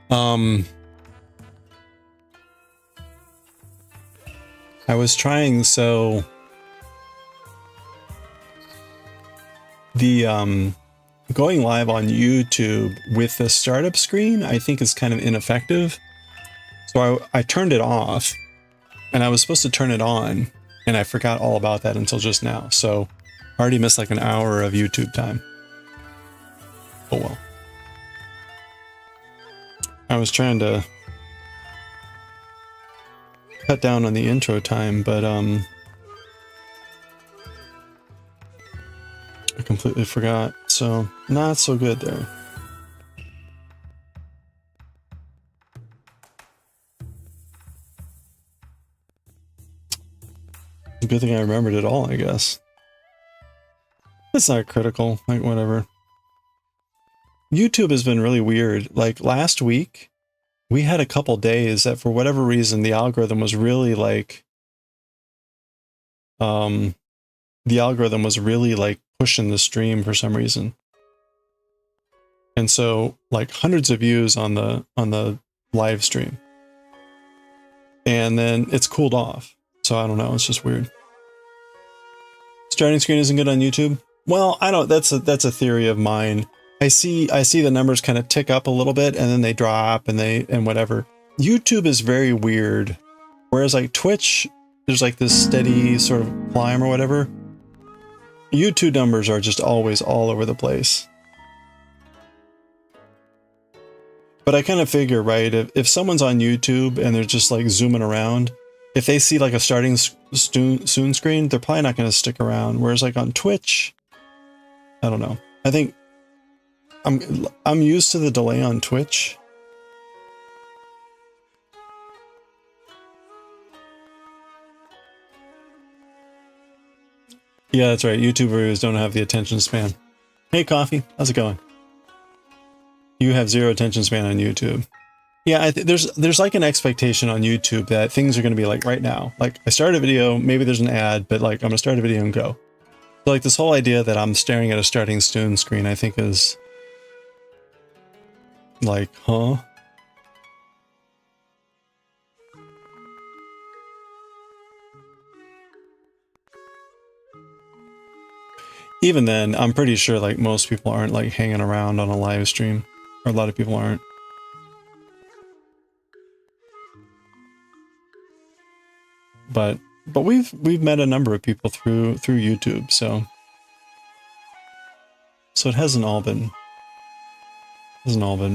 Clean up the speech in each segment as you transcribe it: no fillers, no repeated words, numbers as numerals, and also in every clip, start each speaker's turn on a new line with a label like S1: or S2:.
S1: I was trying, so the going live on YouTube with the startup screen, I think is kind of ineffective. So I turned it off, and I was supposed to turn it on, and I forgot all about that until just now. So I already missed like an hour of YouTube time. Oh well. I was trying to cut down on the intro time, but I completely forgot. So not so good there. Good thing I remembered it all, I guess. It's not critical, like whatever. YouTube has been really weird. Like last week, we had a couple days that for whatever reason, the algorithm was really like, pushing the stream for some reason. And so like hundreds of views on the live stream. And then it's cooled off. So I don't know, it's just weird. Starting screen isn't good on YouTube? Well, I don't, that's a theory of mine. I see the numbers kind of tick up a little bit and then they drop and whatever. YouTube is very weird. Whereas like Twitch, there's like this steady sort of climb or whatever. YouTube numbers are just always all over the place. But I kind of figure, right, if someone's on YouTube and they're just like zooming around, if they see like a starting soon screen, they're probably not going to stick around. Whereas like on Twitch, I don't know. I think I'm used to the delay on Twitch. Yeah, that's right. YouTube viewers don't have the attention span. Hey, Coffee, how's it going? You have zero attention span on YouTube. Yeah, there's like an expectation on YouTube that things are going to be like right now. Like I start a video, maybe there's an ad, but like I'm gonna start a video and go. So like this whole idea that I'm staring at a starting soon screen, I think is like, huh? Even then, I'm pretty sure like most people aren't like hanging around on a live stream, or a lot of people aren't. But we've met a number of people through YouTube, so it hasn't all been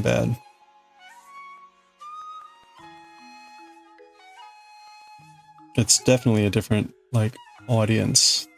S1: bad. It's definitely a different like audience.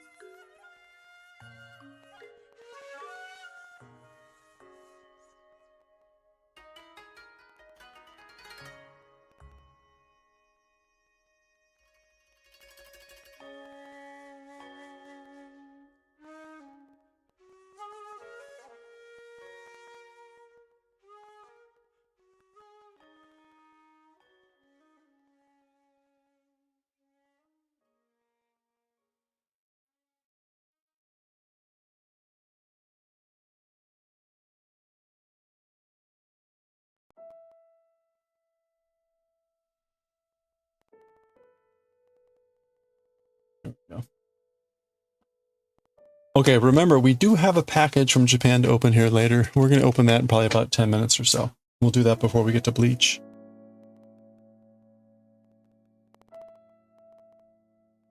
S1: Okay, remember, we do have a package from Japan to open here later. We're going to open that in probably about 10 minutes or so. We'll do that before we get to Bleach.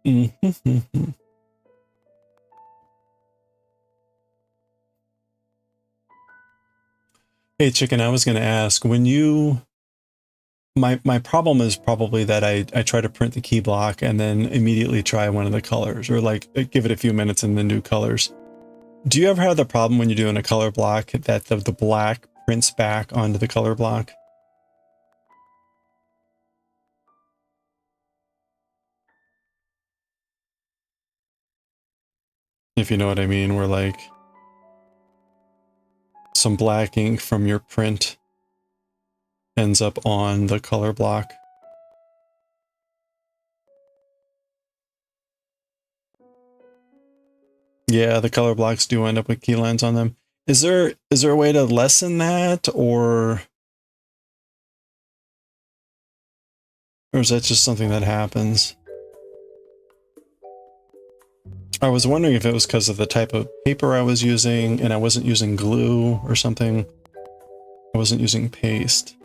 S1: Hey, Chicken, I was going to ask, when you... My problem is probably that I try to print the key block and then immediately try one of the colors, or like give it a few minutes and then do colors. Do you ever have the problem when you're doing a color block that the black prints back onto the color block? If you know what I mean, where like some black ink from your print ends up on the color block. Yeah, the color blocks do end up with key lines on them. Is there a way to lessen that, or Or is that just something that happens? I was wondering if it was because of the type of paper I was using and I wasn't using glue or something. I wasn't using paste.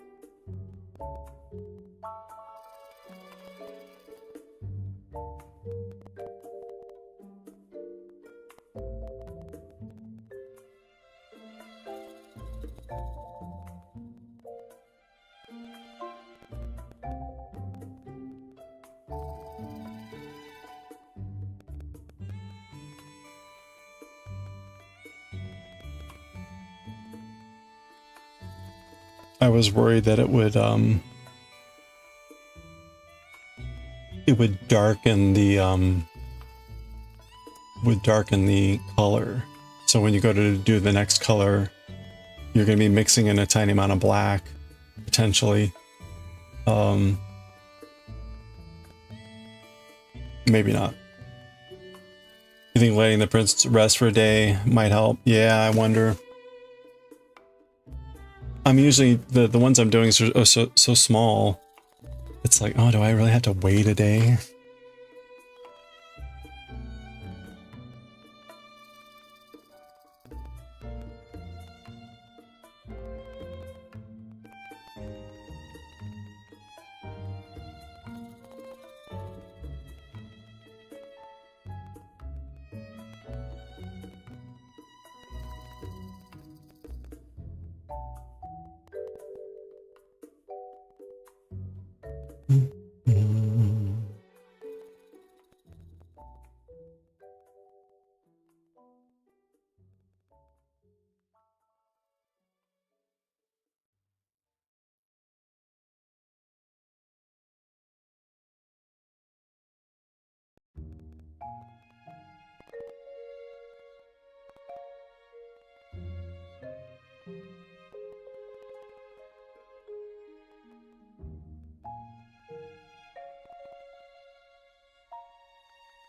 S1: I was worried that it would darken the color. So when you go to do the next color, you're going to be mixing in a tiny amount of black, potentially. Maybe not. You think letting the prints rest for a day might help? Yeah, I wonder. I'm usually, the ones I'm doing are so small. It's like, oh, do I really have to wait a day?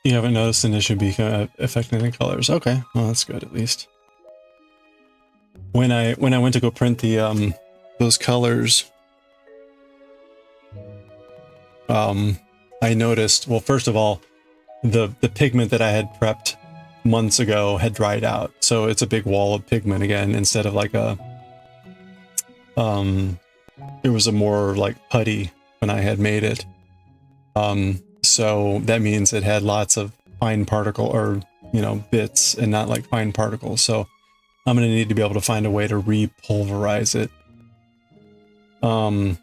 S1: You haven't noticed an issue affecting the colors. Okay, well that's good at least. When I went to go print the those colors, I noticed, well, first of all, the pigment that I had prepped months ago had dried out, so it's a big wall of pigment again instead of like a it was a more like putty when I had made it. So that means it had lots of fine particle, or, you know, bits, and not like fine particles. So I'm going to need to be able to find a way to repulverize it. So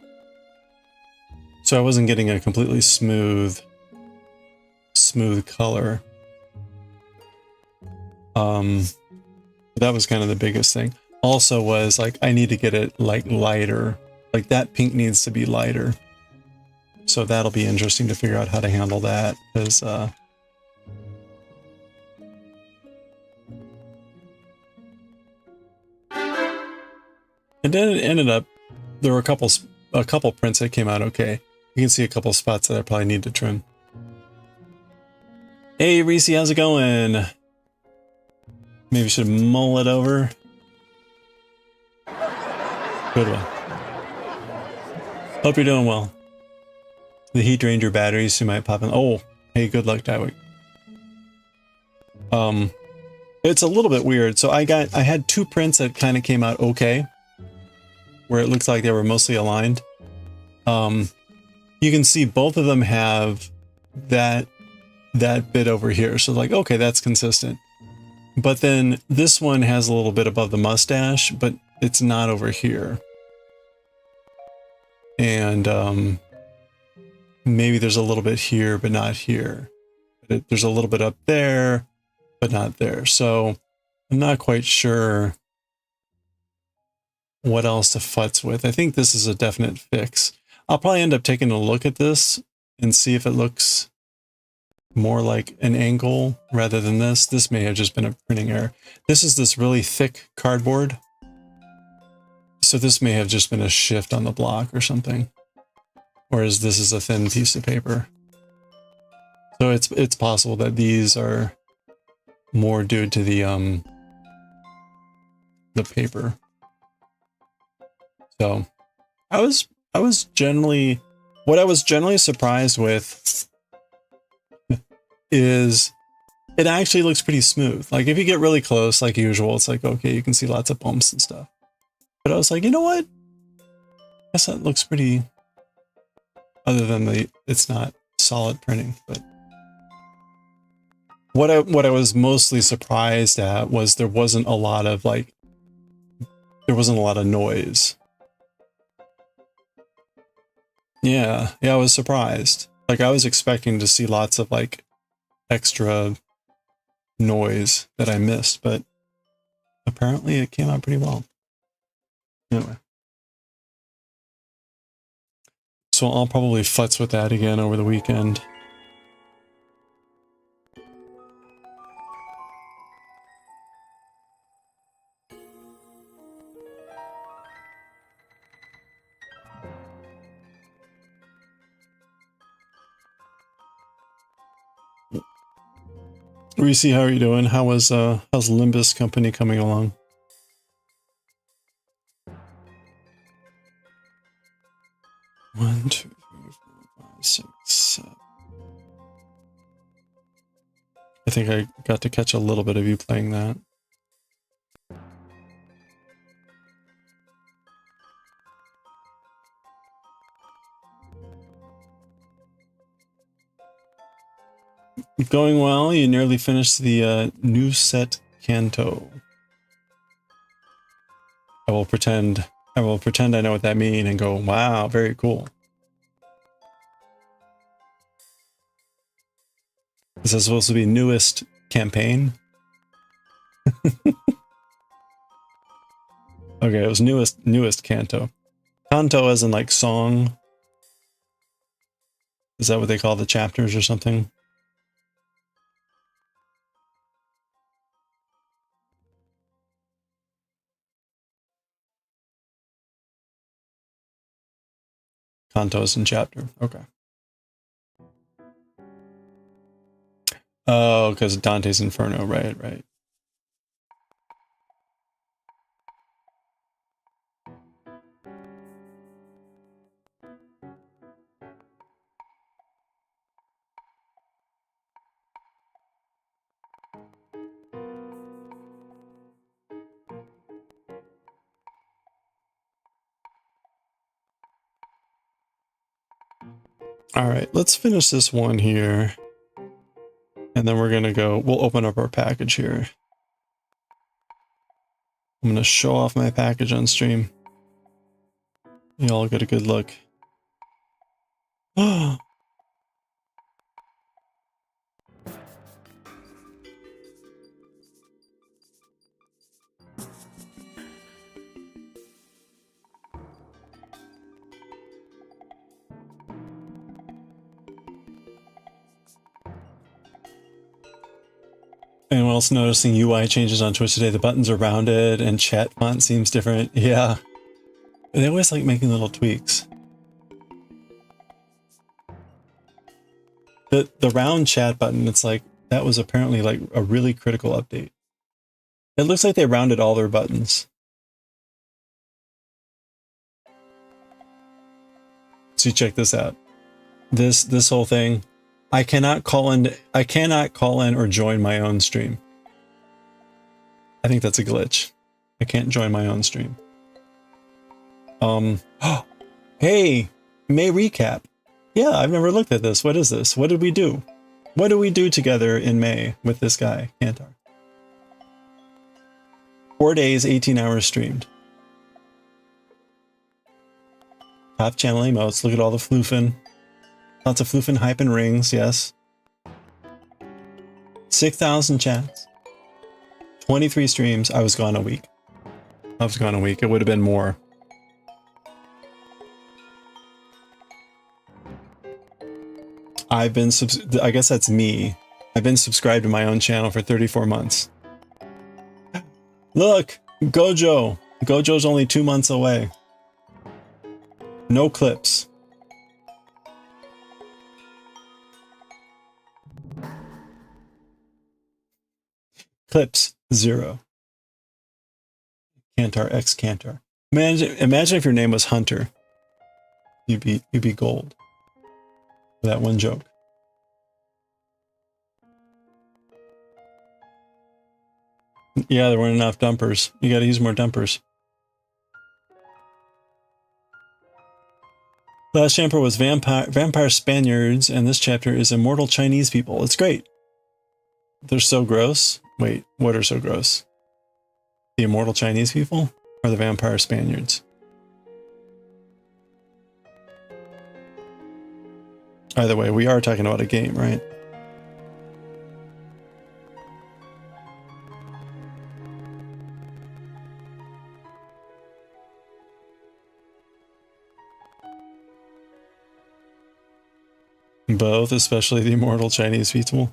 S1: I wasn't getting a completely smooth color. That was kind of the biggest thing. Also was like, I need to get it like lighter. Like that pink needs to be lighter. So that'll be interesting to figure out how to handle that, because and then it ended up, there were a couple prints that came out okay. You can see a couple spots that I probably need to trim. Hey Reese, how's it going? Maybe should mull it over. Good one. Hope you're doing well. The heat drained your batteries, so you might pop in. Oh, hey, good luck, Tywick. It's a little bit weird. So I had two prints that kind of came out okay, where it looks like they were mostly aligned. You can see both of them have that bit over here. So like, okay, that's consistent. But then this one has a little bit above the mustache, but it's not over here. And maybe there's a little bit here, but not here. There's a little bit up there, but not there. So I'm not quite sure what else to futz with. I think this is a definite fix. I'll probably end up taking a look at this and see if it looks more like an angle rather than this. This may have just been a printing error. This is this really thick cardboard. So this may have just been a shift on the block or something. Whereas this is a thin piece of paper. So it's possible that these are more due to the paper. So I was generally What I was generally surprised with is it actually looks pretty smooth. Like if you get really close, like usual, it's like, okay, you can see lots of bumps and stuff. But I was like, you know what? I guess that looks pretty, other than it's not solid printing, but what I was mostly surprised at was there wasn't a lot of noise. Yeah, I was surprised. Like I was expecting to see lots of like extra noise that I missed, but apparently it came out pretty well. Anyway. So I'll probably futz with that again over the weekend. Reese, how are you doing? How's Limbus Company coming along? One, two, three, four, 5, 6, 7. I think I got to catch a little bit of you playing that. Going well. You nearly finished the new set canto. I will pretend I know what that means and go, wow, very cool. Is this supposed to be newest campaign? Okay, it was newest canto. Canto as in like song. Is that what they call the chapters or something? Cantos and chapter. Okay. Oh, because Dante's Inferno. Right, right. All right, let's finish this one here. And then we're going to go, we'll open up our package here. I'm going to show off my package on stream. You all get a good look. Oh. Anyone else noticing UI changes on Twitch today? The buttons are rounded and chat font seems different. Yeah. They always like making little tweaks. The round chat button, it's like, that was apparently like a really critical update. It looks like they rounded all their buttons. So check this out. This whole thing. I cannot call in or join my own stream. I think that's a glitch. I can't join my own stream. Hey, May recap. Yeah, I've never looked at this. What is this? What did we do? What did we do together in May with this guy, Kantar? 4 days, 18 hours streamed. Top channel emotes. Look at all the floofing. Lots of floofing, hype, and rings, yes. 6,000 chats. 23 streams. I was gone a week. It would have been more. I guess that's me. I've been subscribed to my own channel for 34 months. Look! Gojo! Gojo's only 2 months away. No clips. Clips, 0. Kantar X Kantar. Imagine if your name was Hunter. You'd be gold. for that one joke. Yeah, there weren't enough dumpers. You gotta use more dumpers. Last chapter was vampire Spaniards, and this chapter is immortal Chinese people. It's great. They're so gross. Wait, what are so gross? The immortal Chinese people or the vampire Spaniards? Either way, we are talking about a game, right? Both, especially the immortal Chinese people.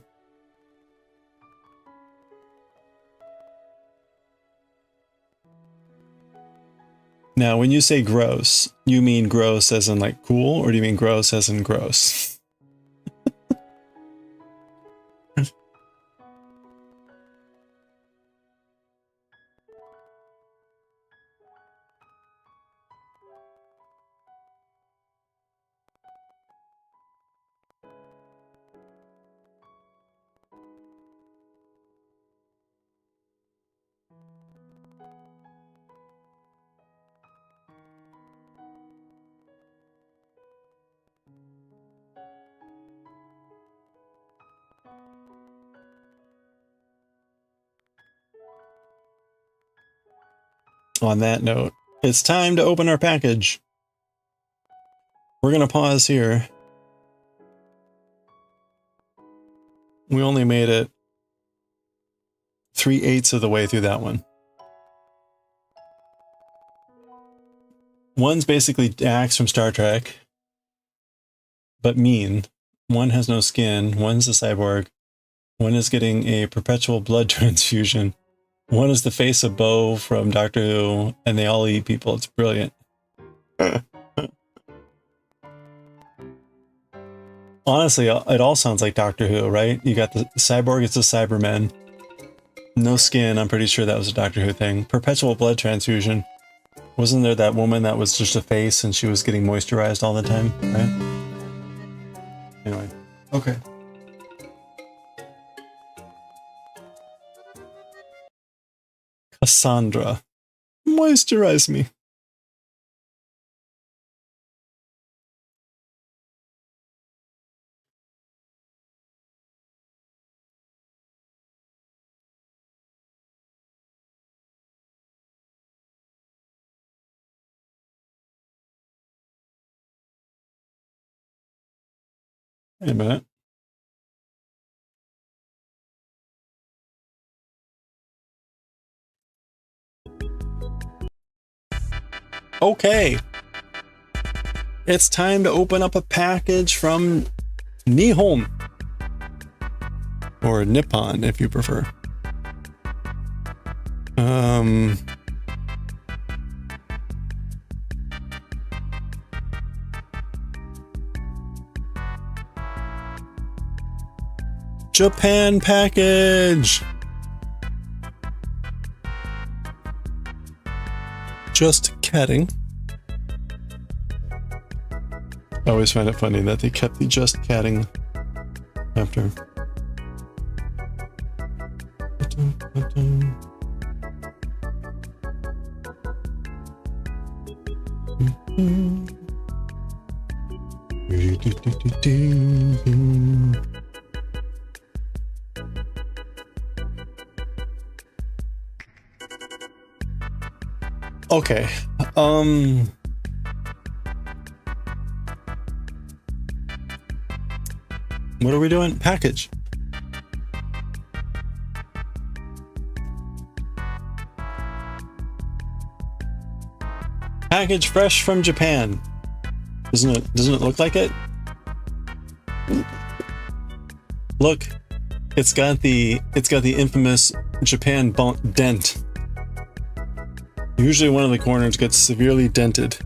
S1: Now, when you say gross, you mean gross as in like cool, or do you mean gross as in gross? On that note, it's time to open our package. We're going to pause here. We only made it 3/8 of the way through that one. One's basically Dax from Star Trek, but mean. One has no skin. One's a cyborg. One is getting a perpetual blood transfusion. One is the face of Bo from Doctor Who, and they all eat people. It's brilliant. Honestly, it all sounds like Doctor Who, right? You got the cyborg, it's a Cyberman. No skin, I'm pretty sure that was a Doctor Who thing. Perpetual blood transfusion. Wasn't there that woman that was just a face and she was getting moisturized all the time, right? Anyway, okay. Cassandra, moisturize me. Wait a minute. Okay. It's time to open up a package from Nihon. Or Nippon, if you prefer. Japan package! Just kidding. I always find it funny that they kept the just catting after. Okay, what are we doing? Package. Package fresh from Japan. Doesn't it look like it? Look, it's got the infamous Japan dent. Usually one of the corners gets severely dented.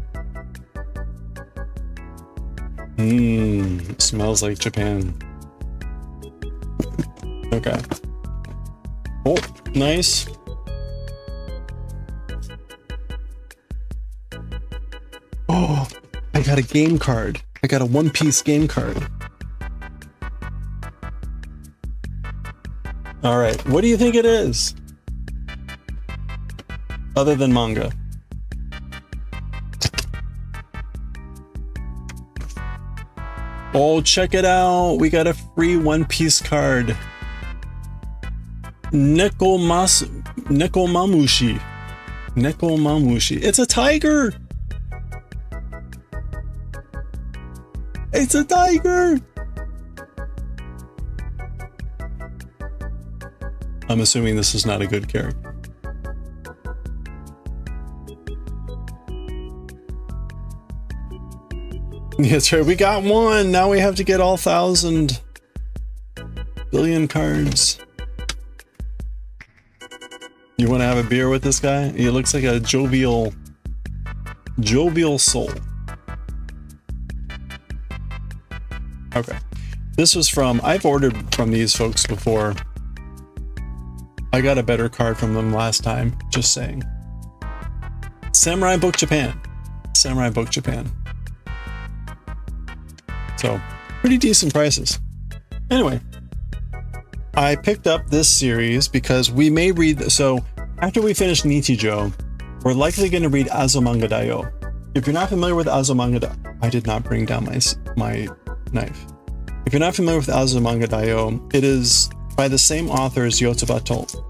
S1: It smells like Japan. Okay. Oh, nice. Oh, I got a game card. I got a One Piece game card. All right, what do you think it is? Other than manga. Oh, check it out. We got a free One Piece card. Nekomamushi. Nekomamushi. It's a tiger. It's a tiger. I'm assuming this is not a good character. That's right, we got one. Now we have to get all 1,000 billion cards. You want to have a beer with this guy? He looks like a jovial soul. Okay. This was from, I've ordered from these folks before. I got a better card from them last time, just saying. Samurai Book Japan. Samurai Book Japan. So, pretty decent prices. Anyway, I picked up this series because we may read, so after we finish Nichijou, we're likely going to read Azumanga Daioh. If you're not familiar with Azumanga Daioh, I did not bring down my knife. If you're not familiar with Azumanga Daioh, it is by the same author as Yotsubato.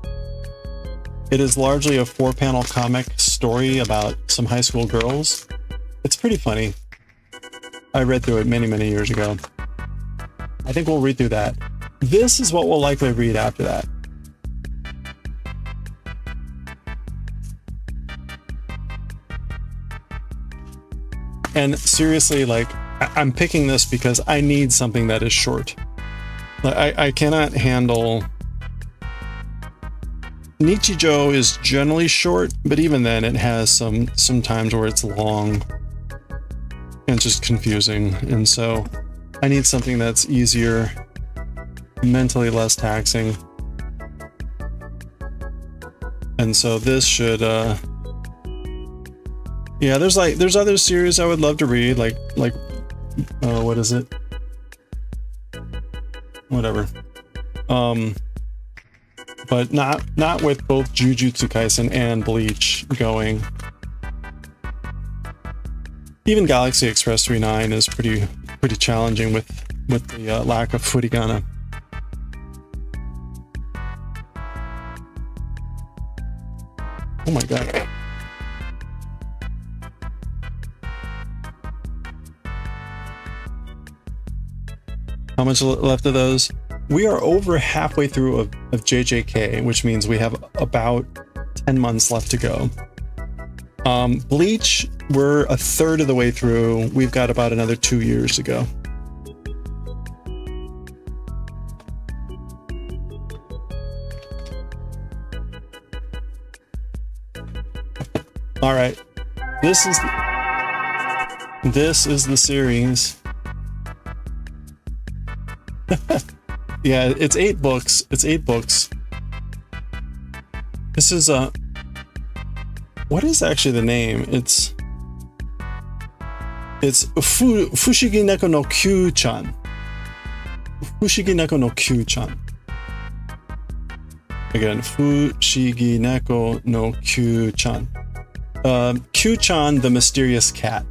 S1: It is largely a 4-panel comic story about some high school girls. It's pretty funny. I read through it many, many years ago. I think we'll read through that. This is what we'll likely read after that. And seriously, like, I'm picking this because I need something that is short. Like, I cannot handle... Nichijou is generally short, but even then it has some times where it's long and just confusing. And so I need something that's easier, mentally less taxing. And so this should, yeah, there's other series I would love to read, like, what is it? Whatever. But not with both Jujutsu Kaisen and Bleach going. Even Galaxy Express 39 is pretty challenging with the lack of furigana. Oh my god. How much left of those? We are over halfway through of JJK, which means we have about 10 months left to go. Bleach, we're a third of the way through. We've got about another 2 years to go. All right, this is the series. Yeah, it's 8 books. It's 8 books. This is a... What is actually the name? It's Fushigi Neko no Q-chan. Fushigi Neko no Q-chan. Again, Fushigi Neko no Q-chan. Q-chan, the mysterious cat.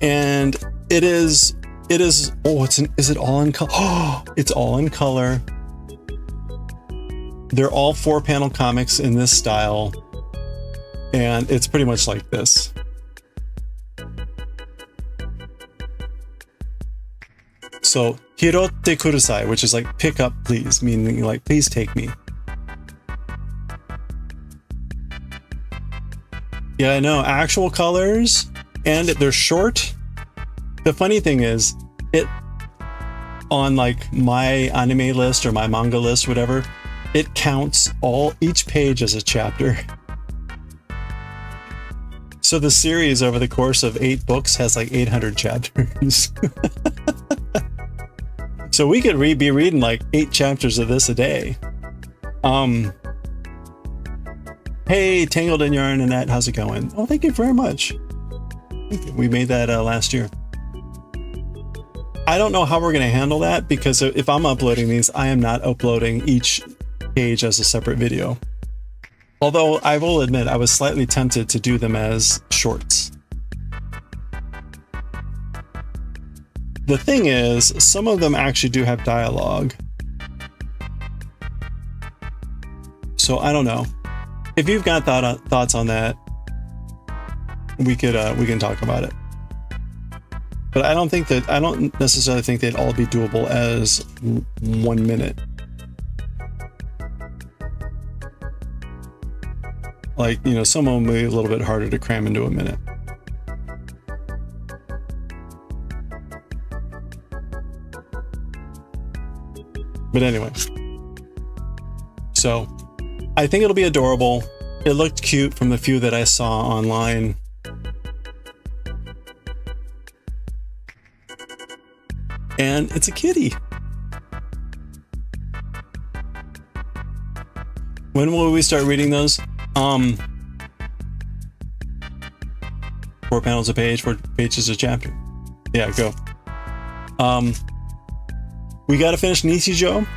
S1: And it is, oh, is it all in color? Oh, it's all in color. They're all 4-panel comics in this style. And it's pretty much like this. So, hirotte kurusai, which is like pick up please, meaning like please take me. Yeah, I know, actual colors, and they're short. The funny thing is, it on like my anime list or my manga list, whatever, it counts each page as a chapter. So the series over the course of 8 books has like 800 chapters. So we could be reading like 8 chapters of this a day. Hey, Tangled in Yarn and that, how's it going? Oh, thank you very much. We made that last year. I don't know how we're going to handle that, because if I'm uploading these, I am not uploading each page as a separate video. Although I will admit I was slightly tempted to do them as shorts. The thing is, some of them actually do have dialogue. So I don't know. If you've got thoughts on that, we can talk about it. But I don't necessarily think they'd all be doable as 1 minute. Like, you know, some of them will be a little bit harder to cram into a minute. But anyway. So, I think it'll be adorable. It looked cute from the few that I saw online. And it's a kitty. When will we start reading those? 4 panels a page, 4 pages a chapter. Yeah, go. We gotta finish Nichijou,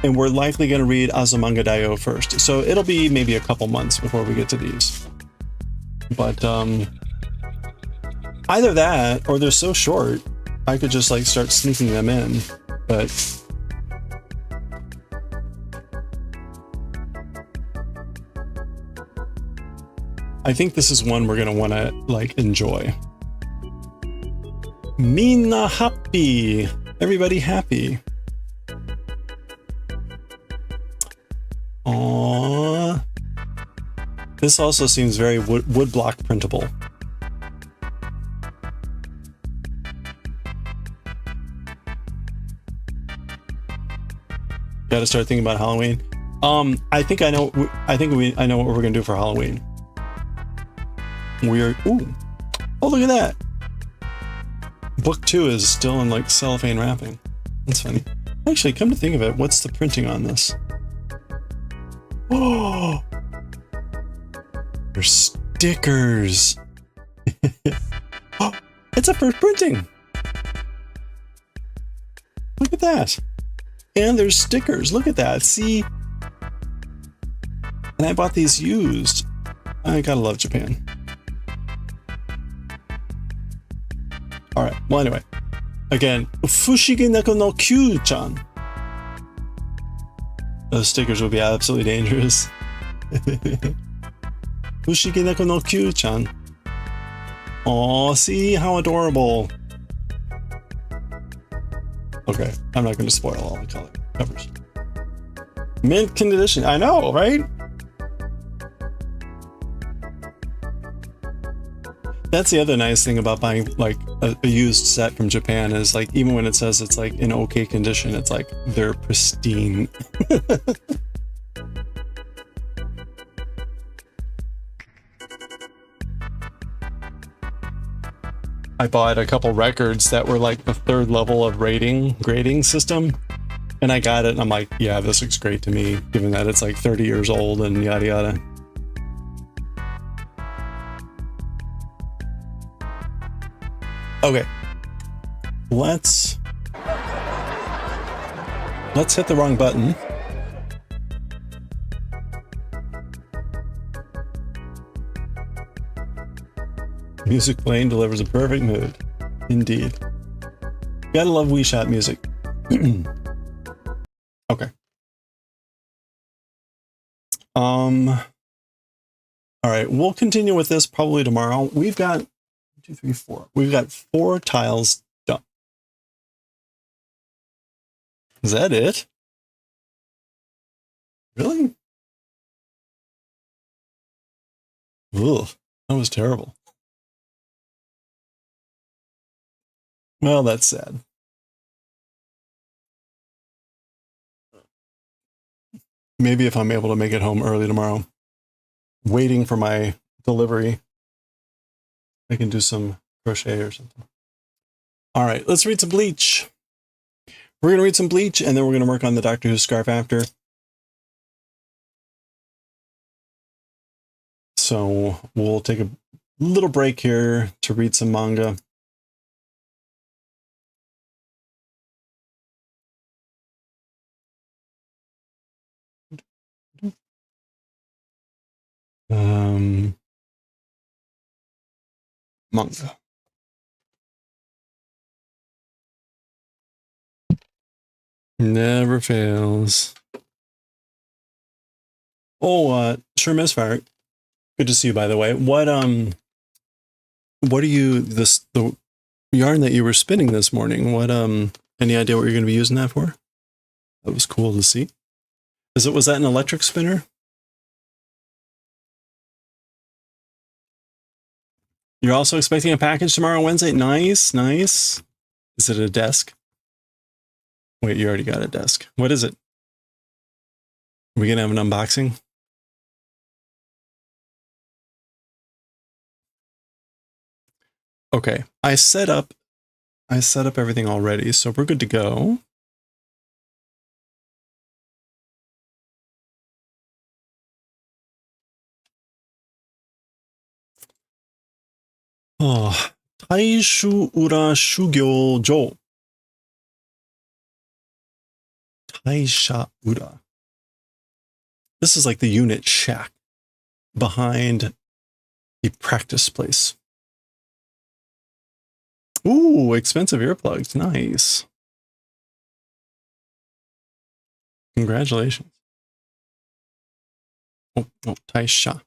S1: and we're likely gonna read Azumanga Daioh first. So it'll be maybe a couple months before we get to these. But either that, or they're so short, I could just like start sneaking them in. But I think this is one we're gonna want to like enjoy. Minna happy, everybody happy. Aww. This also seems very woodblock printable. Got to start thinking about Halloween. I think I know what we're gonna do for Halloween. Ooh, oh, look at that. Book 2 is still in like cellophane wrapping. That's funny. Actually, come to think of it, what's the printing on this? Oh, there's stickers. Oh, it's a first printing. Look at that. And there's stickers. Look at that. See? And I bought these used. I gotta love Japan. Alright, well anyway. Again, Fushigi Neko no Kyu-chan. Those stickers will be absolutely dangerous. Fushigi Neko no Kyu-chan. Aw, see how adorable. Okay, I'm not going to spoil all the color covers. Mint condition, I know, right? That's the other nice thing about buying like a used set from Japan is like, even when it says it's like in okay condition, it's like they're pristine. I bought a couple records that were like the 3rd level of grading system, and I got it and I'm like, yeah, this looks great to me, given that it's like 30 years old and yada yada. Okay, let's hit the wrong button. Music playing delivers a perfect mood. Indeed. Gotta love Wii Shot music. Okay. All right, we'll continue with this probably tomorrow. We've got 1, 2, 3, 4. We've got 4 tiles done. Is that it? Really? Ugh, that was terrible. Well, that's sad. Maybe if I'm able to make it home early tomorrow, waiting for my delivery, I can do some crochet or something. All right, let's read some Bleach. We're going to read some Bleach, and then we're going to work on the Doctor Who scarf after. So we'll take a little break here to read some manga. Manga. Never fails. Oh, sure, Misfire. Good to see you, by the way. What are you, the yarn that you were spinning this morning? What, any idea what you're going to be using that for? That was cool to see. Was that an electric spinner? You're also expecting a package tomorrow, Wednesday? Nice, nice. Is it a desk? Wait, you already got a desk. What is it? Are we going to have an unboxing? Okay, I set up everything already, so we're good to go. Oh, Taishu Ura Shugyo-jo. Taisha Ura. This is like the unit shack behind the practice place. Ooh, expensive earplugs. Nice. Congratulations. Oh, Taisha.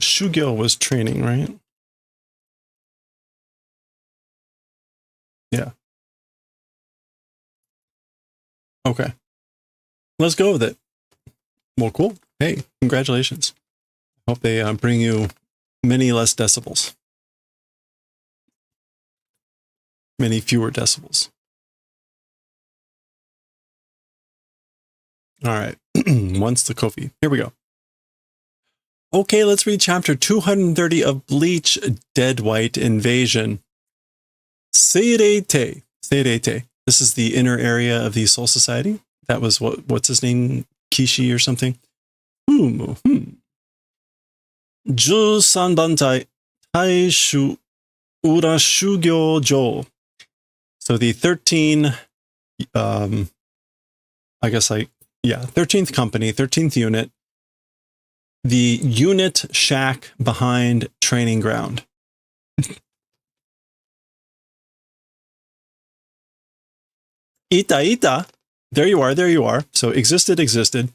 S1: Shugyo was training, right? Yeah. Okay. Let's go with it. Well, cool. Hey, congratulations. Hope they bring you many less decibels. Many fewer decibels. All right. Once the coffee. Here we go. Okay, let's read chapter 230 of Bleach, Dead White Invasion. Seirete. Seirete. This is the inner area of the Soul Society. That was what's his name? Kishi or something? 13番隊大衆裏修行場. So the 13th company, 13th unit, the unit shack behind training ground. Ita. There you are. So existed.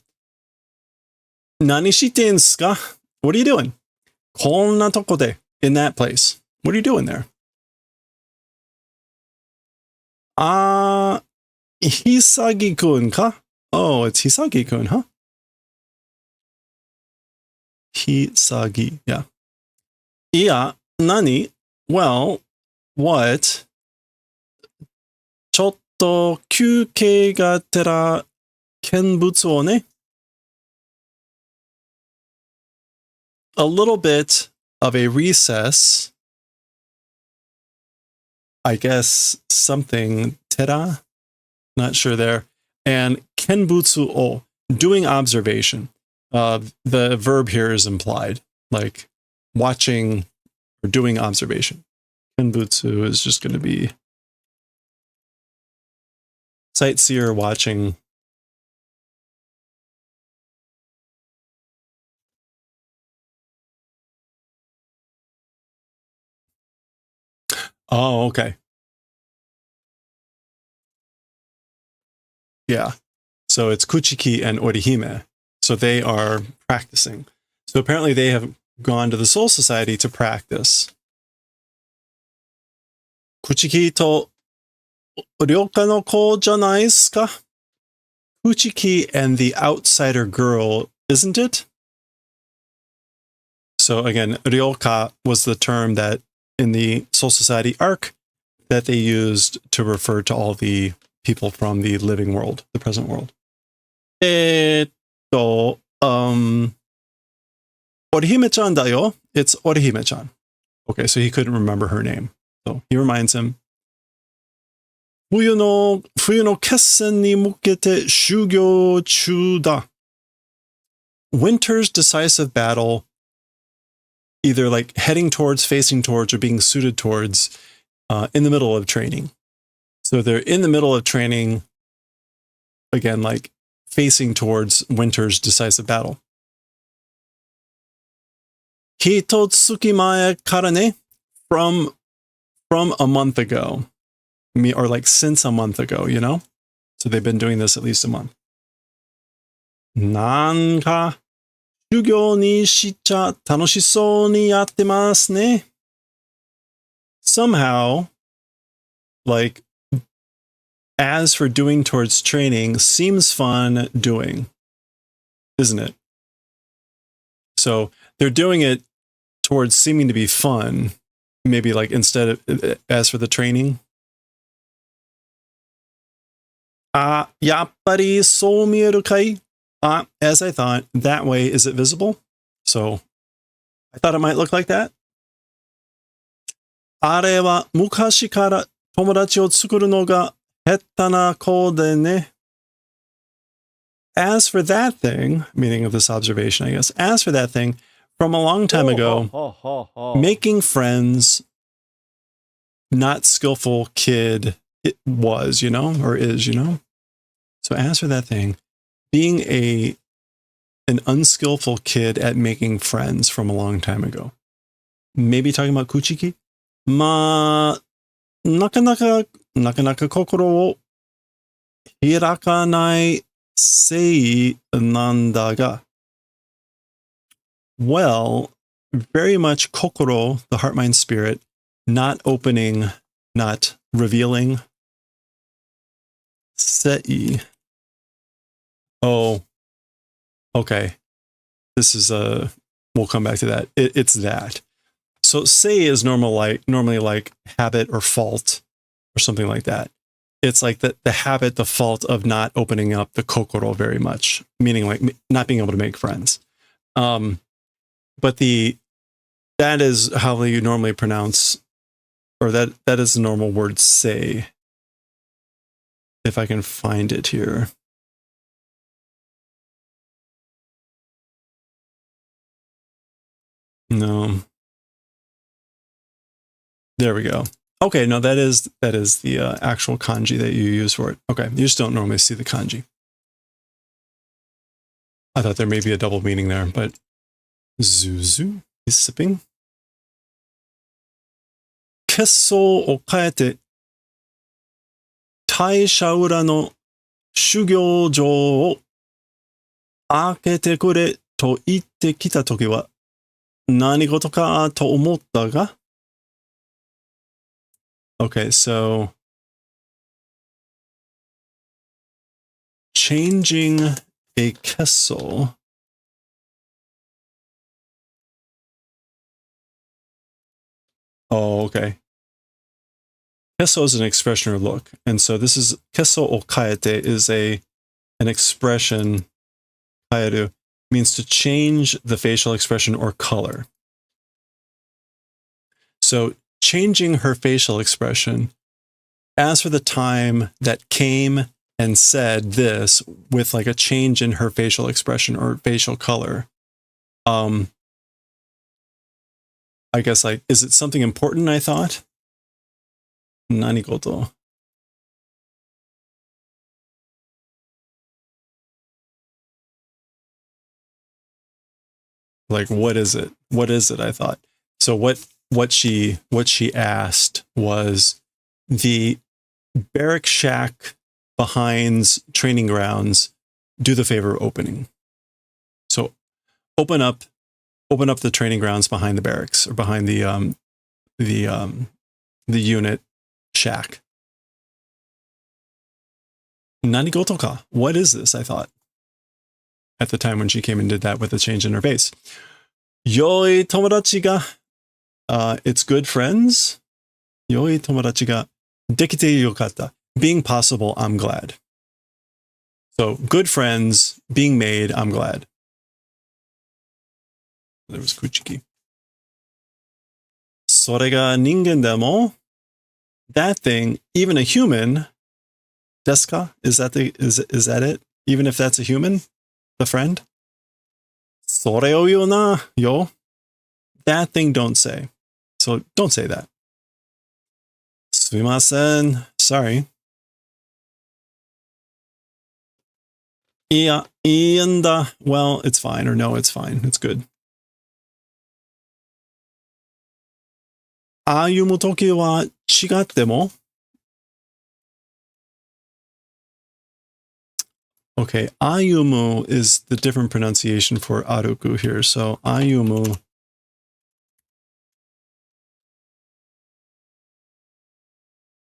S1: Nani shitensu ka? What are you doing? Konna toko de, in that place. What are you doing there? Hisagi-kun ka? Oh, it's Hisagi-kun, huh? Hisagi, yeah. Iya, nani? Well, what? Chotto kyukei ga tera kenbutsu o ne? A little bit of a recess. I guess something tera? Not sure there. And kenbutsu o, doing observation. The verb here is implied, like watching or doing observation. Kenbutsu is just going to be sightseer watching. Oh, okay. Yeah. So it's Kuchiki and Orihime. So they are practicing. So apparently they have gone to the Soul Society to practice. Kuchiki to Ryoka no ko janai desu ka? Kuchiki and the outsider girl, isn't it? So again, Ryoka was the term that in the Soul Society arc that they used to refer to all the people from the living world, the present world. Orihime-chan da yo. It's Orihime-chan. Okay, so he couldn't remember her name. So he reminds him. Fuyu no kessen ni mukete shugyo chu da. winter's decisive battle, either like heading towards, facing towards, or being suited towards in the middle of training. So they're in the middle of training, again, like facing towards winter's decisive battle. Hitotsuki mae kara ne, from a month ago, or like since a month ago, you know? So they've been doing this at least a month. Nanka shugyo ni shicha tanoshisou ni yattemasu ne. Somehow, like, as for doing towards training, seems fun doing, isn't it? So they're doing it towards seeming to be fun, maybe like instead of as for the training. Yappari sou mieru kai? As I thought, that way, is it visible? So I thought it might look like that. Are wa mukashi kara tomodachi o tsukuru no ga hetta na kou de ne. As for that thing, meaning of this observation, I guess, as for that thing, from a long time ago, making friends, not skillful kid, it was, you know, or is, you know. So as for that thing, being an unskillful kid at making friends from a long time ago. Maybe talking about kuchiki? Nakanaka kokoro wo hirakanai sei nanda ga. Well, very much kokoro, the heart, mind, spirit, not opening, not revealing. Sei. Oh, okay. This is we'll come back to that. It's that. So sei is normally like habit or fault or something like that. It's like the habit, the fault of not opening up the kokoro very much, meaning like not being able to make friends. But that is how you normally pronounce, or that is the normal word sei. If I can find it here. No. There we go. Okay, no, that is the actual kanji that you use for it. Okay, you just don't normally see the kanji. I thought there may be a double meaning there, but Zuzu is sipping. Kesso o kaete taishaura no shugyo-jō o akete kure to itte kita toki wa nanigoto ka to omotta ga? Okay, so changing a kesso. Oh, okay. Kesso is an expression or look. And so this is kesso o kaete is an expression. Kaeru means to change the facial expression or color. So changing her facial expression, as for the time that came and said this with like a change in her facial expression or facial color, I guess like, is it something important, I thought? Nanigoto. Like, what is it? What is it, I thought? So what she asked was the barrack shack behind training grounds, do the favor of opening. So open up the training grounds behind the barracks or behind the unit shack. Nanigoto ka? What is this? I thought at the time when she came and did that with a change in her face. Yoi tomodachi ga, it's good friends. Yoi tomodachi ga dekite yokatta. Being possible, I'm glad. So good friends being made, I'm glad. There was kuchiki. Sore ga ningen demo. That thing, even a human, desu ka? Is that it? Even if that's a human, the friend? それを言うな, yo. That thing don't say. So don't say that. すみません. Sorry. いや、いいんだ. Well, it's fine. Or no, it's fine. It's good. 歩むときは違っても? Okay, ayumu is the different pronunciation for aruku here. So ayumu.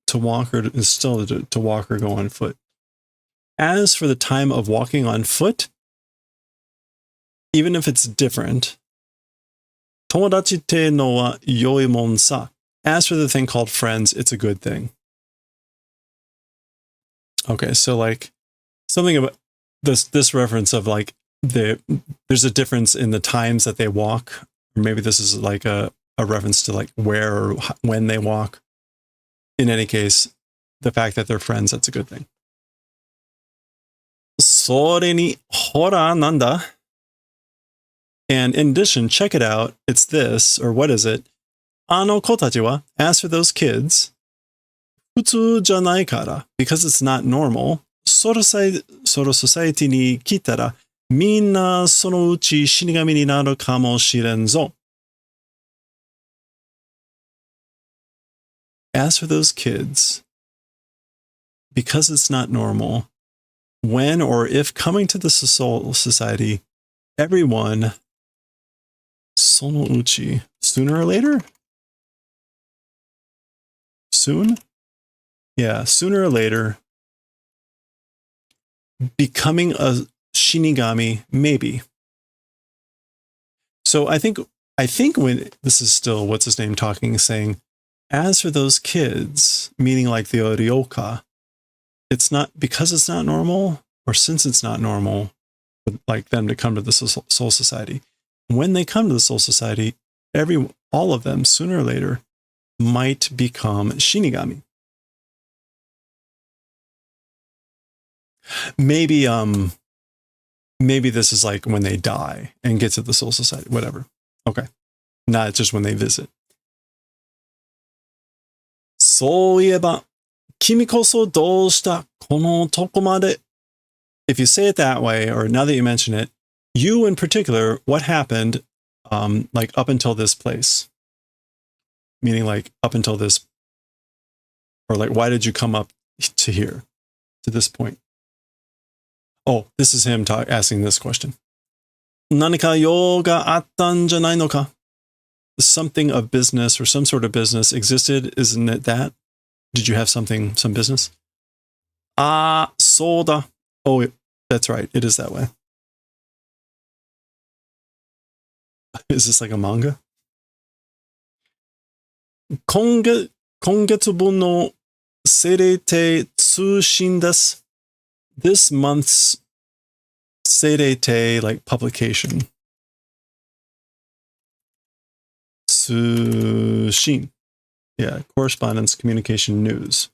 S1: To walk or is still to walk or go on foot. As for the time of walking on foot, even if it's different, tomodachi te no wa yoi mon sa. As for the thing called friends, it's a good thing. Okay, so like something about this reference of like there's a difference in the times that they walk, or maybe this is like a reference to like where or when they walk. In any case, the fact that they're friends, that's a good thing. それに、ほら、なんだ? And in addition, check it out. It's this, or what is it? あの子たちは, as for those kids, 普通じゃないから, because it's not normal, ソロソサイティに来たら、みんなそのうち死神になるかもしれんぞ. As for those kids, because it's not normal, when or if coming to the soul society, everyone, sono uchi, sooner or later? Soon? Yeah, sooner or later, becoming a shinigami, maybe. So I think when this is still what's his name talking, saying, as for those kids, meaning like the Orioka, it's not because it's not normal, or since it's not normal, like them to come to the Soul Society. When they come to the Soul Society, all of them, sooner or later, might become Shinigami. Maybe this is like when they die and get to the Soul Society, whatever. Okay. Not just when they visit. そういえば、君こそどうしたこのとこまで? If you say it that way, or now that you mention it, you in particular, what happened, like up until this place? Meaning like up until this, or like why did you come up to here, to this point? Oh, this is him asking this question. 何か用があったんじゃないのか? Something of business or some sort of business existed, isn't it that? Did you have some business? Ah,そうだ. Oh, that's right. It is that way. Is this like a manga? 今月分のセレテ通信です. This month's serete, like publication. 通信. Yeah, correspondence, communication, news.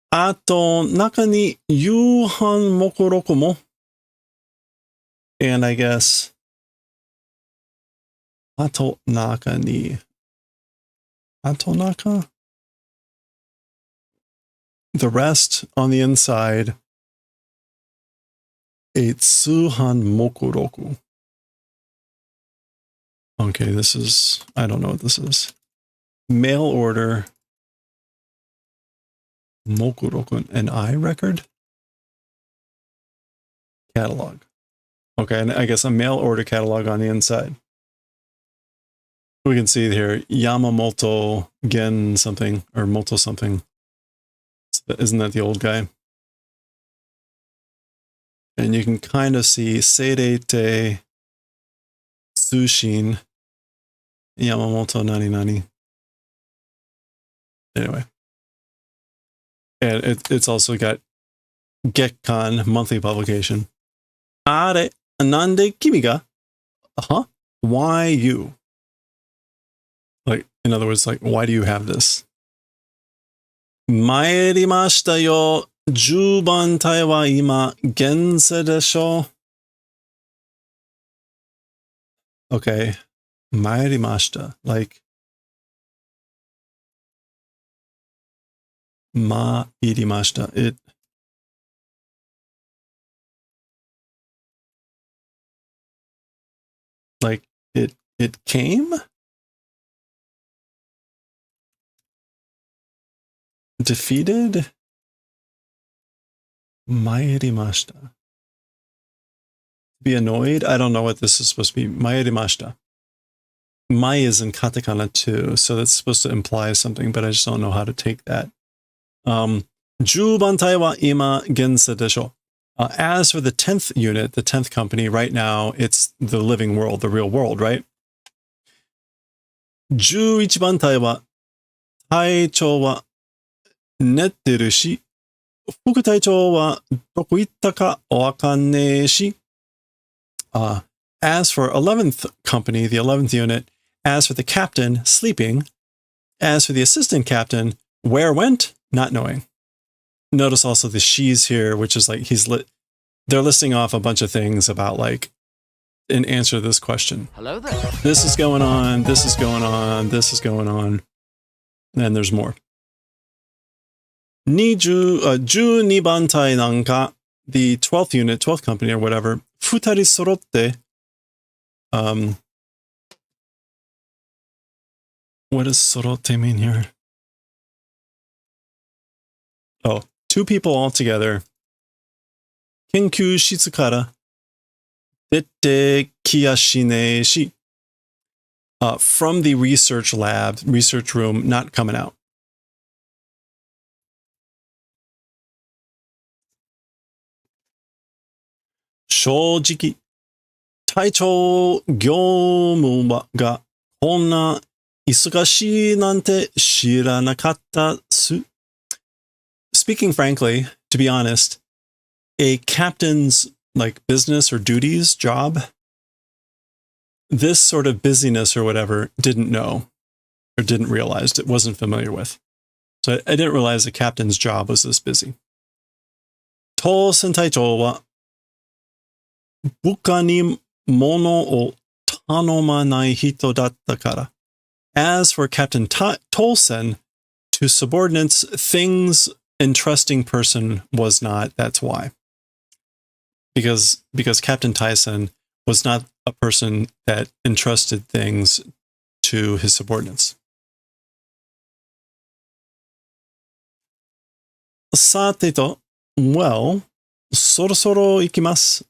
S1: あと、中に夕飯目録も. And I guess, あと中に. あと中? The rest on the inside. 通販目録. Okay, this is, I don't know what this is. Mail order. Mokuroku, an I record? Catalog. Okay, and I guess a mail order catalog on the inside. We can see here, Yamamoto Gen something, or Moto something. Isn't that the old guy? And you can kind of see Seirete Tsushin Yamamoto 99E. Anyway. And it's also got Gekkan monthly publication. Are, nande kimi ga? Uh-huh. Why you? Like, in other words, like, why do you have this? Maerimashita yo 10番隊は今、現世でしょ Okay. 参りました。Like, 参りました。It, like, it came? Defeated? 参りました。Be annoyed? I don't know what this is supposed to be. 参りました。Mai is in katakana too, so that's supposed to imply something, but I just don't know how to take that. 10番隊は今現世でしょ as for the 10th unit, the 10th company, right now, it's the living world, the real world, right? 11番隊は隊長は寝てるし、副隊長はどこ行ったかわかんねえし。As for 11th company, the 11th unit, as for the captain, sleeping. As for the assistant captain, where went? Not knowing. Notice also the she's here, which is like they're listing off a bunch of things about like in answer to this question.
S2: Hello there.
S1: This is going on, this is going on, this is going on. And there's more. 12番隊なんか the 12th unit, 12th company or whatever, 2人揃って what does 揃って mean here? Oh, 2 people all together. 研究室から出てきやしねえし from the research lab, research room, not coming out. 正直、隊長業務がこんな忙しいなんて知らなかったっす。Speaking frankly, to be honest, a captain's like business or duties job, this sort of busyness or whatever didn't know or didn't realize, it wasn't familiar with. So I didn't realize the captain's job was this busy. 当選隊長は部下に物を頼まない人だったから。As for Captain Tolson, to subordinates, things entrusting person was not, that's why. Because Captain Tyson was not a person that entrusted things to his subordinates. さてと、well, そろそろ行きます。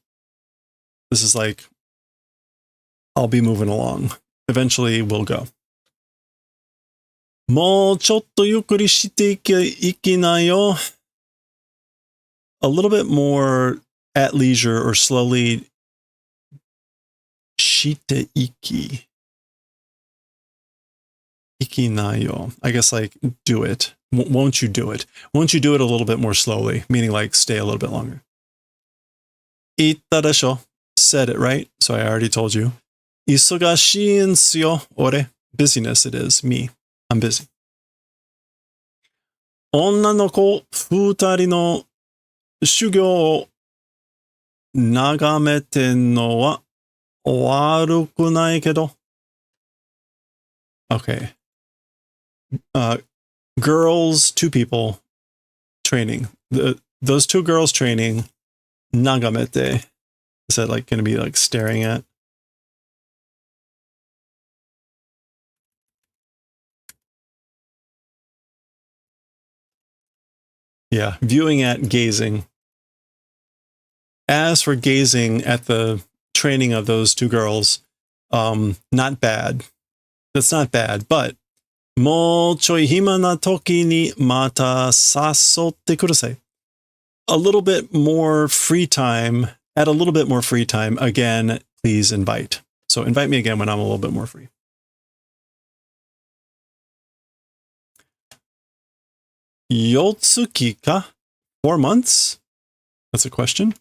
S1: This is like, I'll be moving along. Eventually we'll go. もうちょっとゆっくりしていきなよ. A little bit more at leisure or slowly. していきなよ. I guess like do it. Won't you do it? Won't you do it a little bit more slowly? Meaning like stay a little bit longer. 言ったでしょ. Said it, right? So I already told you. 忙しいんすよ, ore. Busyness it is. Me. I'm busy. 女の子二人の修行を眺めてんのは悪くないけど. Okay. Girls, 2 people training. Those 2 girls training. Nagamete. Is that like going to be like staring at? Yeah, viewing at, gazing. As for gazing at the training of those 2 girls, not bad. That's not bad, but もうちょい暇な時にまた誘ってください. A little bit more free time, at a little bit more free time, again, please invite. So invite me again when I'm a little bit more free. 4月か? 4 months? That's a question.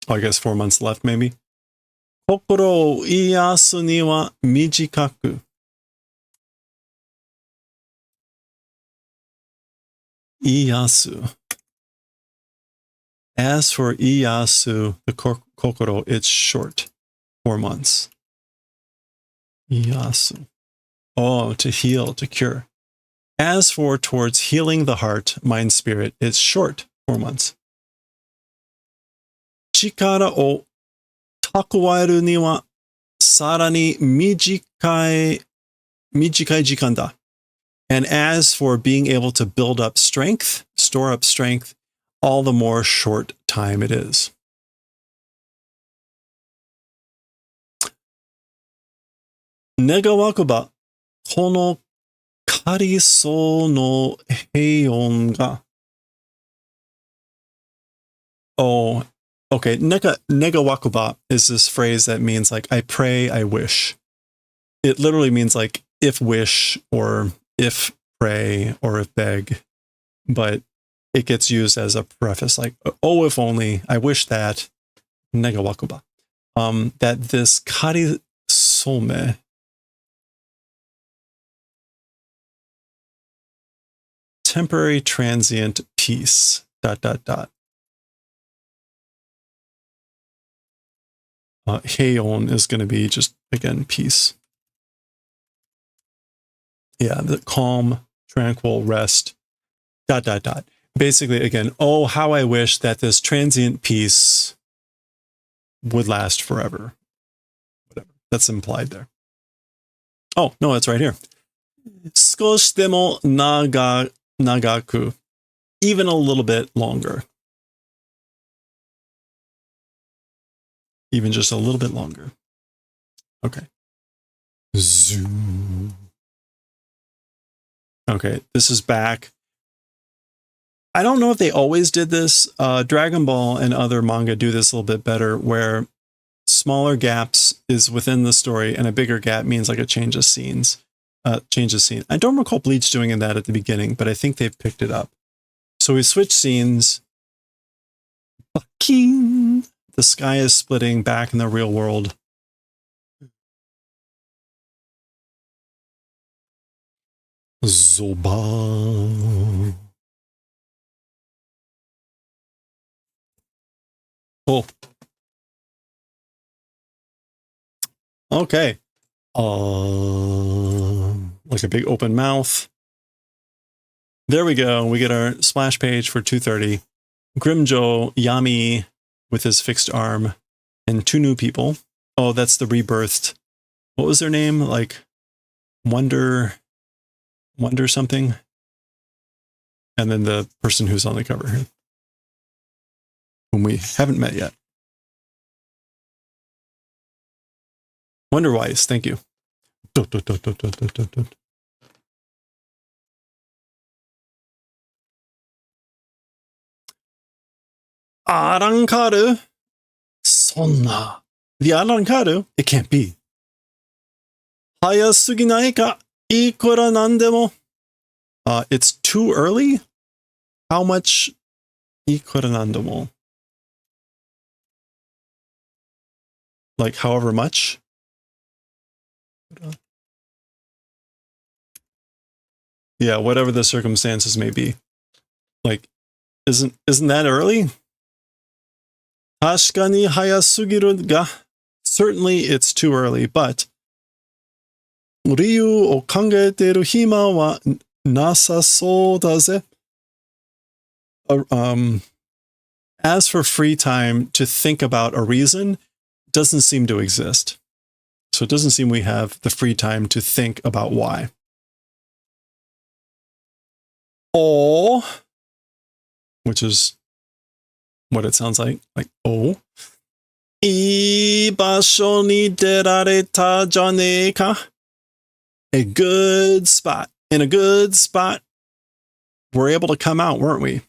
S1: Oh, I guess 4 months left, maybe. 心を癒すには短く. Iyasu. As for Iyasu, the kokoro, it's short. 4 months. Iyasu. Oh, to heal, to cure. As for towards healing the heart, mind, spirit, it's short. 4 months. Chikara o takuwaeru ni wa sarani mijikai jikan da. And as for being able to build up strength, store up strength, all the more short time it is. Negawakuba, kono kariso no heion ga. Oh, okay. Negawakuba is this phrase that means like, I pray, I wish. It literally means like, if wish, or if pray, or if beg. But it gets used as a preface, like, oh, if only, I wish that, negawakuba. That this kari some, temporary transient peace, ... heion is going to be just, again, peace. Yeah, the calm, tranquil, rest, ... Basically, again, oh, how I wish that this transient peace would last forever. Whatever. That's implied there. Oh, no, it's right here. Skoshi demo nagaku. Even a little bit longer. Even just a little bit longer. Okay. Zoom. Okay, this is back. I don't know if they always did this. Dragon Ball and other manga do this a little bit better, where smaller gaps is within the story and a bigger gap means like a change of scenes. Change of scene. I don't recall Bleach doing that at the beginning, but I think they've picked it up. So we switch scenes. Baking. The sky is splitting back in the real world. Zoba. Oh. Okay. Like a big open mouth. There we go. We get our splash page for 230. Grimjo Yami with his fixed arm and 2 new people. Oh, that's the rebirthed. What was their name? Like Wonder something. And then the person who's on the cover here, whom we haven't met yet. Wonderwise, thank you. Arankaru? Sonna. The Arankaru? It can't be. Hayasuginai ka? Ikura nandemo? It's too early? How much? Ikura nandemo? Like however much? Yeah, whatever the circumstances may be. Like, isn't that early? Tashikani hayasugiru ga. Certainly it's too early, but Ryu o kangeteru hima wa nasasou daze. As for free time to think about a reason, doesn't seem to exist. So it doesn't seem we have the free time to think about why. Oh, which is what it sounds like oh. Ii basho ni derareta jane ka? A good spot. In a good spot. We're able to come out, weren't we?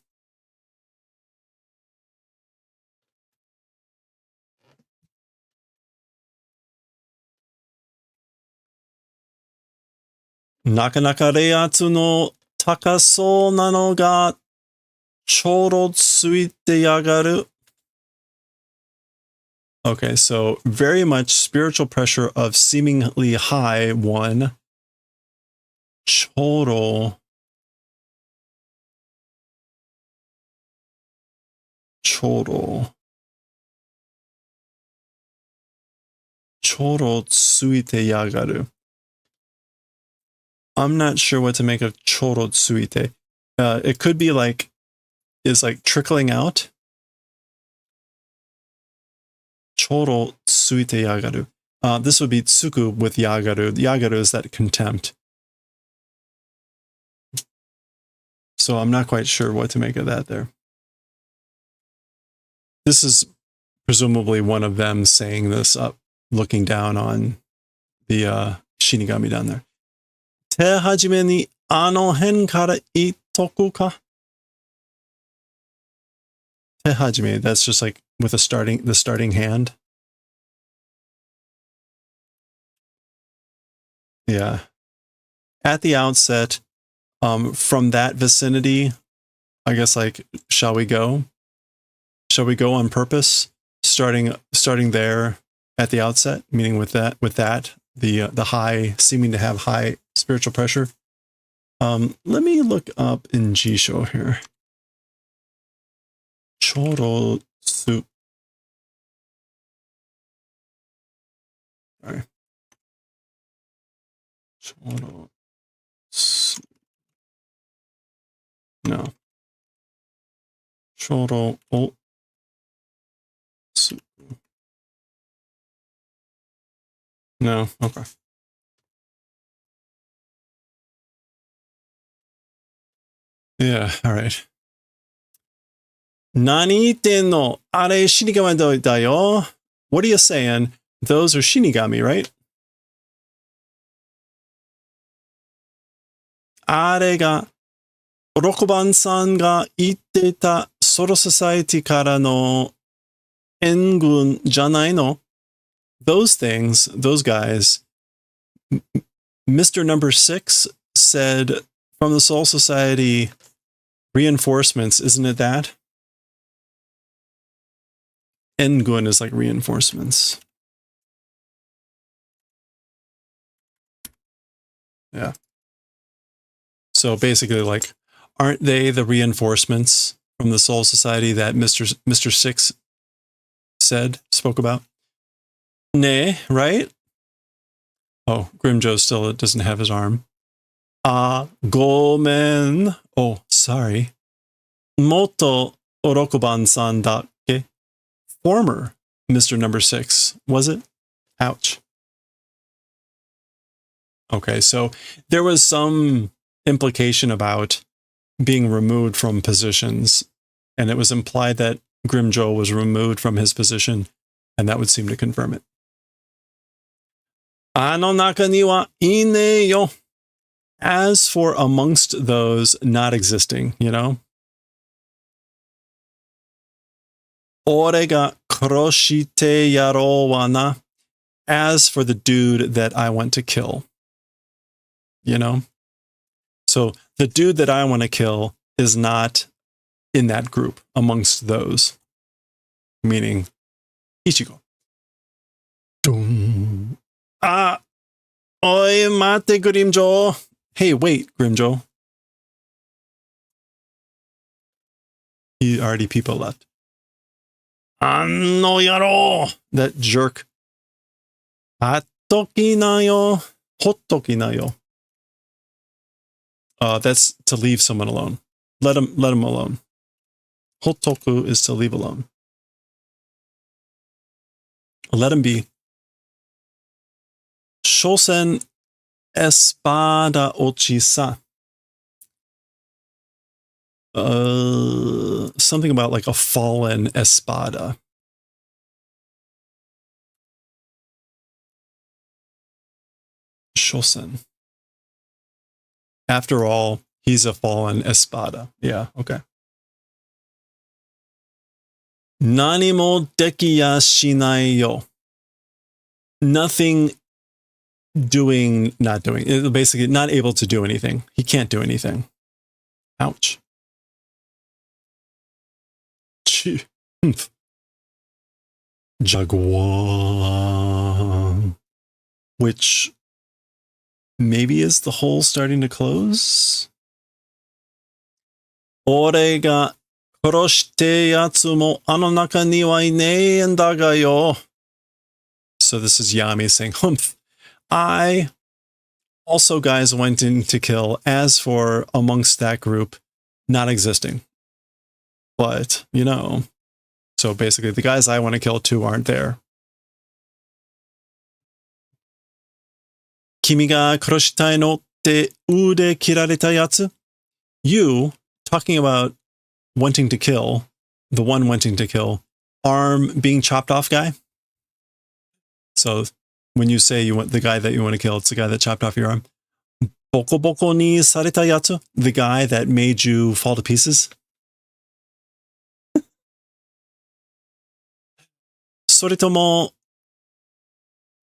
S1: Nakanaka reiatsu no takasou nano ga choro tsuite yagaru. Okay, so very much spiritual pressure of seemingly high one. Choro. choro. Choro tsuite yagaru. I'm not sure what to make of choro tsuite. It could be like, is like trickling out. Choro tsuite yagaru. This would be tsuku with yagaru. Yagaru is that contempt. So I'm not quite sure what to make of that there. This is presumably one of them saying this up, looking down on the Shinigami down there. Te hajime ni ano hen kara itoku ka? Te hajime, that's just like with the starting hand. Yeah. At the outset, from that vicinity, I guess like, shall we go? Shall we go on purpose? Starting there at the outset, meaning with that, the high, seeming to have high spiritual pressure. Let me look up in Jisho here. Chorotsu. Sorry. Chorotsu. No. Chorotsu. No, okay. Yeah, all right. Nani tenno? Are Shinigami da yo? What are you saying? Those are Shinigami, right? Are ga Rokuban-san ga itte ta Soul Society kara no engun janai no? Those things, those guys, Mr. Number 6 said from the Soul Society reinforcements, isn't it that? Engun is like reinforcements. Yeah. So basically, like, aren't they the reinforcements from the Soul Society that Mr. 6 spoke about? Nay, right? Oh, Grimjo still doesn't have his arm. Gomen. Oh, sorry. Moto Orokuban-san dakke. Former Mr. Number 6, was it? Ouch. Okay, so there was some implication about being removed from positions, and it was implied that Grimjo was removed from his position, and that would seem to confirm it. Ano naka ni wa ine yo. As for amongst those not existing, you know? Ore ga kuroshite yaro wa na. As for the dude that I want to kill. You know? So the dude that I want to kill is not in that group amongst those. Meaning Ichigo. Doom. Oi, mate, Grimjo. Hey, wait, Grimjo. He already people left. Anno yaro. That jerk. Hattoki na yo. Hottoki na yo. That's to leave someone alone. Let him alone. Hottoku is to leave alone. Let him be. Shosen espada ochisa. Something about like a fallen espada. Shosen. After all, he's a fallen espada. Yeah, okay. Nani mo dekiya shinai yo. Nothing doing, not doing. Basically, not able to do anything. He can't do anything. Ouch. Jaguar. Which maybe is the hole starting to close? Ore ga Koroshite yatsu mo ano naka ni wa inei en da ga yo. So this is Yami saying, humph. I also, guys, went in to kill. As for amongst that group, not existing. But, you know, so basically the guys I want to kill too aren't there. Kimi ga kuroshitai no te ude kirareta yatsu? You, talking about wanting to kill, the one wanting to kill, arm being chopped off guy? So when you say you want the guy that you want to kill, it's the guy that chopped off your arm. Boko boko ni sareta yatsu? The guy that made you fall to pieces? Soritomo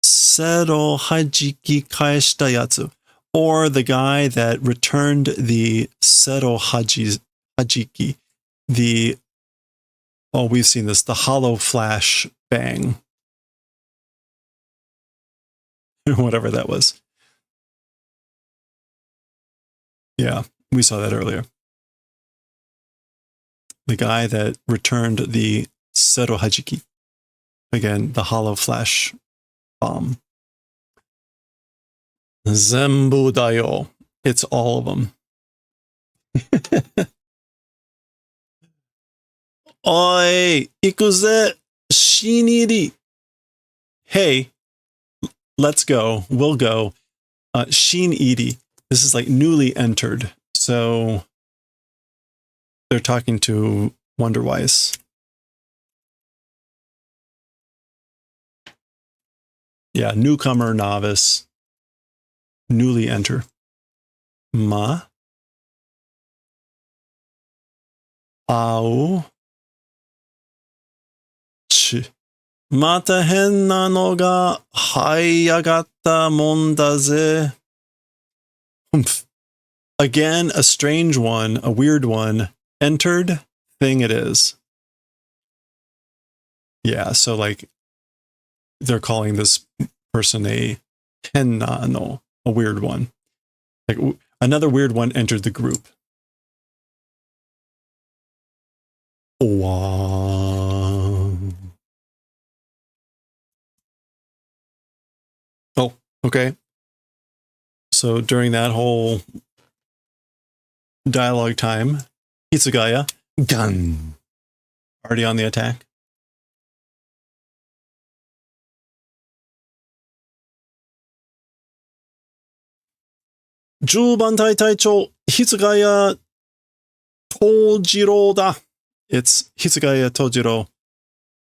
S1: sero hajiki kaeshita yatsu? Or the guy that returned the sero hajiki, the, oh, we've seen this, the hollow flash bang. Whatever that was. Yeah, we saw that earlier. The guy that returned the sero hajiki. Again, the hollow flash bomb. Zenbu dayo. It's all of them. Oi, ikuze shiniri. Hey, let's go. We'll go. Shiniri. This is like newly entered. So they're talking to Wonder Weiss. Yeah, newcomer, novice, newly enter. Ma. Ao. Ch. Mata henna no ga haiyagatta mon da ze. Humph. Again, a strange one, a weird one. Entered, thing it is. Yeah, so like they're calling this person a henna no, a weird one. Like another weird one entered the group. Wow. Oh, okay. So during that whole dialogue time, Hitsugaya, gun, already on the attack. Jubantai Taicho Hitsugaya Tojiro da. It's Hitsugaya Tojiro,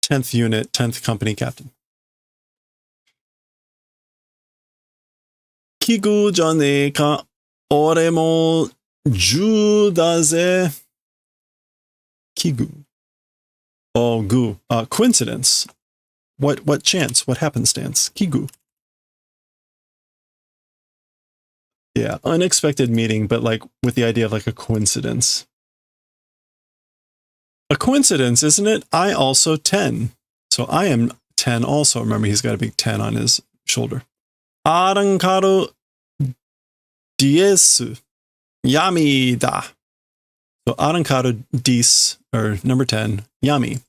S1: 10th unit, 10th company captain. Kigu jane ka, ore mo ju da ze. Kigu. Oh, gu. Coincidence. What chance? What happenstance? Kigu. Yeah, unexpected meeting, but like with the idea of like a coincidence. A coincidence, isn't it? I also 10. So I am 10 also. Remember, he's got a big 10 on his shoulder. Arankaru diesu. Yami da. So Arankaru dis, or number 10, Yami.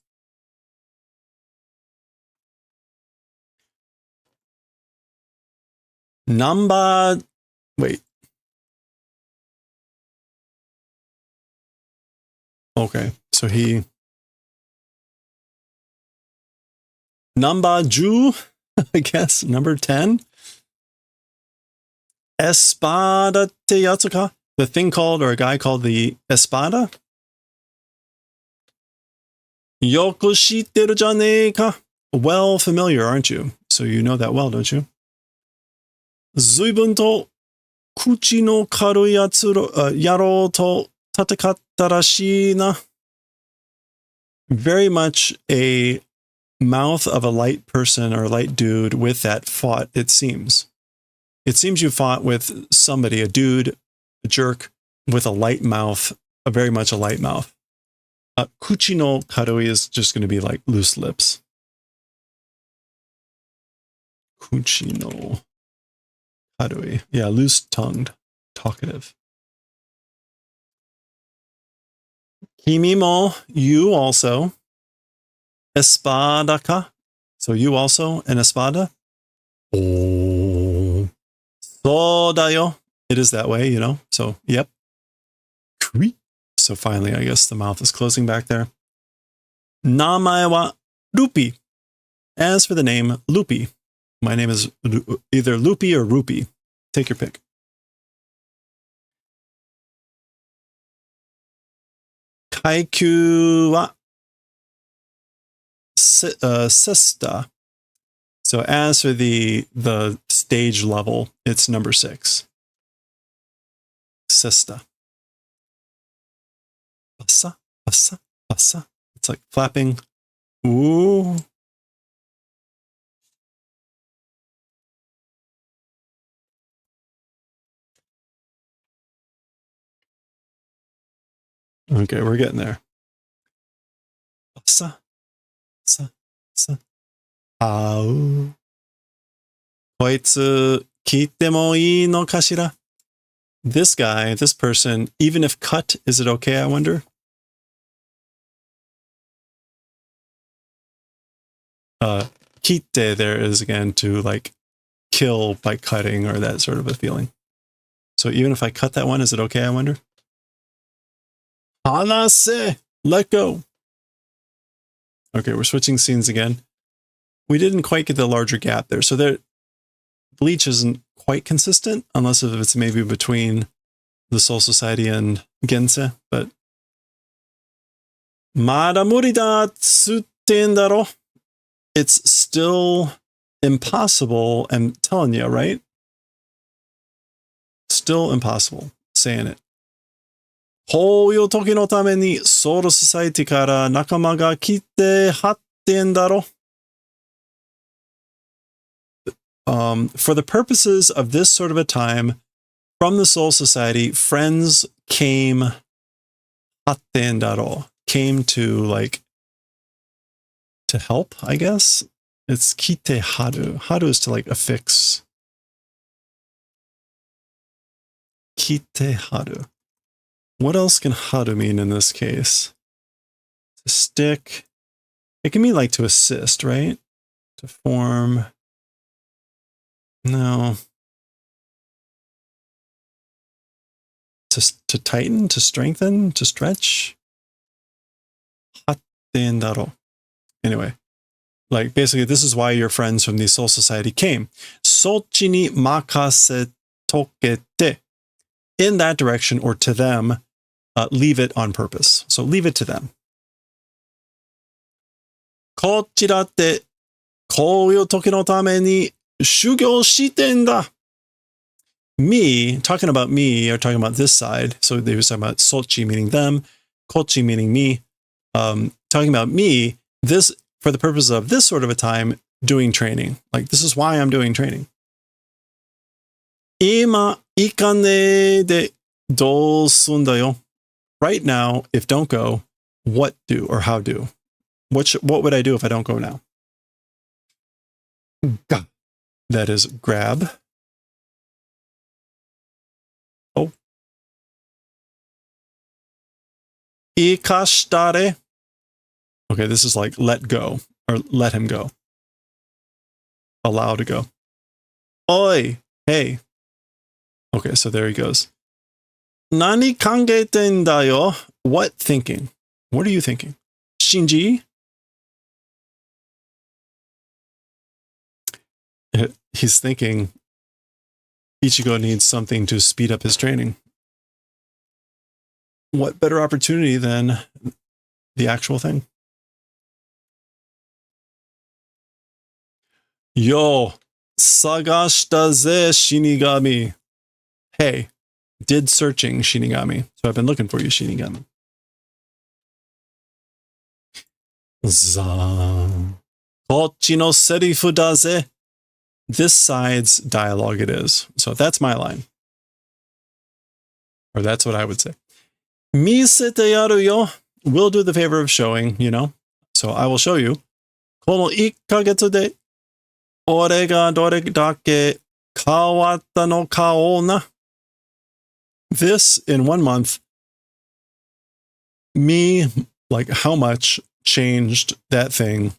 S1: Namba, wait. Okay, so he... Namba Ju, I guess, number 10. Espada te yatsuka? The thing called, or a guy called the Espada? Yoku shitteru janei ka? Well familiar, aren't you? So you know that well, don't you? Zuibun to kuchi no karui yaro to tatakatta rashii na. Very much a mouth of a light person or a light dude with that fought, it seems. It seems you fought with somebody, a dude, a jerk, with a light mouth, very much a light mouth. Kuchi no karui is just going to be like loose lips. Kuchi no karui. Yeah, loose-tongued, talkative. Kimi mo, you also. Espada ka? So you also an espada? Oh. So da yo. It is that way, you know? So, yep. So finally, I guess the mouth is closing back there. Namae wa Rupi. As for the name, Lupi. My name is either Lupi or Rupi. Take your pick. Kaikyu wa Sesta. So as for the stage level, it's number 6. Sesta. Basa, basa, basa. It's like flapping. Ooh. Okay, we're getting there. Basa, basa, basa. Au. Koitsu kitte mo ii no kashira? This guy, this person, even if cut, is it okay, I wonder? Kitte there is again to like kill by cutting or that sort of a feeling. So even if I cut that one, is it okay, I wonder? Hanase! Let go! Okay, we're switching scenes again. We didn't quite get the larger gap there. So there, Bleach isn't quite consistent, unless if it's maybe between the Soul Society and Gense, but Mada muri da tsutten daro. It's still impossible. I'm telling you, right? Still impossible. Saying it. Houyo toki no tame ni Soul Society kara nakama ga kitte hatten daro. For the purposes of this sort of a time, from the Soul Society, friends came hatten daro. Came to like to help, I guess. It's kite haru. Haru is to like affix. Kite haru. What else can haru mean in this case? To stick. It can mean like to assist, right? To form. No. To tighten, to strengthen, to stretch. Hatten daro. Anyway, like basically this is why your friends from the Soul Society came. Sochi ni makase tokete. In that direction or to them, leave it on purpose. So leave it to them. Kochira te kouyo toki no tame ni shugyou shiten da. Me, talking about me, or talking about this side. So they were talking about Sochi meaning them, Kochi meaning me. Talking about me, this for the purpose of this sort of a time, doing training. Like this is why I'm doing training. Ima ikane de dou sunda yo. Right now, if don't go, what do or how do? What would I do if I don't go now? Ga. That is grab. Oh. Ikashitare. Okay, this is like let go or let him go. Allow to go. Oi, hey. Okay, so there he goes. Nani kangeten da yo? What thinking? What are you thinking? Shinji? He's thinking Ichigo needs something to speed up his training. What better opportunity than the actual thing? Yo, sagashita ze Shinigami. Hey, did searching Shinigami. So I've been looking for you, Shinigami. Za. Kochi no serifu da ze. This side's dialogue it is. So that's my line. Or that's what I would say. Misete yaru yo. We'll do the favor of showing, you know. So I will show you. Kono 1 kagetsu de ore ga dore dake kawatta no ka o na. This in 1 month me, like how much changed that thing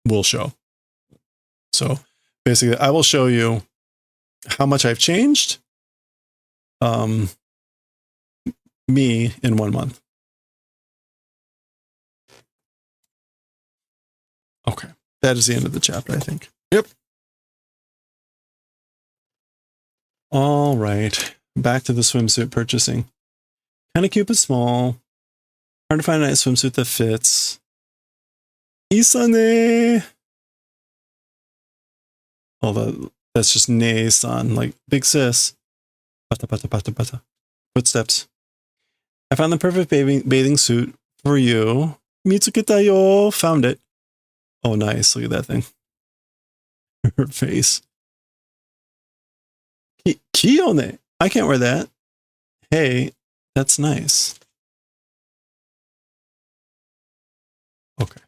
S1: will show. So basically I will show you how much I've changed me in 1 month. Okay, that is the end of the chapter, I think. Yep. All right, back to the swimsuit purchasing. Kind of cute but small. Hard to find a nice swimsuit that fits. Isane. Oh, that's just ne-san, like big sis. Bata bata bata bata. Footsteps. I found the perfect bathing suit for you. Mitsuketa yo. Found it. Oh, nice. Look at that thing. Her face. Kiyone. I can't wear that. Hey, that's nice. Okay.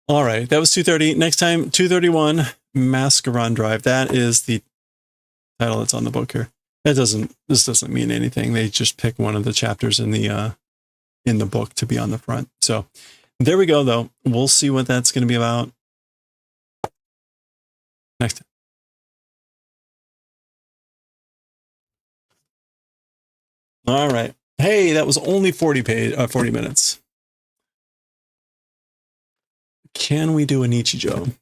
S1: All right. That was 230. Next time, 231, Mascaron Drive. That is the title that's on the book here. This doesn't mean anything. They just pick one of the chapters in the book to be on the front. So there we go, though. We'll see what that's going to be about next time. All right. Hey, that was only 40 minutes. Can we do a Nichijou?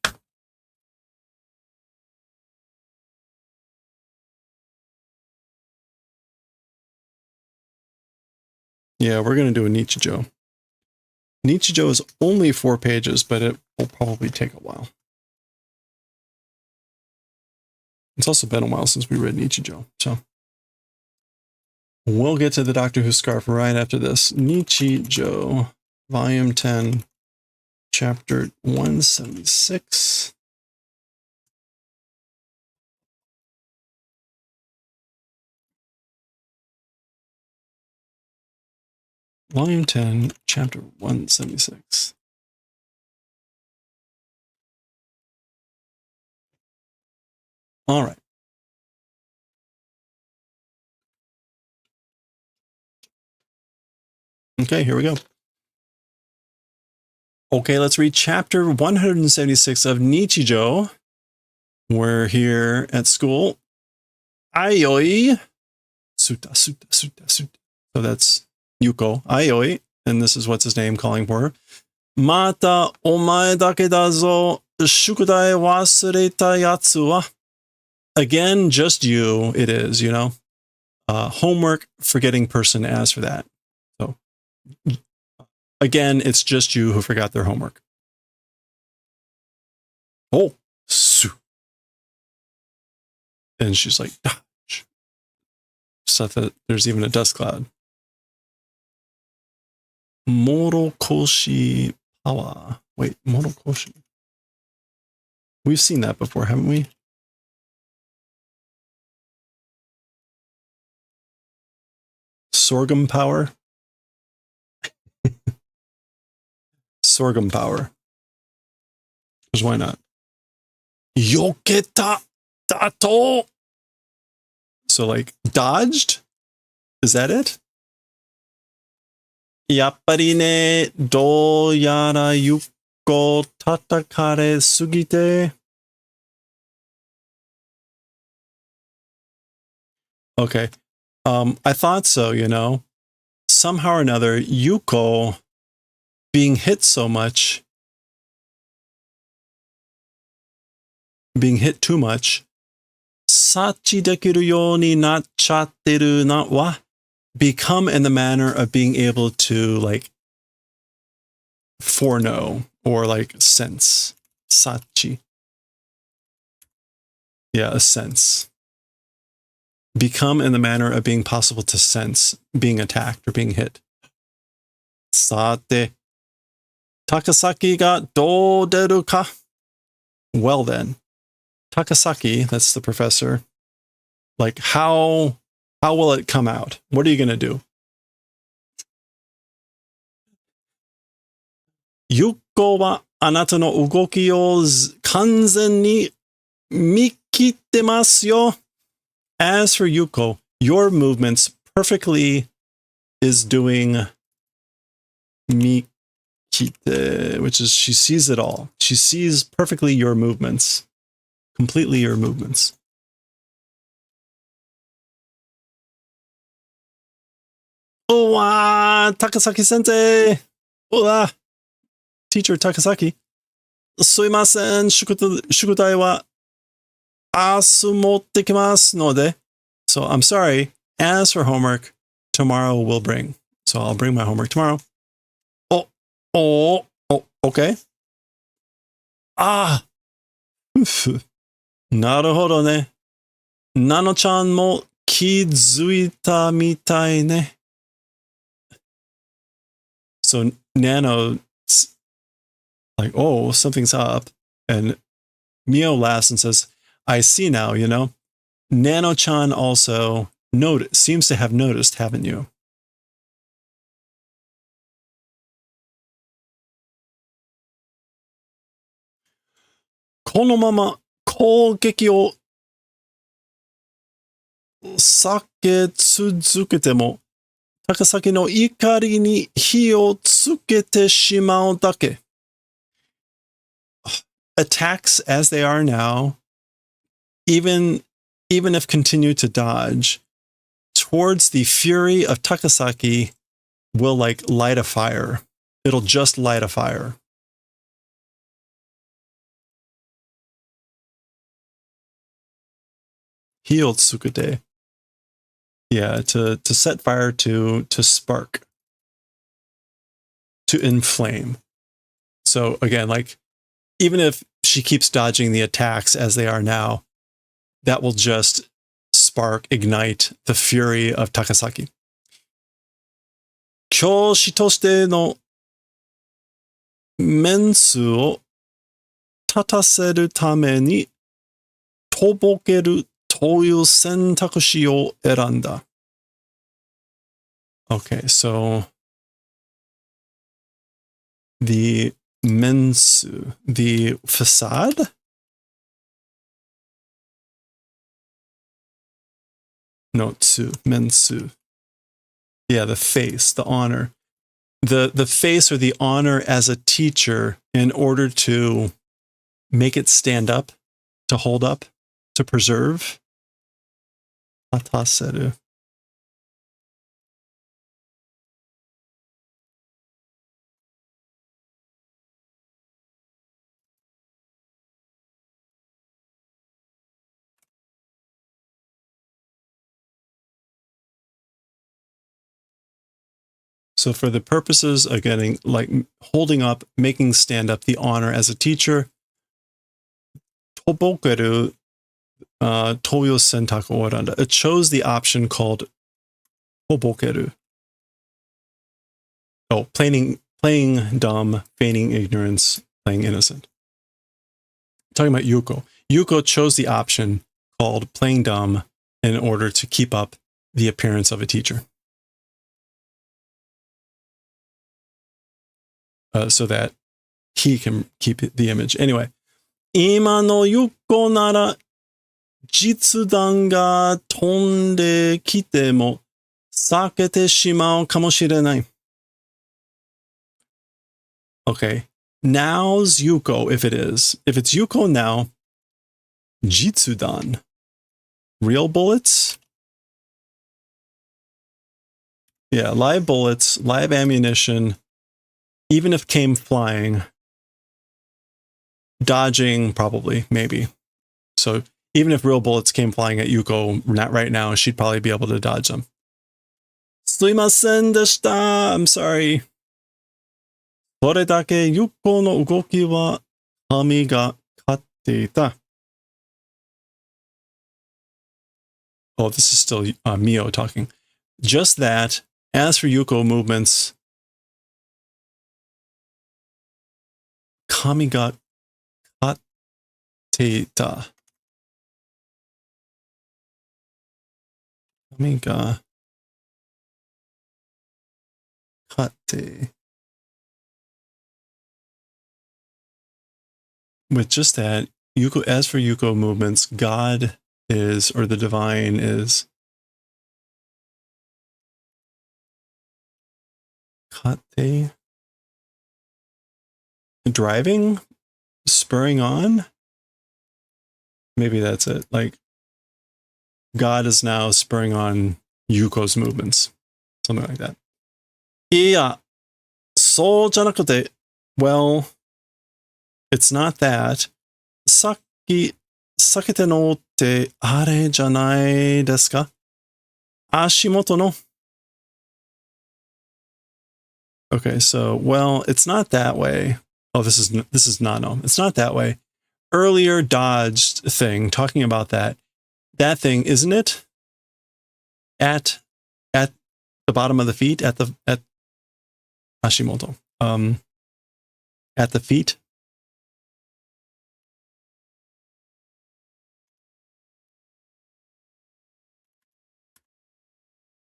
S1: Yeah, we're going to do a Nichijou. Nichijou is only 4 pages, but it will probably take a while. It's also been a while since we read Nichijou, so we'll get to the Doctor Who scarf right after this. Nichijou, Volume 10, Chapter 176. Volume 10, Chapter 176. All right. Okay, here we go. Okay, let's read Chapter 176 of Nichijou. We're here at school. Aioi. Suta, suta, suta, suta. So that's Yuko. Aioi. And this is what's his name calling for her. Mata omae dake da zo shukudai wasureta yatsu wa. Again, just you, it is, you know. Homework forgetting person as for that. So, again, it's just you who forgot their homework. Oh, su. And she's like, dodge. So that there's even a dust cloud. Morokoshi power. Wait, Morokoshi. We've seen that before, haven't we? Sorghum power. Sorghum power. Because why not? Yoketa dato. So like dodged? Is that it? Yappari ne doyara yuko tatakare sugite. Okay. I thought so, you know. Somehow or another, Yuko being hit so much, being hit too much, sachi dekiru you ni nachatteru na wa, become in the manner of being able to like foreknow or like sense. Sachi. Yeah, a sense. Become in the manner of being possible to sense being attacked or being hit. Sate. Takasaki ga do deru ka? Well then. Takasaki, that's the professor. Like how will it come out? What are you going to do? Yuko wa anata no ugoki o kanzen ni mikittemasu yo. As for Yuko, your movements perfectly is doing Mikite, which is she sees it all. She sees perfectly your movements, completely your movements. Oh, Takasaki sensei. Hola, teacher Takasaki. Suimasen, shukutai wa asu motte kimasu node. So I'm sorry. As for homework, tomorrow we'll bring. So I'll bring my homework tomorrow. Oh, okay. Naruhodo ne. Nano-chan mo kizuita mitai ne. So Nano's like, oh, something's up. And Mio laughs and says, I see now, you know. Nano-chan also seems to have noticed, haven't you? Kono mama kougeki o saketsuzukete mo Takasaki no ikari ni hi o tsukete shimau dake. Attacks as they are now, even if continue to dodge, towards the fury of Takasaki will like light a fire. It'll just light a fire. Hi o tsukete. Yeah, to set fire, to spark, to inflame. So again, like, even if she keeps dodging the attacks as they are now, that will just spark, ignite the fury of Takasaki. Kyoshi toshite no mensu o tataseru tame ni tobokeru toyu sentakushi o eranda. Okay, so the mensu, the facade? No, tsu, mensu. Yeah, the face, the honor. The face or the honor as a teacher in order to make it stand up, to hold up, to preserve. Ataseru. So for the purposes of getting, like, holding up, making stand up the honor as a teacher, tobokeru toyo sentaku oranda. It chose the option called tobokeru. Oh, playing dumb, feigning ignorance, playing innocent. Talking about Yuko. Yuko chose the option called playing dumb in order to keep up the appearance of a teacher. So that he can keep the image. Anyway, Ima no Yuko nara jitsudan ga tonde kite mo sakete shimau kamoshirenai. Okay, now's Yuko, if it's Yuko now, jitsudan, real bullets? Yeah, live bullets, live ammunition, even if came flying, dodging probably, maybe. So even if real bullets came flying at Yuko, not right now, she'd probably be able to dodge them. Suimasen deshita, I'm sorry. それだけYuko no ugoki wa kami ga katte ita. Oh, this is still Mio talking. Just that, as for Yuko movements, kami ga katte ita. Kami ga katte. With just that, Yuko, as for Yuko movements, God is, or the divine is, kate. Driving? Spurring on? Maybe that's it. Like, God is now spurring on Yuko's movements. Something like that. Yeah. So じゃなくて, well, it's not that. さっき避けてのってあれじゃないですか? 足元の. Okay, so, well, it's not that way. Oh, this is not, no. It's not that way. Earlier dodged thing, talking about that thing, isn't it? At the bottom of the feet, at Hashimoto. At the feet.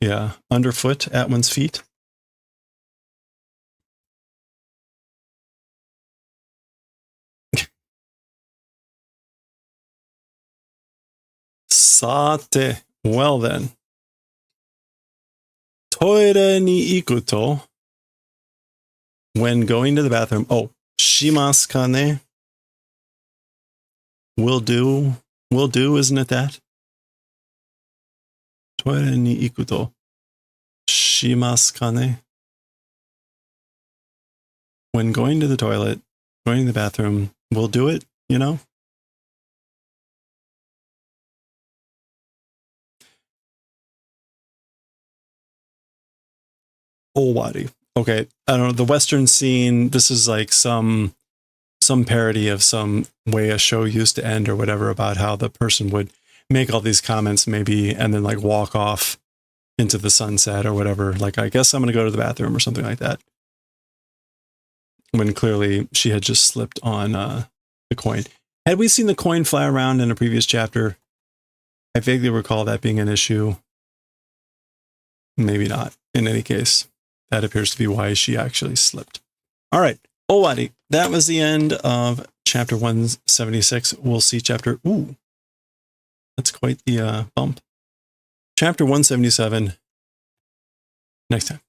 S1: Yeah, underfoot, at one's feet. Sate. Well then. Toire ni iku to. When going to the bathroom. Oh, shimasu ka ne? Will do. Will do, isn't it that? Toire ni iku to. Shimasu ka ne? When going to the toilet, going to the bathroom, we'll do it, you know? Owari. Okay, I don't know, the Western scene, this is like some parody of some way a show used to end or whatever, about how the person would make all these comments maybe and then like walk off into the sunset or whatever. Like, I guess I'm going to go to the bathroom or something like that. When clearly she had just slipped on the coin. Had we seen the coin fly around in a previous chapter? I vaguely recall that being an issue. Maybe not. In any case, that appears to be why she actually slipped. All right. Owari. That was the end of chapter 176. We'll see chapter... Ooh. That's quite the bump. Chapter 177 next time.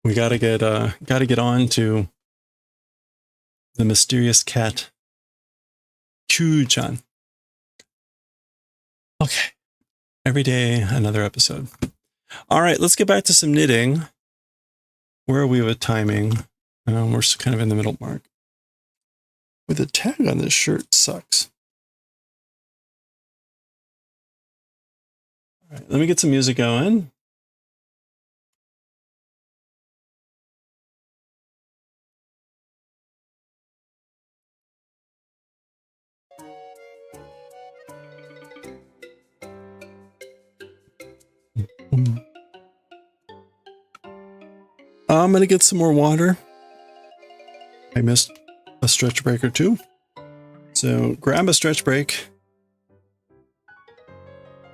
S1: We gotta get on to the mysterious cat, Q-chan. Okay. Every day, another episode. All right, let's get back to some knitting. Where are we with timing? We're kind of in the middle mark. With the tag on this shirt sucks. All right, let me get some music going. I'm going to get some more water. I missed a stretch break or two. So grab a stretch break.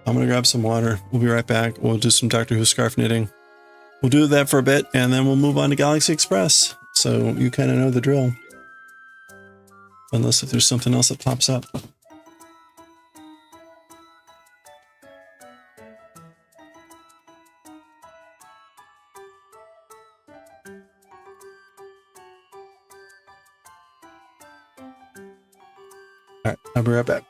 S1: I'm going to grab some water. We'll be right back. We'll do some Doctor Who scarf knitting. We'll do that for a bit, and then we'll move on to Galaxy Express. So you kind of know the drill. Unless if there's something else that pops up. All right, I'll be right back.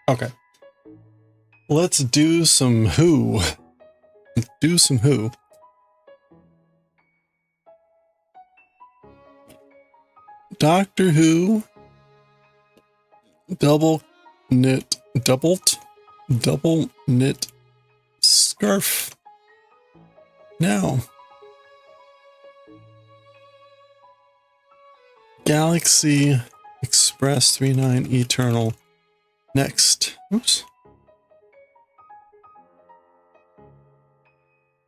S1: Okay. Let's do some Who. Do some Who. Doctor Who. Double knit scarf. Now. Galaxy Express 39 Eternal. Next. Oops.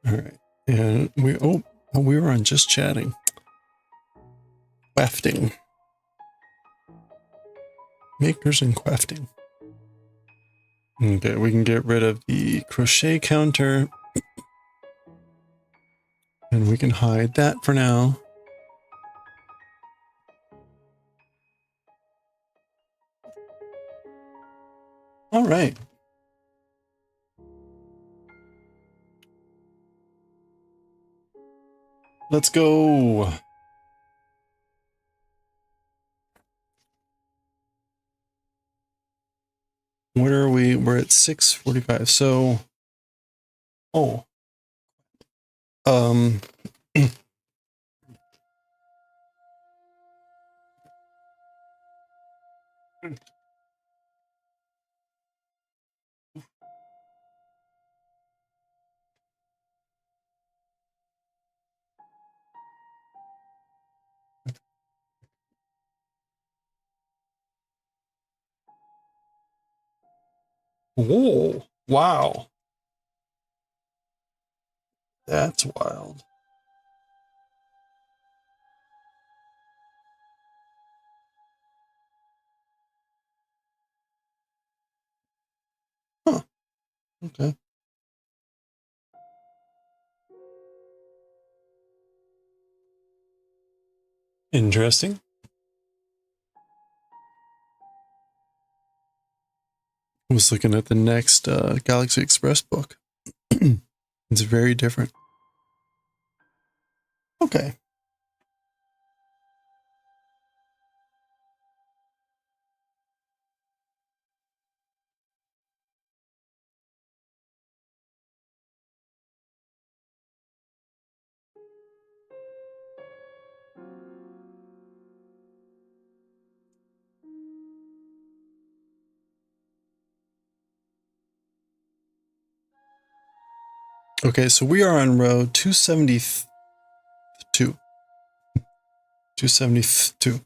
S1: All right. And we were on just chatting. Quafting. Makers and quafting. Okay, we can get rid of the crochet counter. And we can hide that for now. All right. Let's go. What are we? We're at 6:45. So, oh, whoa, wow, that's wild. Huh. Okay. Interesting. I was looking at the next Galaxy Express book. It's very different. Okay. Okay, so we are on row 272. 272.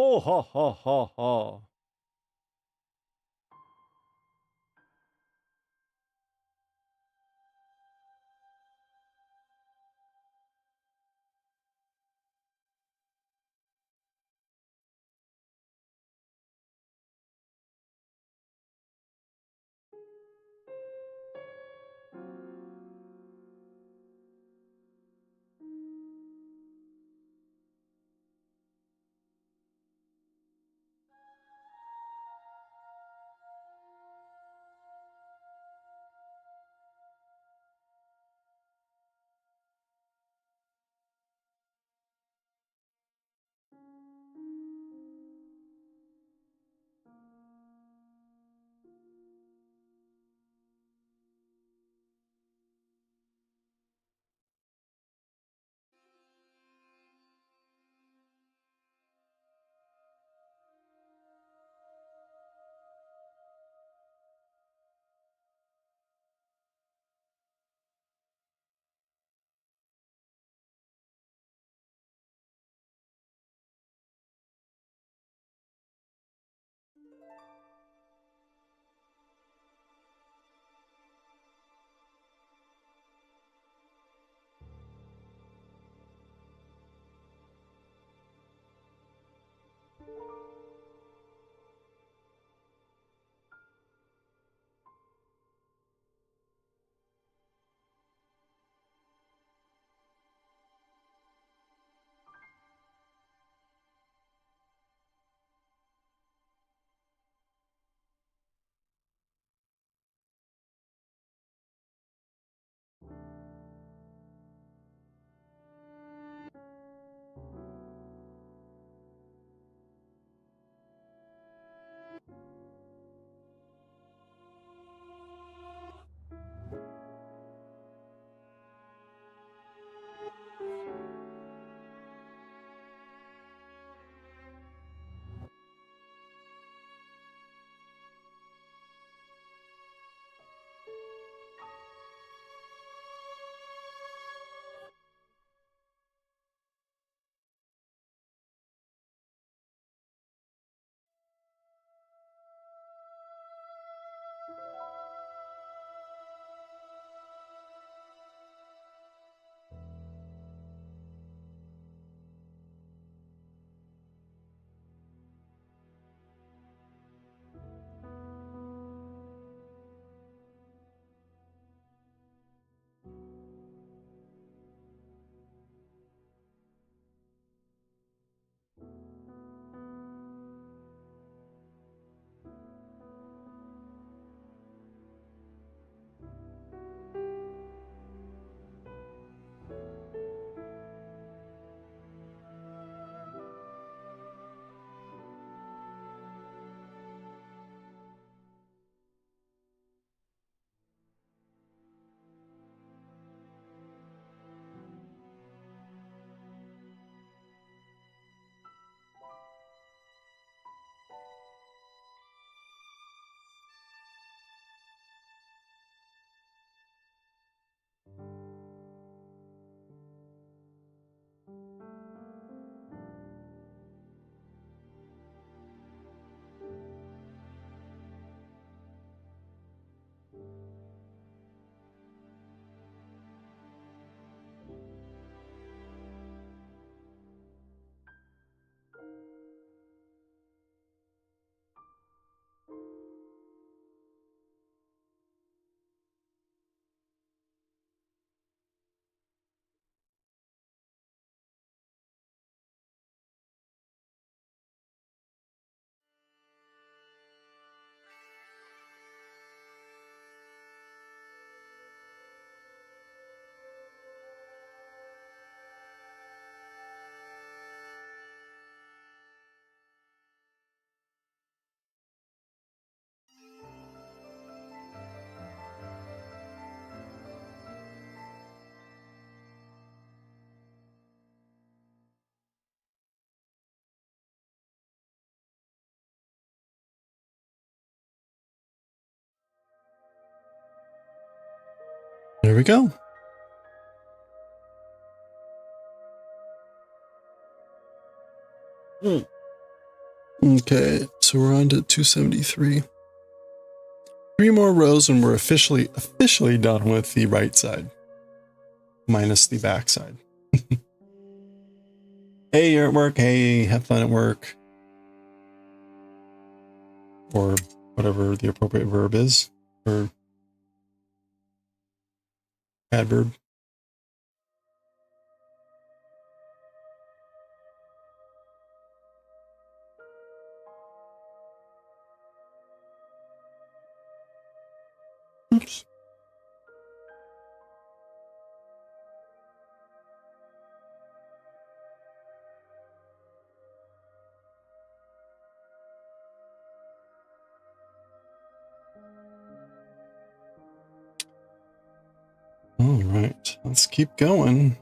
S2: Oh, ha, ha, ha, ha.
S1: There we go. Okay, so we're on to 273. 3 more rows and we're officially done with the right side. Minus the back side. Hey, you're at work. Hey, have fun at work. Or whatever the appropriate verb is. Or adverb. Oops. All right, let's keep going.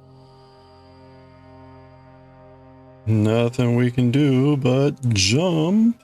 S1: Nothing we can do but jump.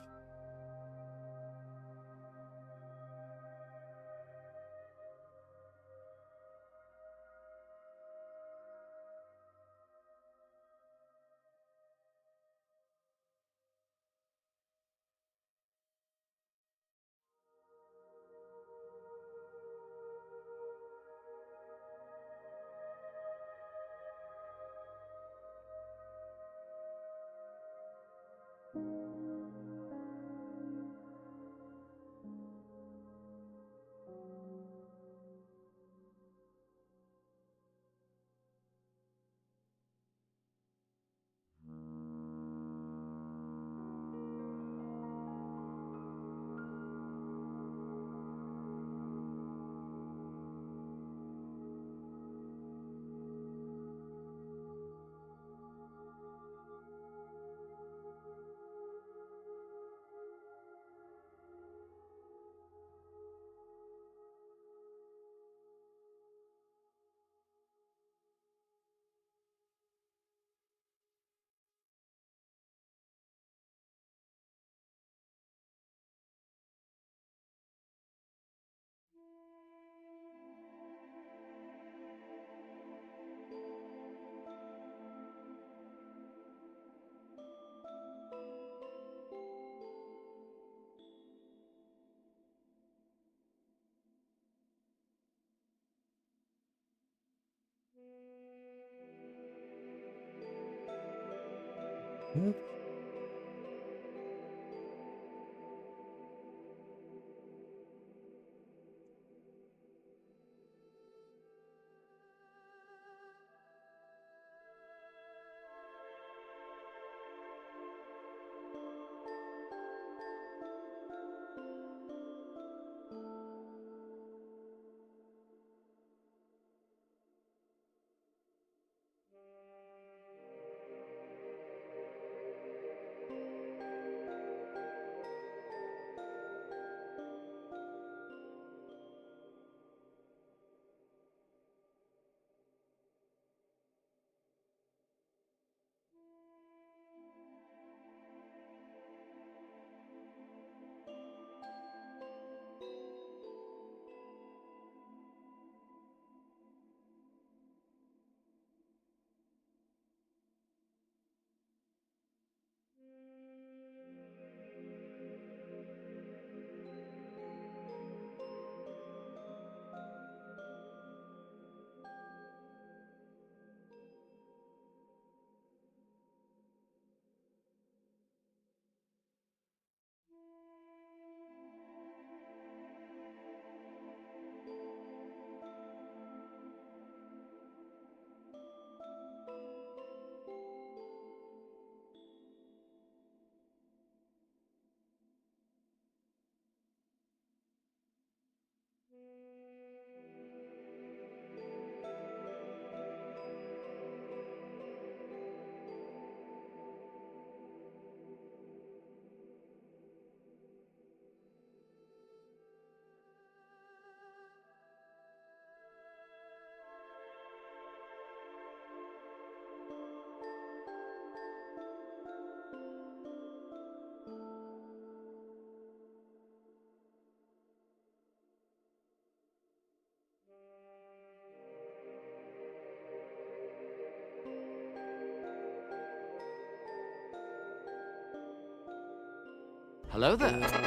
S3: Hello there.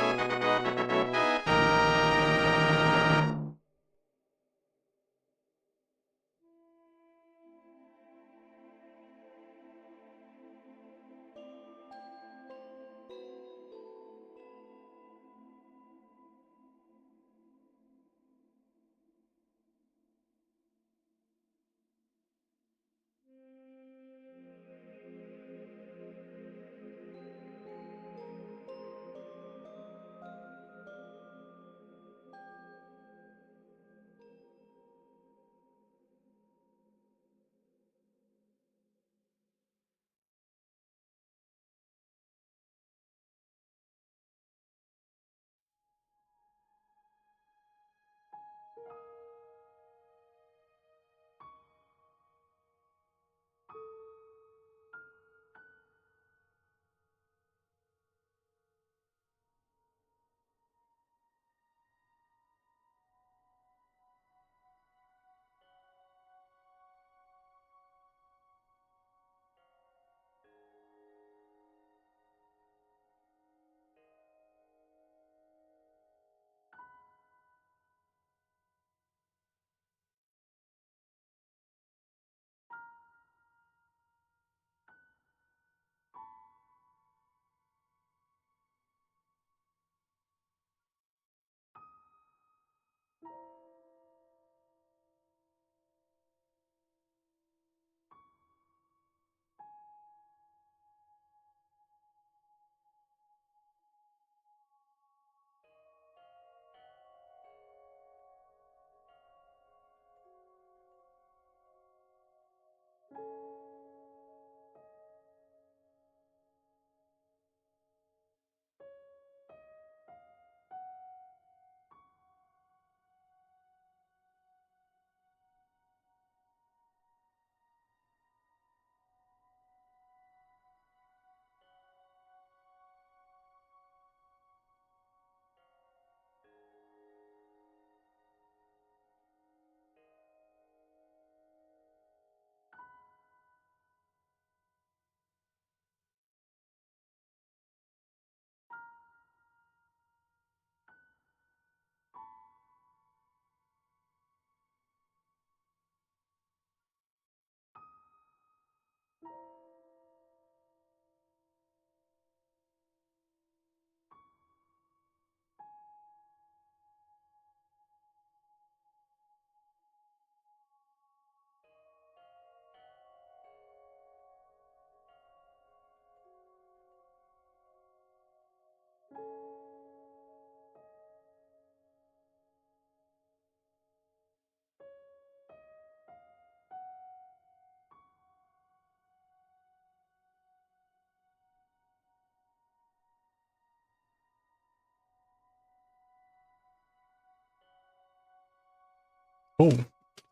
S1: Oh,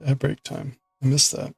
S1: at break time. I missed that.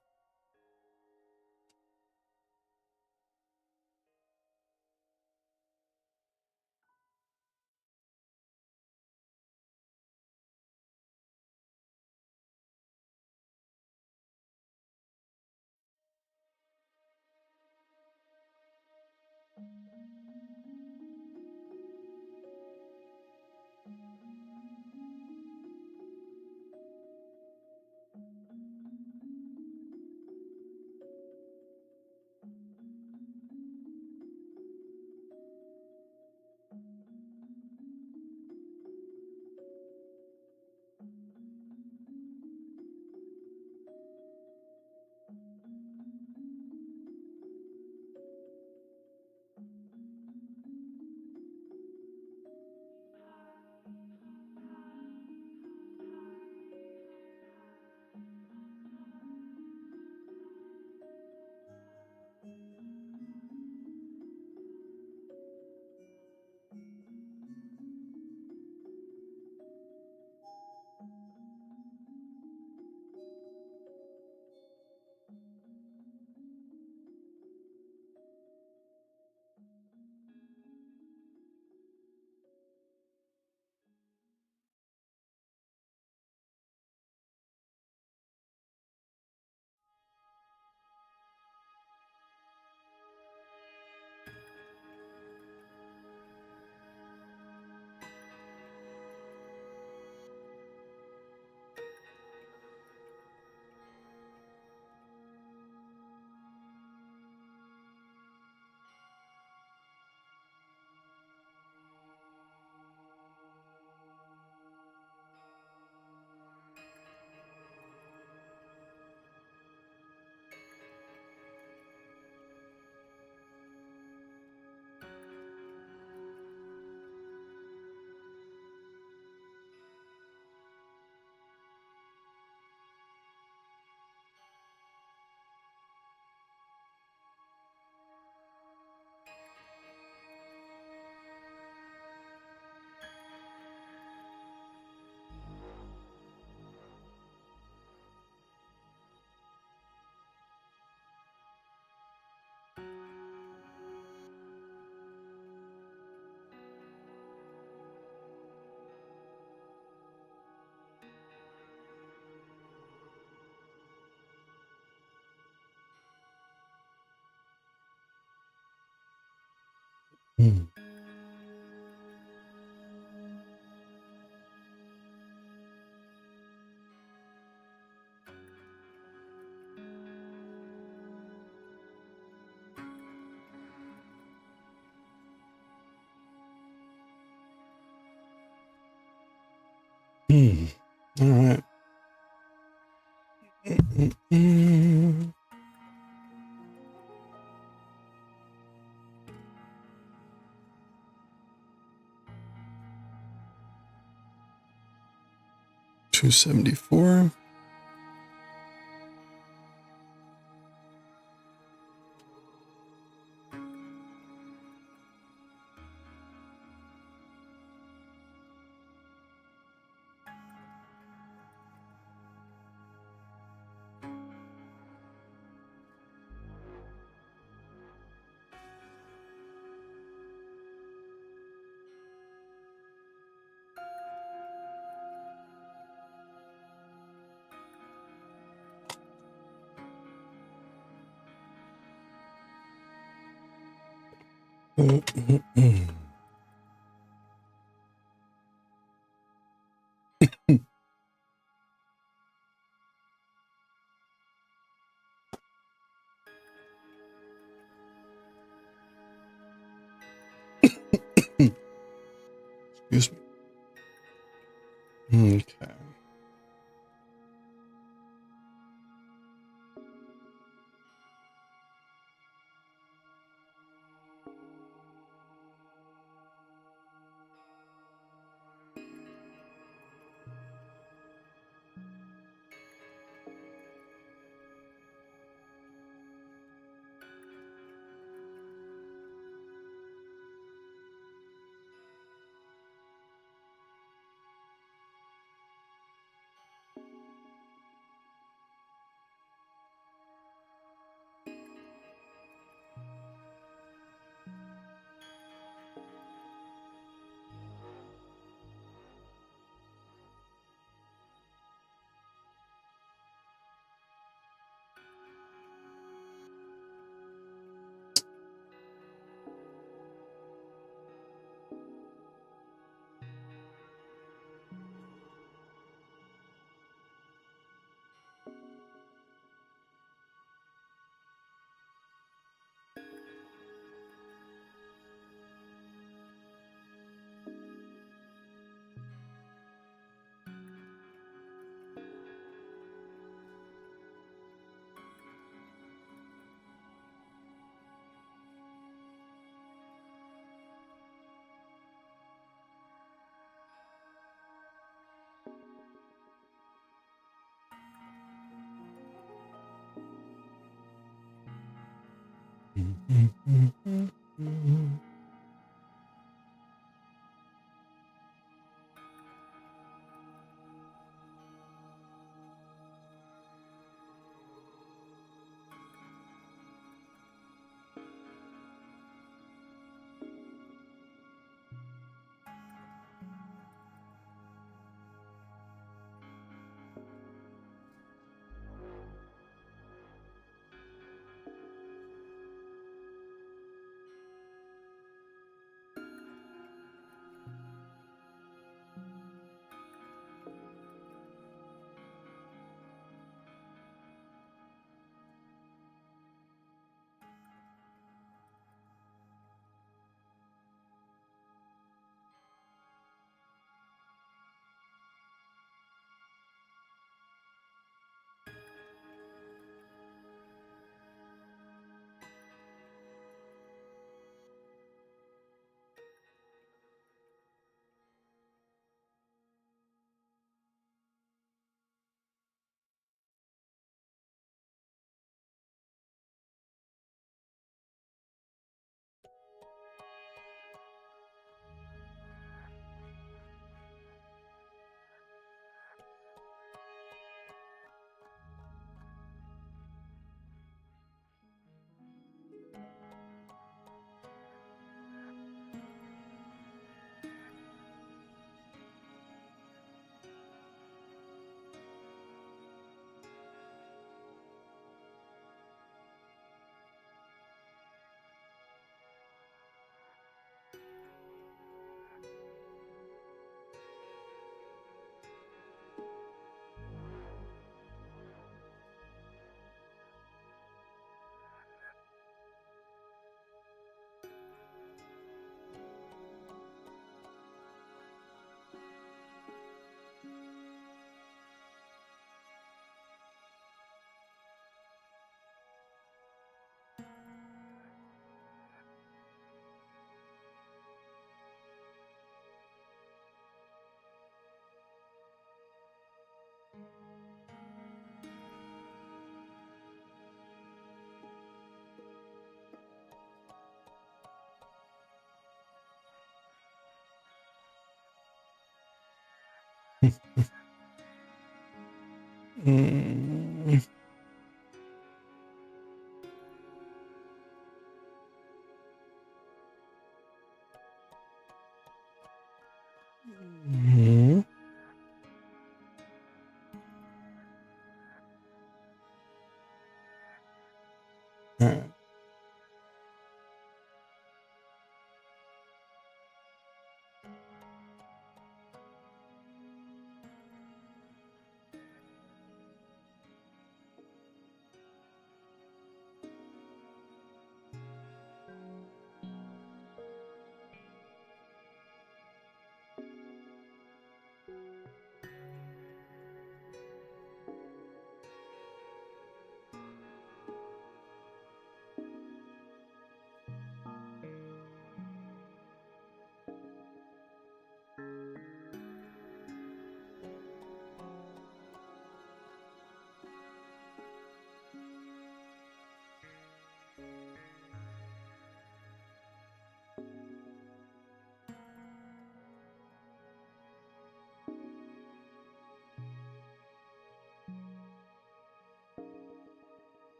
S1: Hmm. All right. 274. Excuse me. Okay. Mm. Mhm. All right.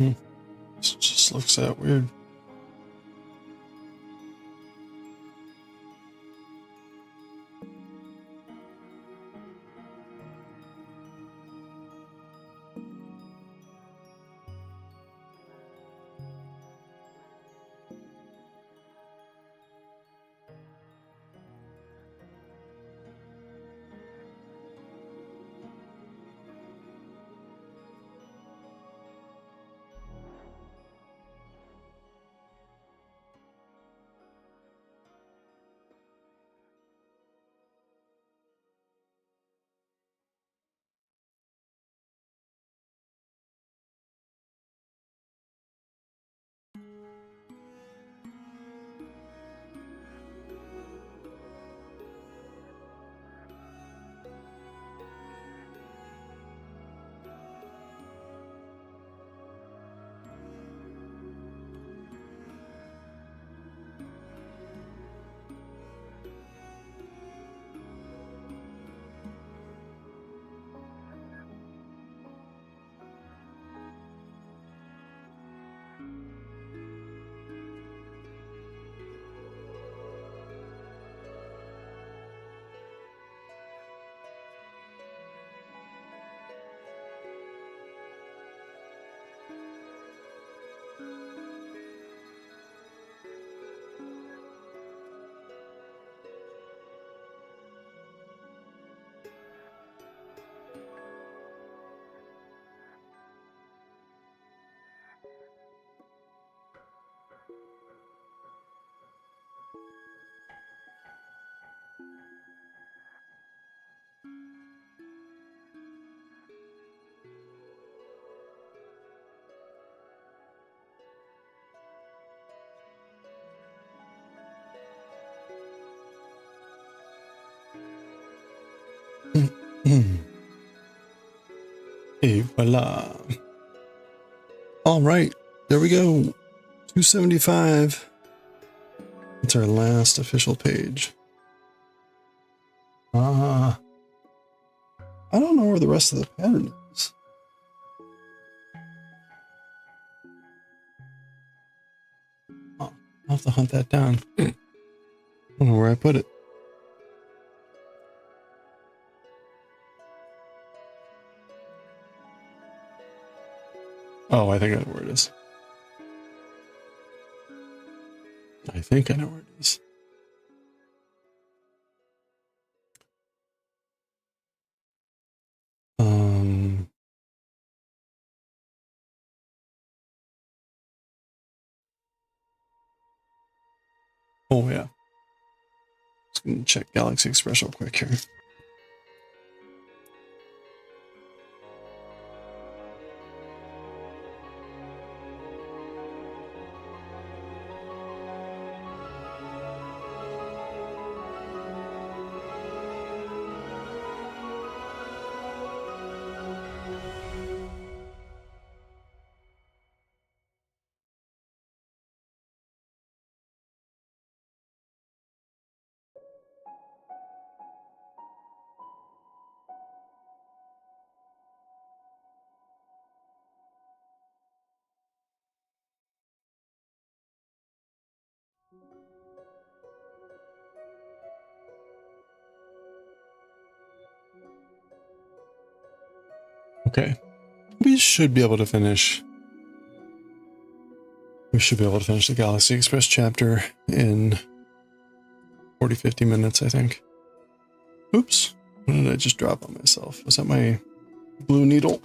S1: Mhm. This just looks that weird. Et voila. All right, there we go. 275. It's our last official page. I don't know where the rest of the pattern is. Oh, I'll have to hunt that down. I don't know where I put it. Oh, I think I know where it is. I think I know where it is. Oh yeah. Just gonna check Galaxy Express real quick here. Okay. We should be able to finish. We should be able to finish the Galaxy Express chapter in 40, 50 minutes, I think. Oops. What did I just drop on myself? Was that my blue needle?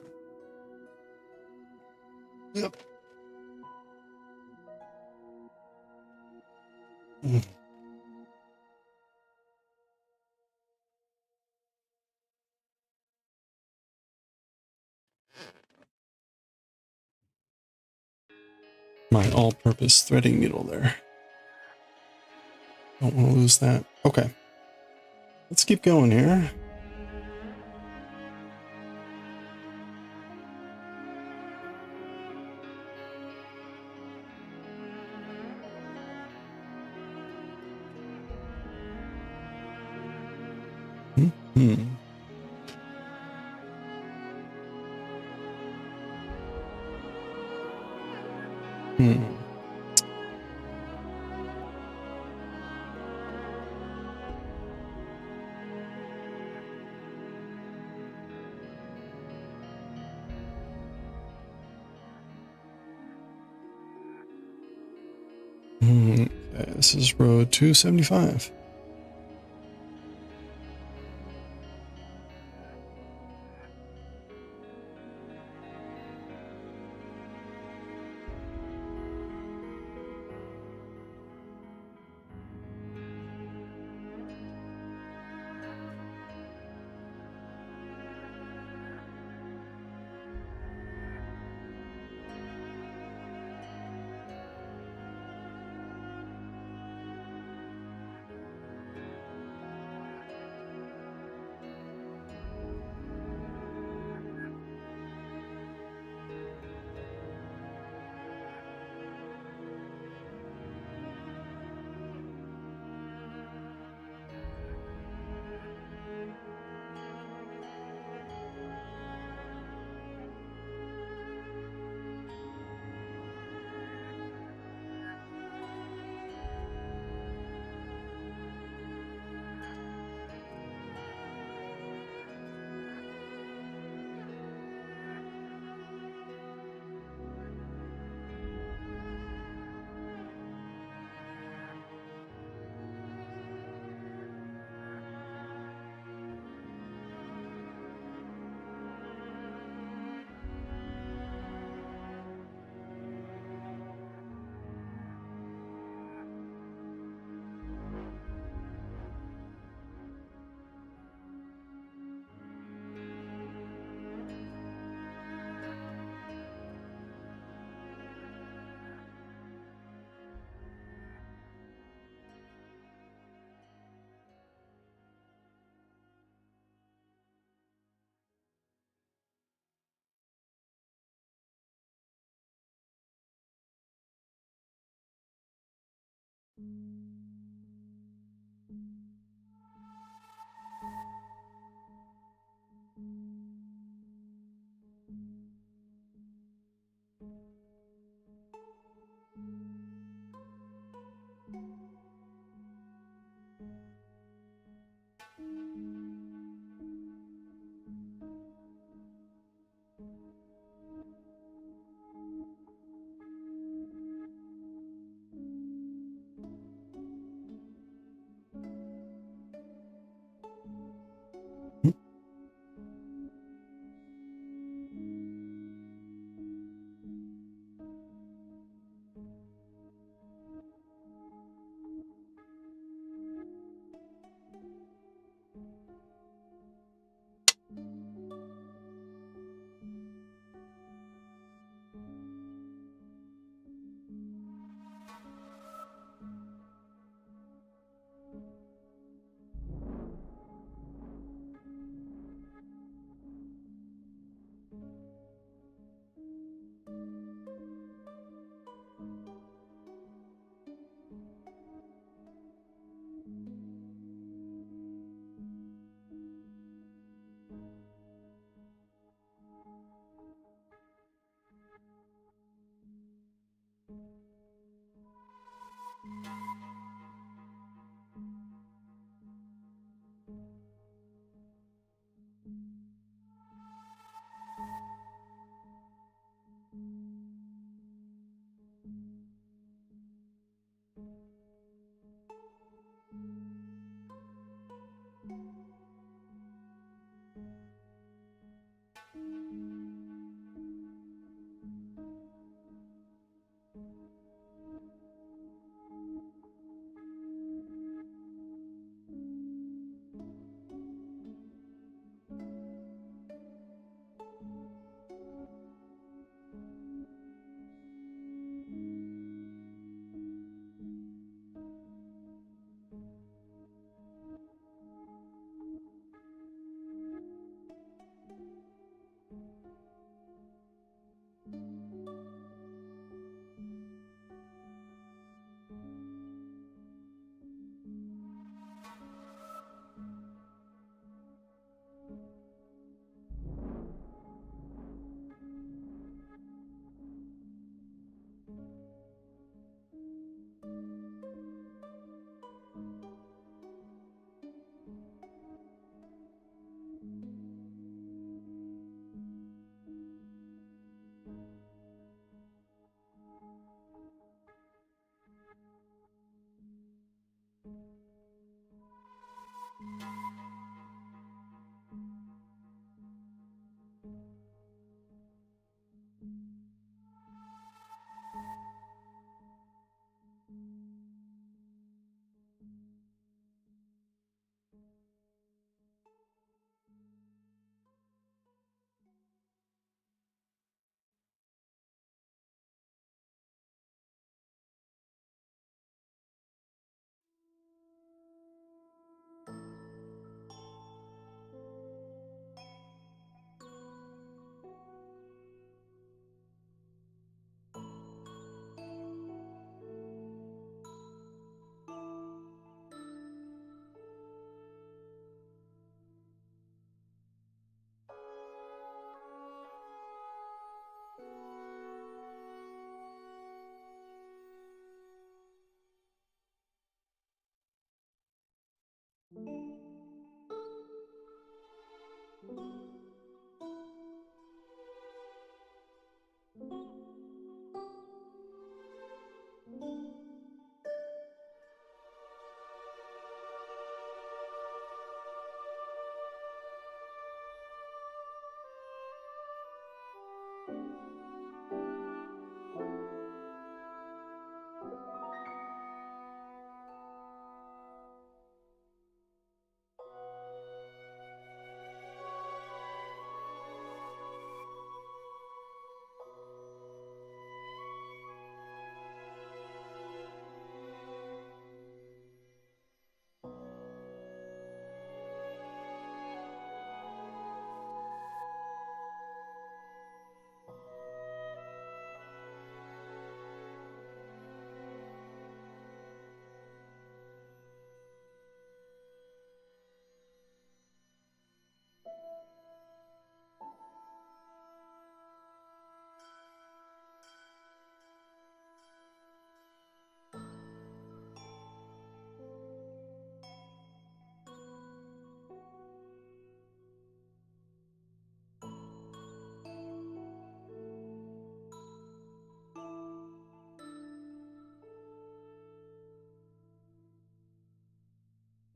S1: Yep. My all-purpose threading needle there. Don't want to lose that. Okay. Let's keep going here. Hmm. Okay, this is row 275.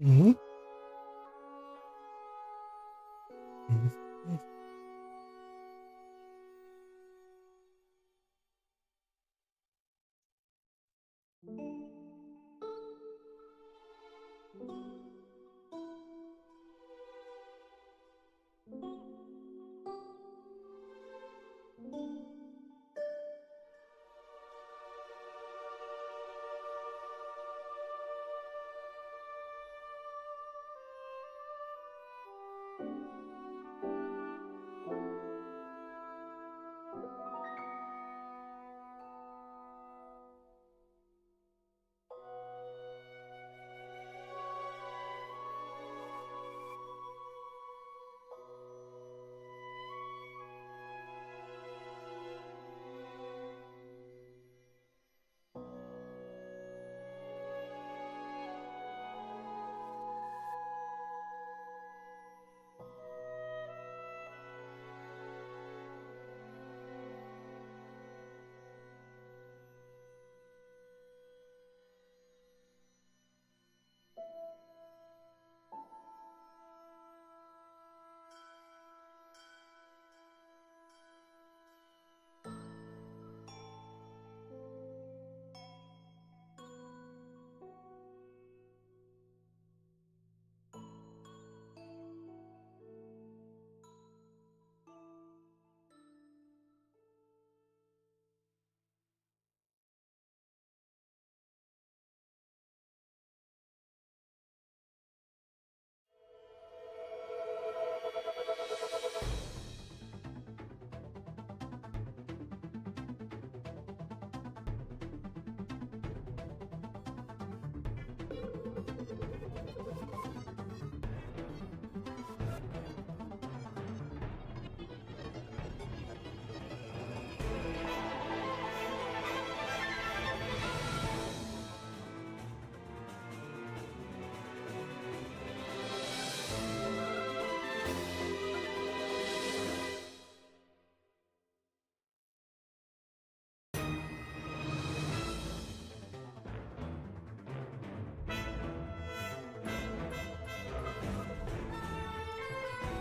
S1: Mm-hmm.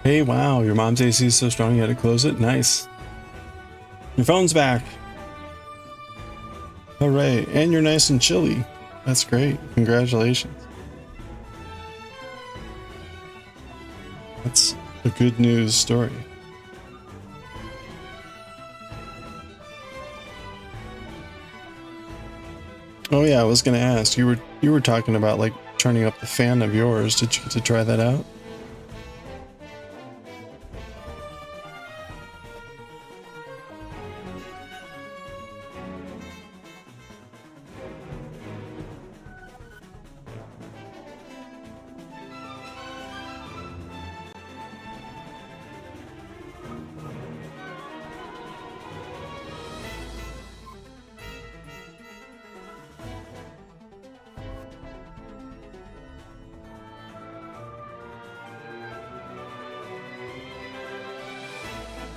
S1: Hey, wow, your mom's AC is so strong you had to close it? Nice. Your phone's back. Hooray, and you're nice and chilly. That's great. Congratulations. That's a good news story. Oh yeah, I was gonna ask, you were talking about like turning up the fan of yours. Did you get to try that out?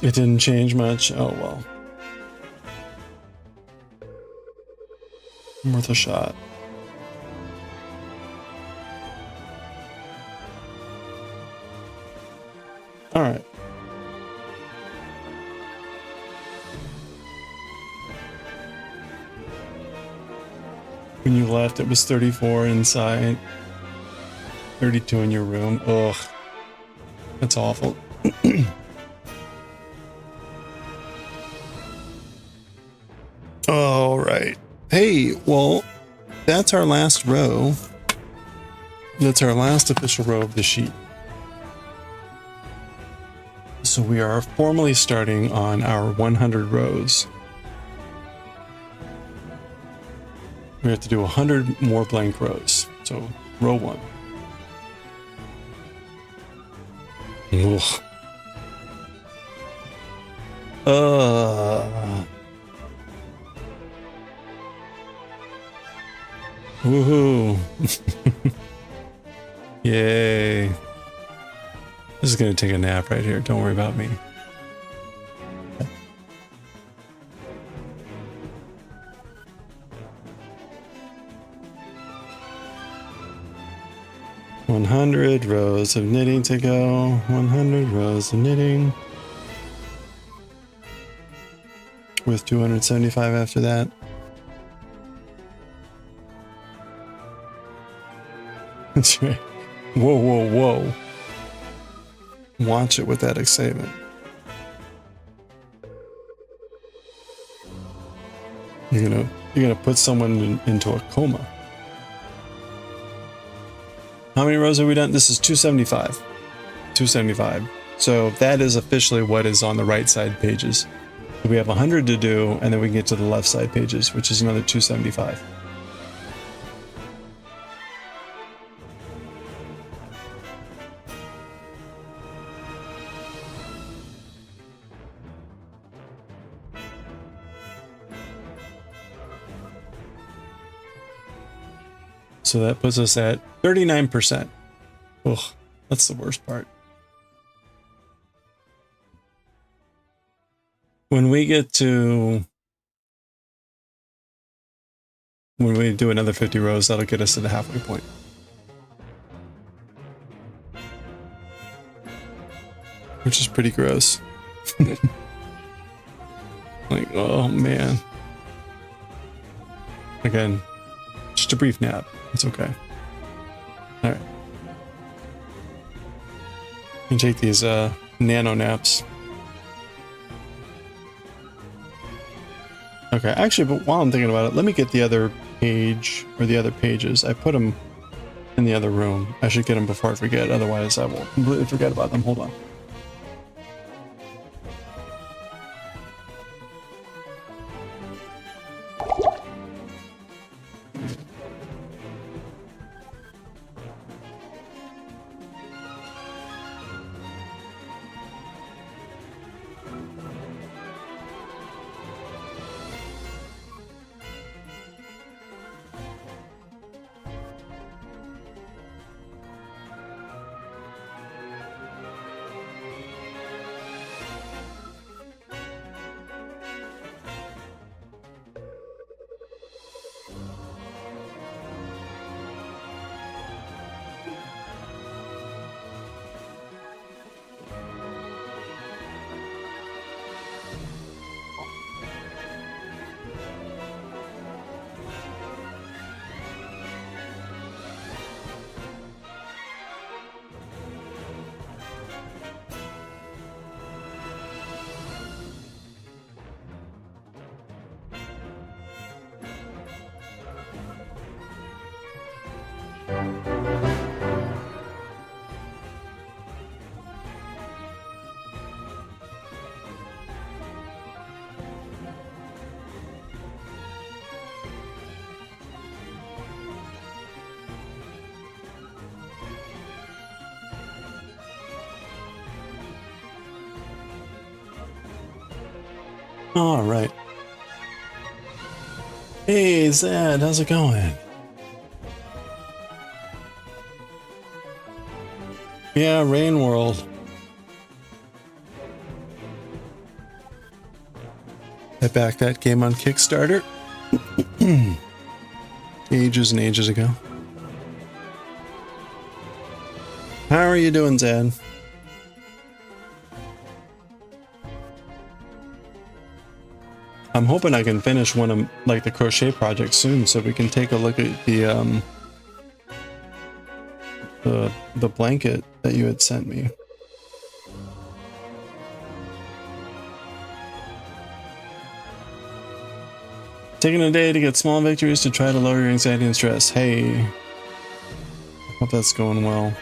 S1: It didn't change much. Oh well. Worth a shot. Alright. When you left, it was 34 inside, 32 in your room. Ugh. That's awful. All right. Hey, well, that's our last row. That's our last official row of the sheet. So we are formally starting on our 100 rows. We have to do 100 more blank rows. So row 1. Ugh. Woohoo. Yay. This is going to take a nap right here. Don't worry about me. 100 rows of knitting to go. 100 rows of knitting. With 275 after that. That's right. Whoa, whoa, whoa. Watch it with that excitement. You're gonna put someone into a coma. How many rows have we done? This is 275. 275. So that is officially what is on the right side pages. We have 100 to do, and then we can get to the left side pages, which is another 275. So that puts us at 39%. Ugh, that's the worst part. When we do another 50 rows, that'll get us to the halfway point. Which is pretty gross. Like, oh man. Again, just a brief nap. It's okay. Alright. You can take these nano naps. Okay, actually, but while I'm thinking about it, let me get the other page, or the other pages. I put them in the other room. I should get them before I forget, otherwise I will completely forget about them. Hold on. All right. Hey, Zed, how's it going? Yeah, Rain World. I backed that game on Kickstarter ages and ages ago. How are you doing, Zed? I'm hoping I can finish one of like the crochet project soon, so we can take a look at the blanket that you had sent me. Taking a day to get small victories to try to lower your anxiety and stress. Hey, hope that's going well.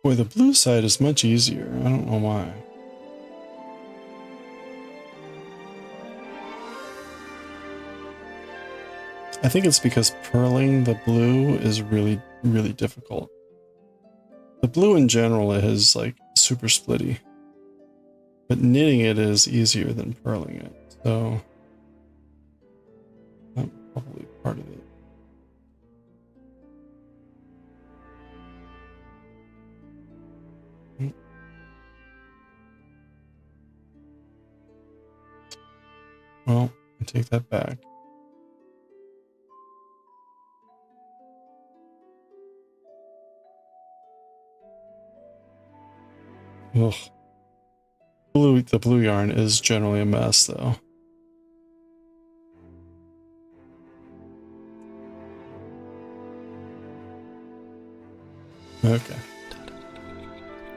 S1: Boy, the blue side is much easier. I don't know why. I think it's because purling the blue is really, really difficult. The blue in general is like super splitty, but knitting it is easier than purling it. So that's probably part of it. Well, I take that back. Ugh. The blue yarn is generally a mess, though. Okay.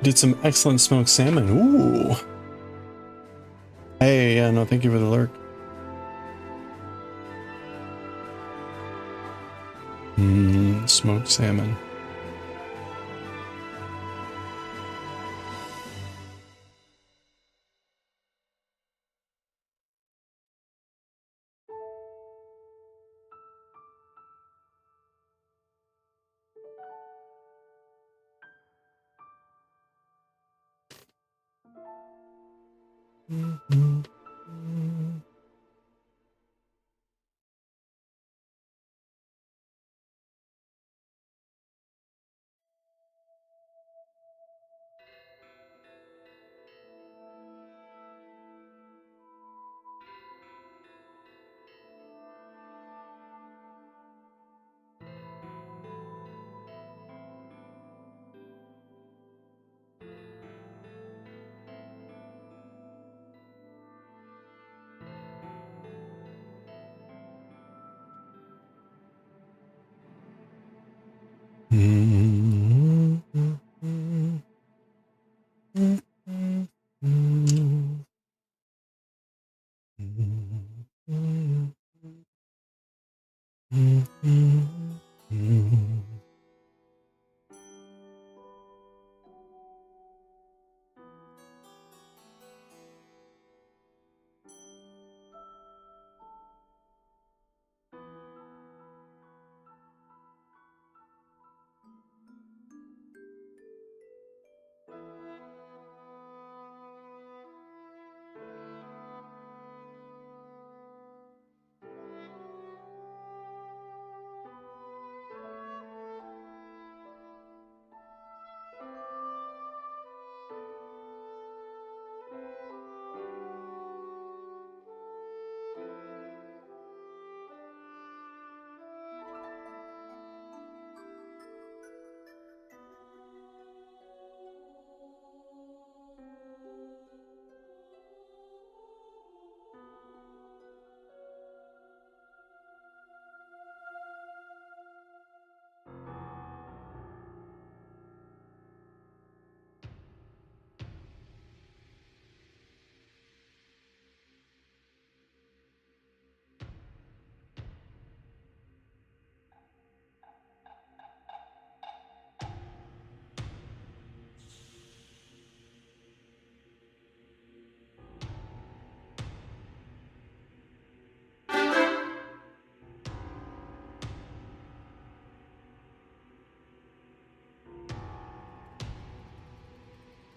S1: Did some excellent smoked salmon. Ooh. Hey, yeah, no, thank you for the lurk. Smoked salmon.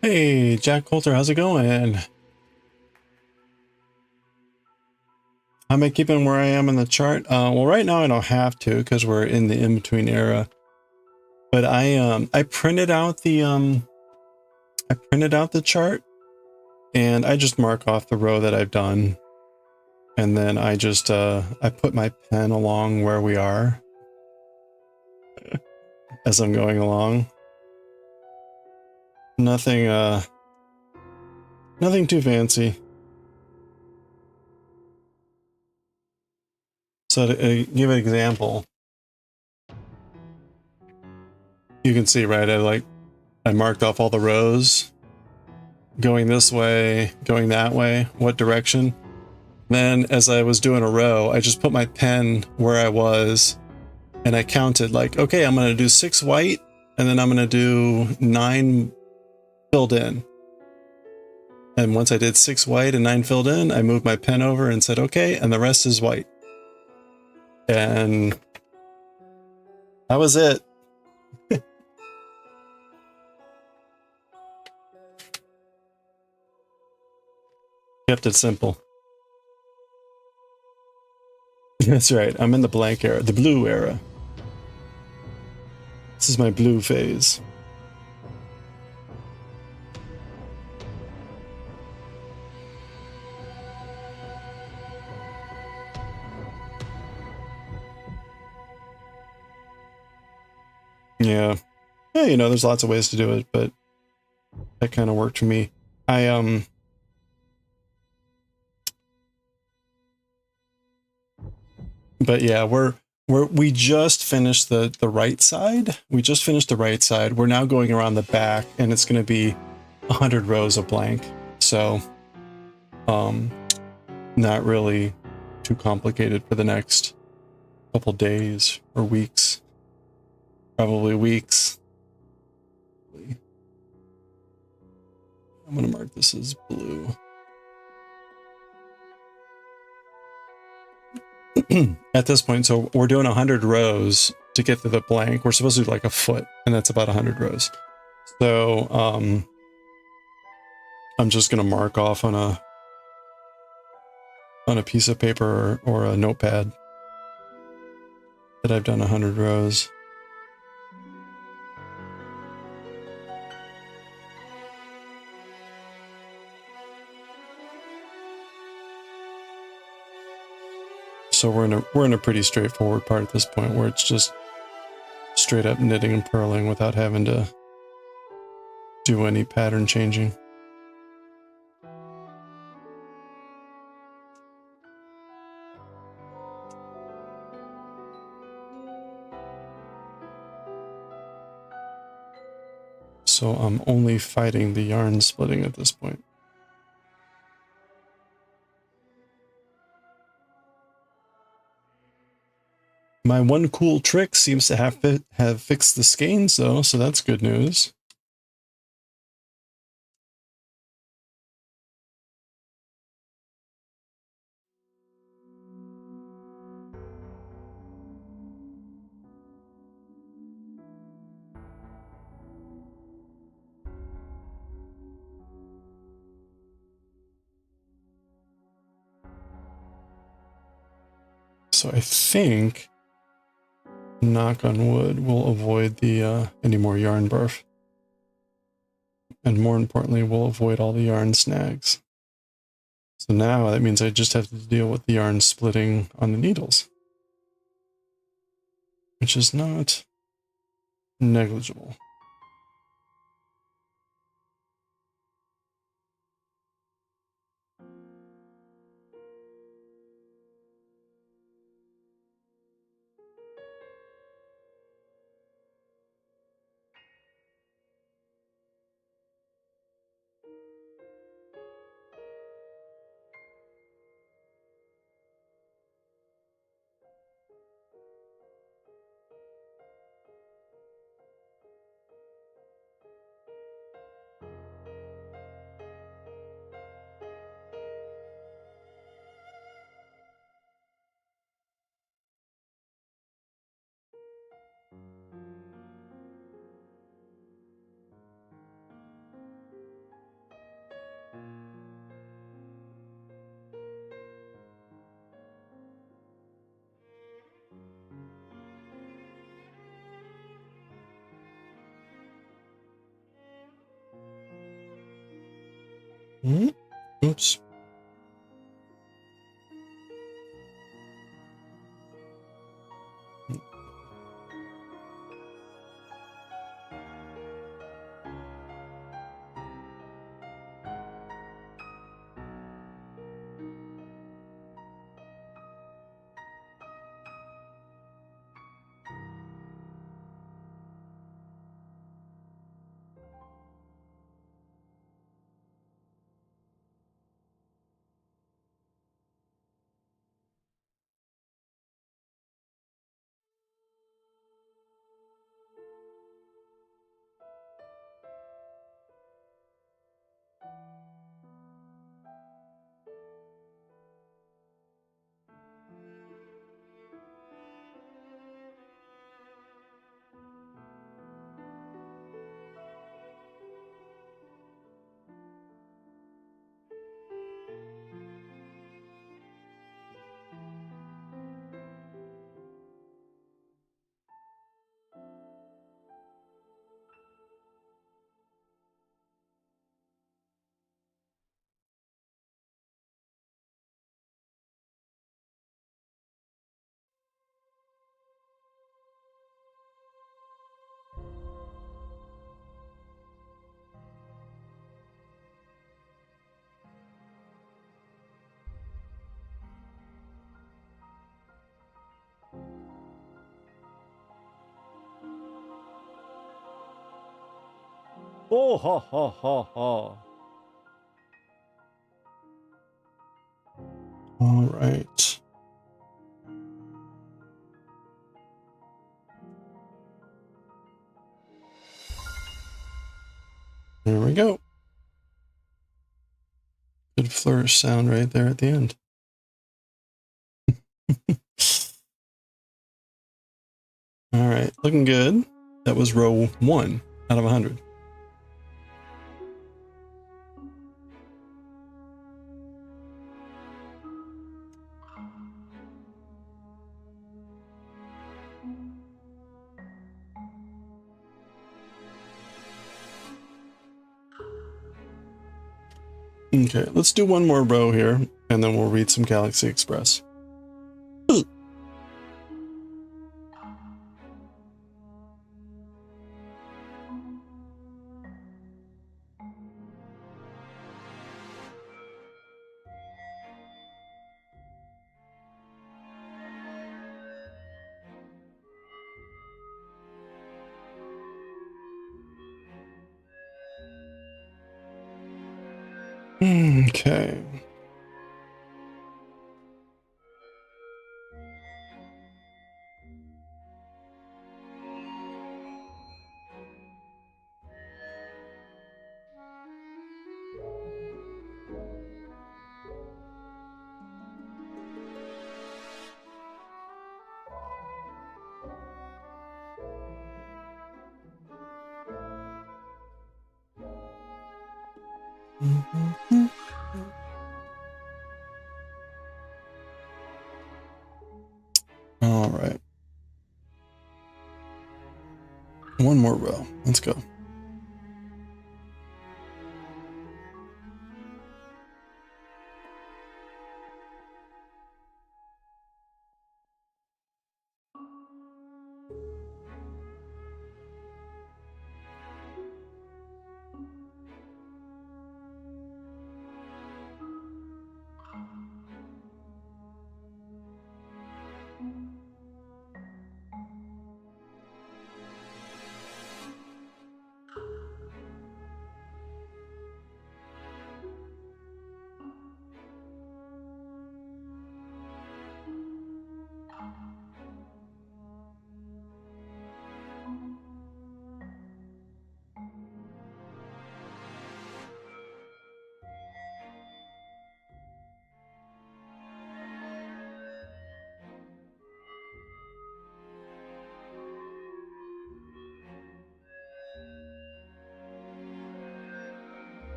S1: Hey, Jack Coulter, how's it going? How am I keeping where I am in the chart? Well, right now I don't have to because we're in the in-between era. But I printed out the chart and I just mark off the row that I've done. And then I just I put my pen along where we are as I'm going along. Nothing too fancy. So to give an example, you can see, right, I marked off all the rows, going this way, going that way, what direction. Then as I was doing a row, I just put my pen where I was and I counted like, okay, I'm going to do 6 white and then I'm going to do 9 filled in. And once I did 6 white and 9 filled in, I moved my pen over and said, okay, and the rest is white. And that was it. Kept it simple. That's right. I'm in the blank era, the blue era. This is my blue phase. Yeah. Yeah, you know, there's lots of ways to do it, but that kind of worked for me. But yeah, we just finished the right side. We just finished the right side. We're now going around the back, and it's going to be 100 rows of blank. So, not really too complicated for the next couple days or weeks. Probably weeks. I'm going to mark this as blue. At this point, so we're doing 100 rows to get to the blank. We're supposed to do like a foot, and that's about 100 rows. So I'm just going to mark off on a piece of paper or a notepad that I've done 100 rows. So we're in a pretty straightforward part at this point, where it's just straight up knitting and purling without having to do any pattern changing. So I'm only fighting the yarn splitting at this point. My one cool trick seems to have fixed the skeins though, so that's good news. So I think, knock on wood, we'll avoid the any more yarn barf. And more importantly, we'll avoid all the yarn snags. So now that means I just have to deal with the yarn splitting on the needles, which is not negligible. Oops.
S2: Oh, ha, ha, ha, ha.
S1: All right. There we go. Good flourish sound right there at the end. All right, looking good. That was row 1 out of 100. Okay, let's do one more row here, and then we'll read some Galaxy Express. Okay. All right. One more row. Let's go.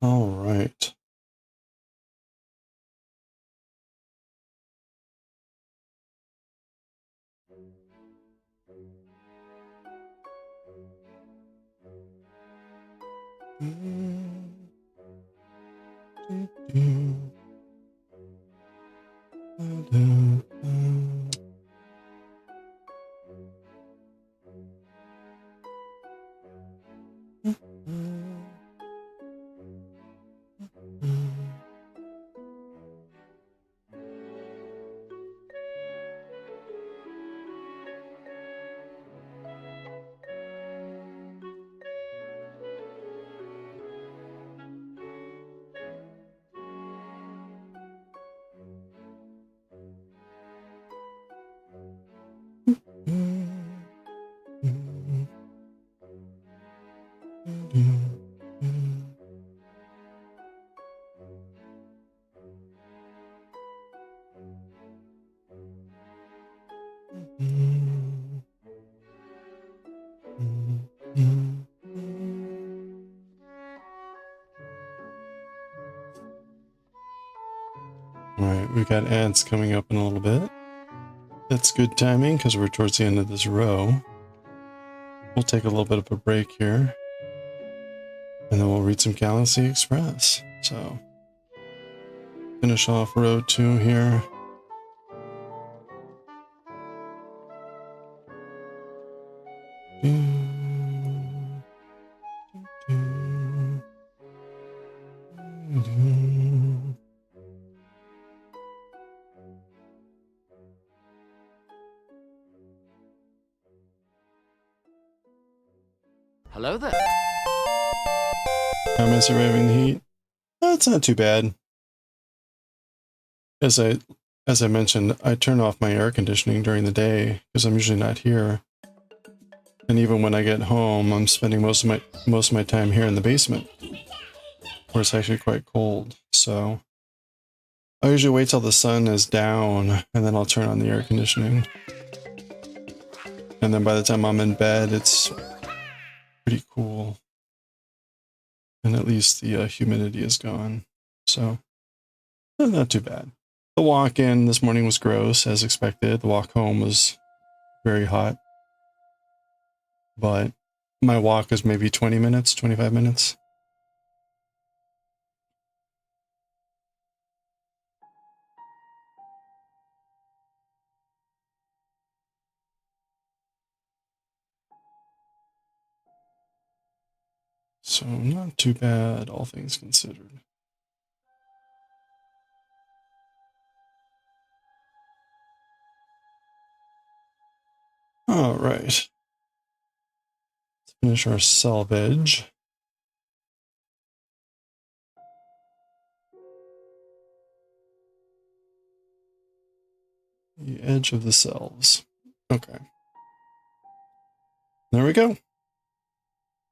S1: All right. Alright, we've got ads coming up in a little bit. That's good timing because we're towards the end of this row. We'll take a little bit of a break here. And then we'll read some Galaxy Express. So, finish off row 2 here.
S2: Hello there.
S1: How am I surviving the heat? It's not too bad. As I mentioned, I turn off my air conditioning during the day because I'm usually not here. And even when I get home, I'm spending most of my time here in the basement, where it's actually quite cold. So I usually wait till the sun is down, and then I'll turn on the air conditioning. And then by the time I'm in bed, it's pretty cool. And at least the humidity is gone. So not too bad. The walk in this morning was gross, as expected. The walk home was very hot. But my walk is maybe 20 minutes, 25 minutes. So not too bad, all things considered. All right. Let's finish our selvage. The edge of the selves. Okay. There we go.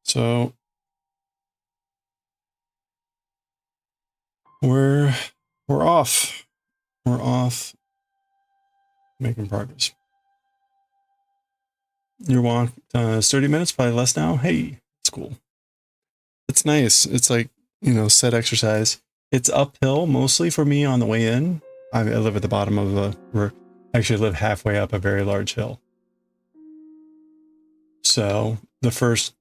S1: So we're off. We're off making progress. Your walk is 30 minutes, probably less now. Hey, it's cool. It's nice. It's like, you know, set exercise. It's uphill mostly for me on the way in. I live at the bottom of actually live halfway up a very large hill. So the first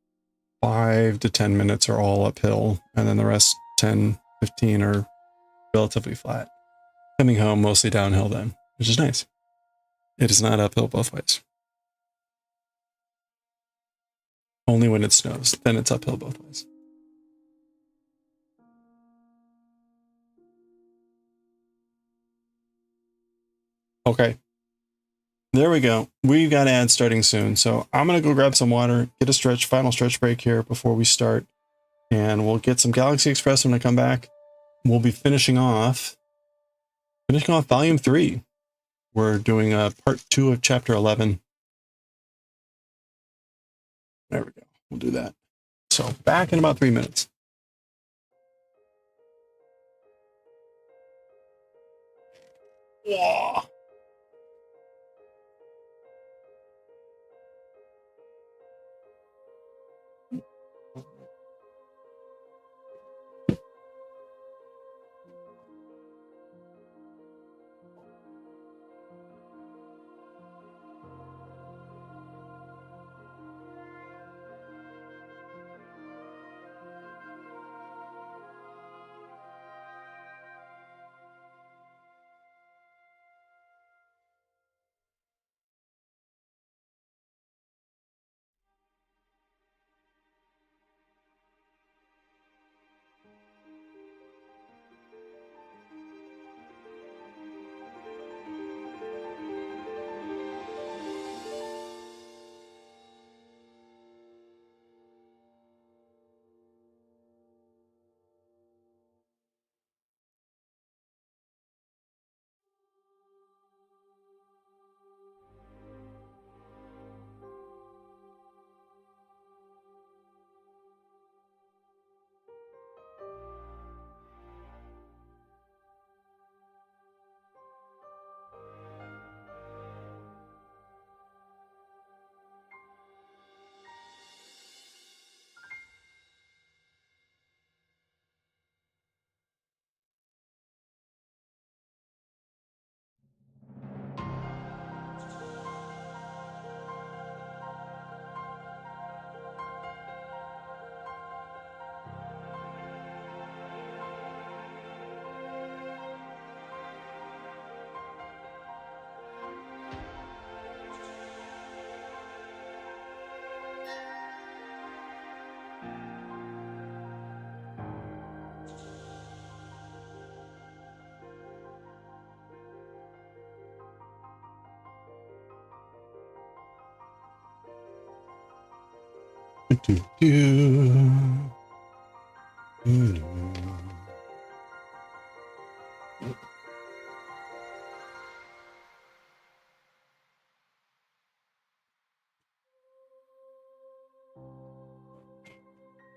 S1: 5 to 10 minutes are all uphill, and then the rest 10, 15 are relatively flat. Coming home mostly downhill then, which is nice. It is not uphill both ways. Only when it snows, then it's uphill both ways. Okay. There we go. We've got ads starting soon. So I'm going to go grab some water, get a final stretch break here before we start. And we'll get some Galaxy Express when I come back. We'll be finishing off volume 3. We're doing part 2 of chapter 11. There we go. We'll do that. So back in about 3 minutes. Yeah.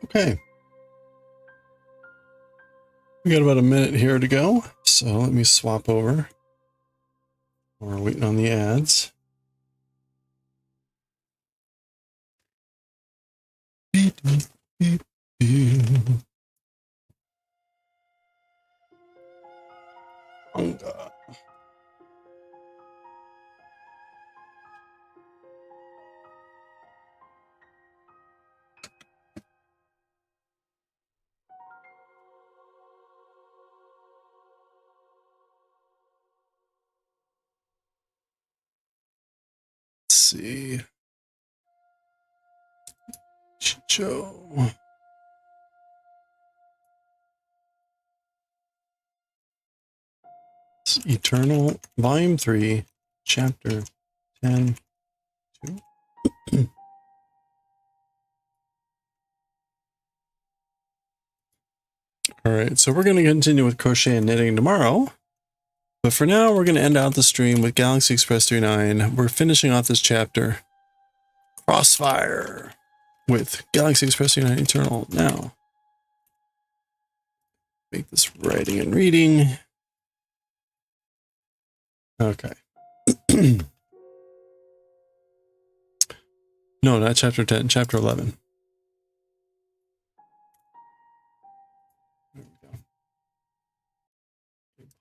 S1: Okay. We got about a minute here to go, so let me swap over. We're waiting on the ads. Beep, beep, beep, beep. Manga. Let's see. Chicho. It's Eternal, Volume 3, Chapter 10. 2. All right, so we're going to continue with crochet and knitting tomorrow. But for now, we're going to end out the stream with Galaxy Express 39. We're finishing off this chapter, Crossfire, with Galaxy Express 39 Eternal. Now, make this writing and reading. Okay. No, not chapter 10, chapter 11. There we go.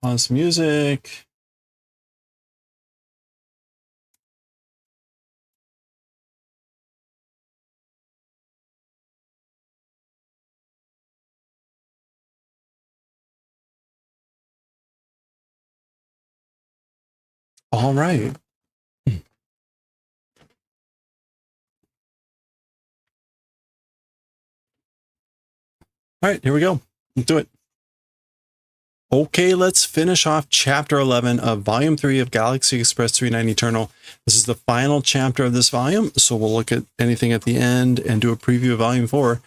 S1: Pause music. All right. All right, here we go. Let's do it. Okay, let's finish off chapter 11 of volume 3 of Galaxy Express 39 Eternal. This is the final chapter of this volume, so we'll look at anything at the end and do a preview of volume 4.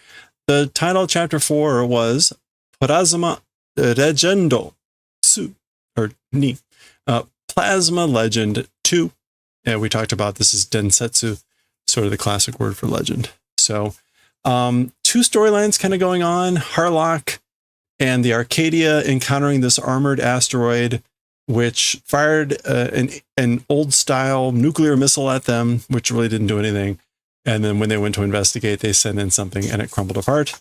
S1: The title of chapter 4 was Plasma Legendo 2, or Ni. Plasma Legend 2. And we talked about this is Densetsu, sort of the classic word for legend. So, two storylines kind of going on. Harlock and the Arcadia encountering this armored asteroid, which fired an old-style nuclear missile at them, which really didn't do anything. And then when they went to investigate, they sent in something and it crumbled apart.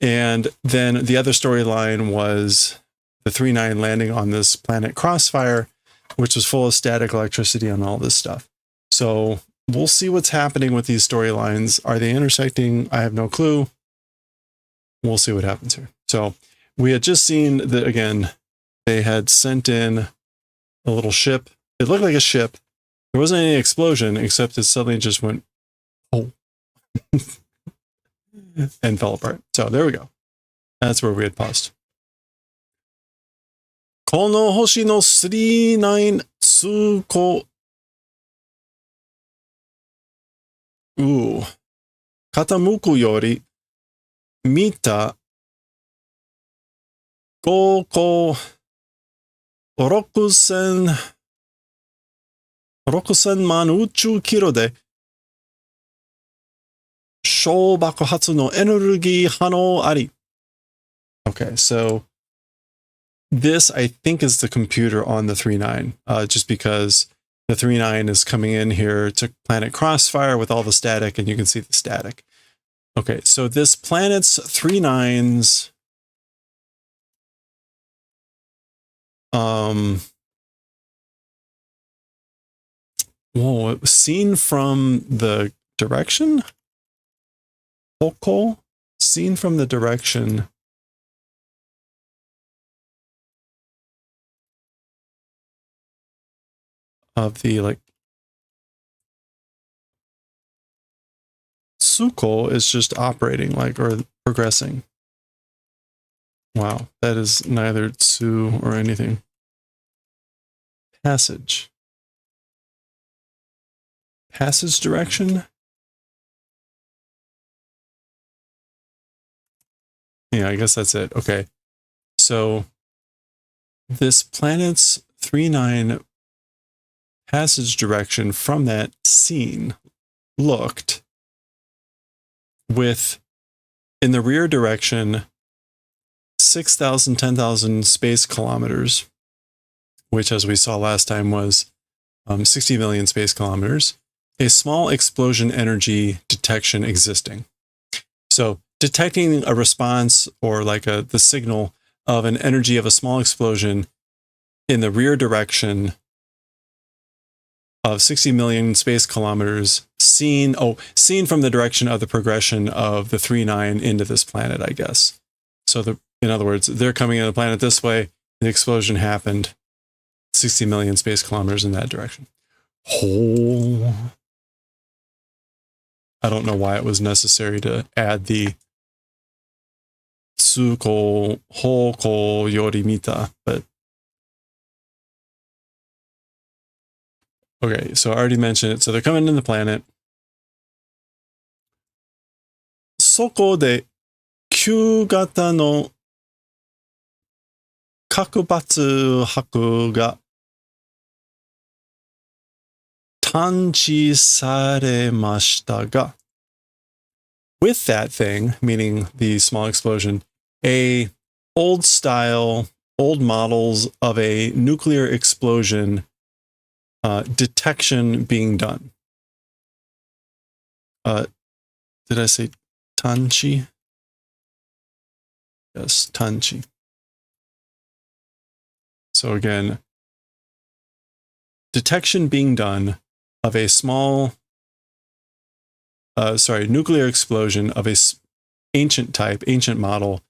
S1: And then the other storyline was the 39 landing on this planet Crossfire, which was full of static electricity and all this stuff. So we'll see what's happening with these storylines. Are they intersecting? I have no clue. We'll see what happens here. So we had just seen that, again, they had sent in a little ship. It looked like a ship. There wasn't any explosion, except it suddenly just went, oh, and fell apart. So there we go. That's where we had paused. Kono hoshi no 39 tsuko. Katamuku yori mita Goko 6000万宇宙キロで小爆発のエネルギー反応あり. Okay, so this I think is the computer on the 39, just because the 39 is coming in here to planet Crossfire with all the static, and you can see the static. Okay, so this planet's 39's whoa, it was seen from the direction? Hoko? Seen from the direction of the, like, Tsuko is just operating, like, or progressing. Wow, that is neither Tsu or anything. Passage. Passage direction? Yeah, I guess that's it. Okay. So this planet's 39 passage direction from that scene looked with in the rear direction, 6,000, 10,000 space kilometers, which, as we saw last time, was 60 million space kilometers, a small explosion energy detection existing. So detecting a response or like the signal of an energy of a small explosion in the rear direction of 60 million space kilometers seen from the direction of the progression of the 3-9 into this planet, I guess. So in other words, they're coming into the planet this way, the explosion happened 60 million space kilometers in that direction. Oh, I don't know why it was necessary to add the tsuko hoko yorimita, but okay, so I already mentioned it. So they're coming in the planet. Soko de Q型の核爆博が探知されましたが with that thing, meaning the small explosion, old models of a nuclear explosion detection being done. Did I say Tanchi? Yes, Tanchi. So again, detection being done of a small, nuclear explosion of a ancient model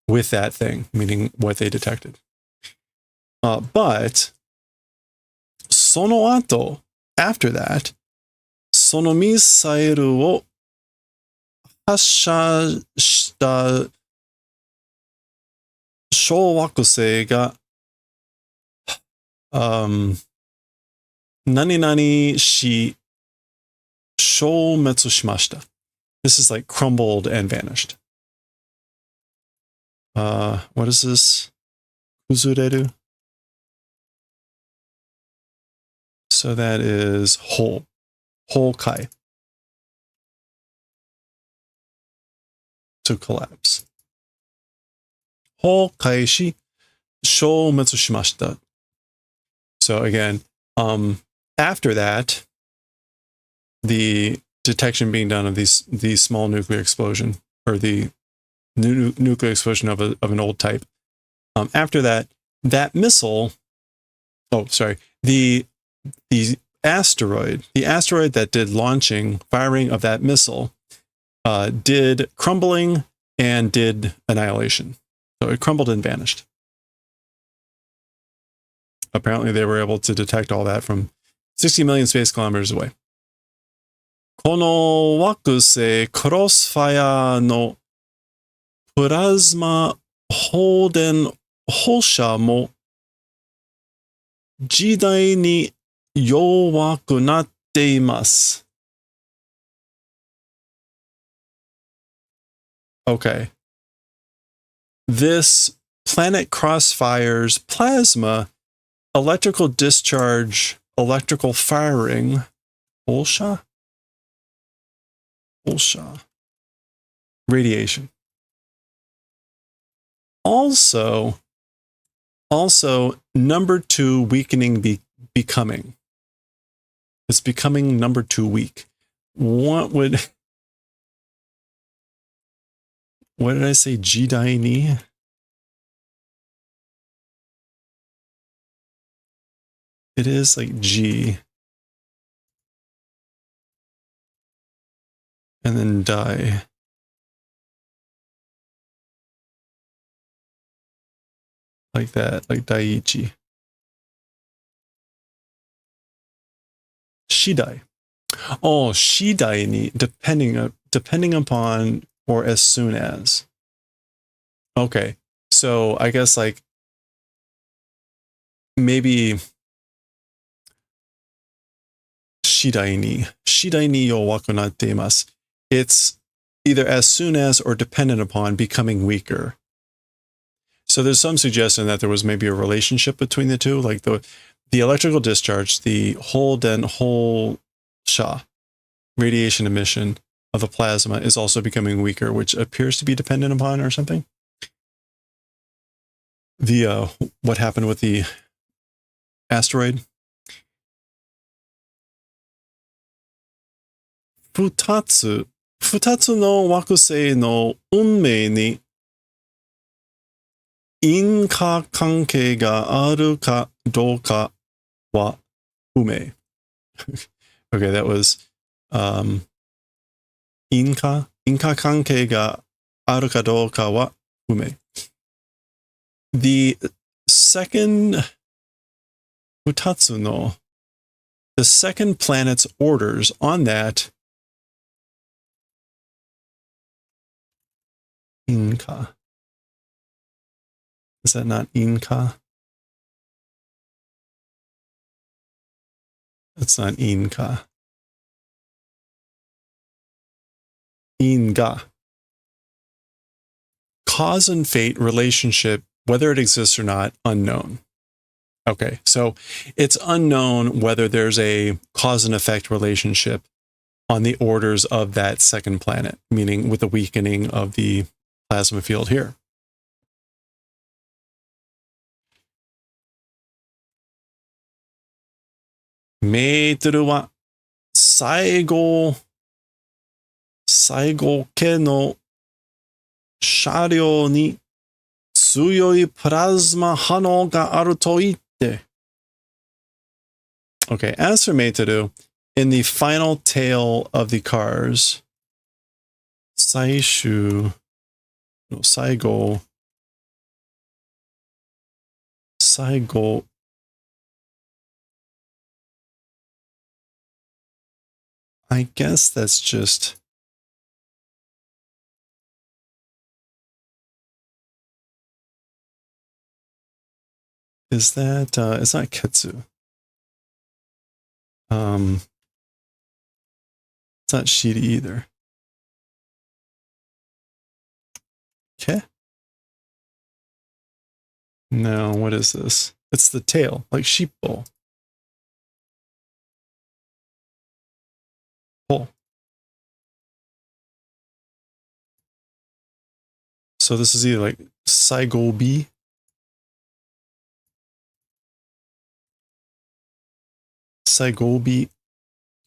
S1: with that thing, meaning what they detected. But sono ato, after that, sono misailu wo hassha shita shōwakusei ga nani shi shōmetsu shimashita. This is like crumbled and vanished. What is this? Kuzureru? So that is whole kai. To collapse. Whole kai shi shōmetsu shimashita. So again, after that, the detection being done of these small nuclear explosion, or the nuclear explosion of an old type. After that, that missile, the asteroid that did firing of that missile, did crumbling and did annihilation. So it crumbled and vanished. Apparently they were able to detect all that from 60 million space kilometers away. この惑星クロスファイアのプラズマ放電放射も時代に弱くなっています。Okay. This planet Crossfire's plasma, electrical discharge, electrical firing, Bolsha? Radiation. Also, number 2 weakening becoming. It's becoming number 2 weak. What did I say? GE999E? It is like G. And then die. Like that, like Daiichi. Shidai. Oh, Shidai ni, depending upon or as soon as. Okay, so I guess like maybe Shidai ni yowaku natte imasu. It's either as soon as or dependent upon becoming weaker. So there's some suggestion that there was maybe a relationship between the two, like the electrical discharge, the whole sha radiation emission of the plasma is also becoming weaker, which appears to be dependent upon or something. The what happened with the asteroid. 二つの惑星の運命に因果関係があるかどうかは不明。Okay, that was 因果関係があるかどうかは不明。The second 二つの the second planet's orders on that Inca. Is that not Inca? That's not Inca. Inga. Cause and fate relationship, whether it exists or not, unknown. Okay, so it's unknown whether there's a cause and effect relationship on the orders of that second planet, meaning with the weakening of the plasma field here. Meitru wa saigo ke no sharyou ni tsuyoi plasma hanou ga aru to itte. Okay, as for Meitru, in the final tail of the cars, Saigo, I guess that's just, is that, it's not Ketsu. It's not Shiri either. Okay. No, what is this? It's the tail, like sheep bowl. Pull. So this is either like Saigobi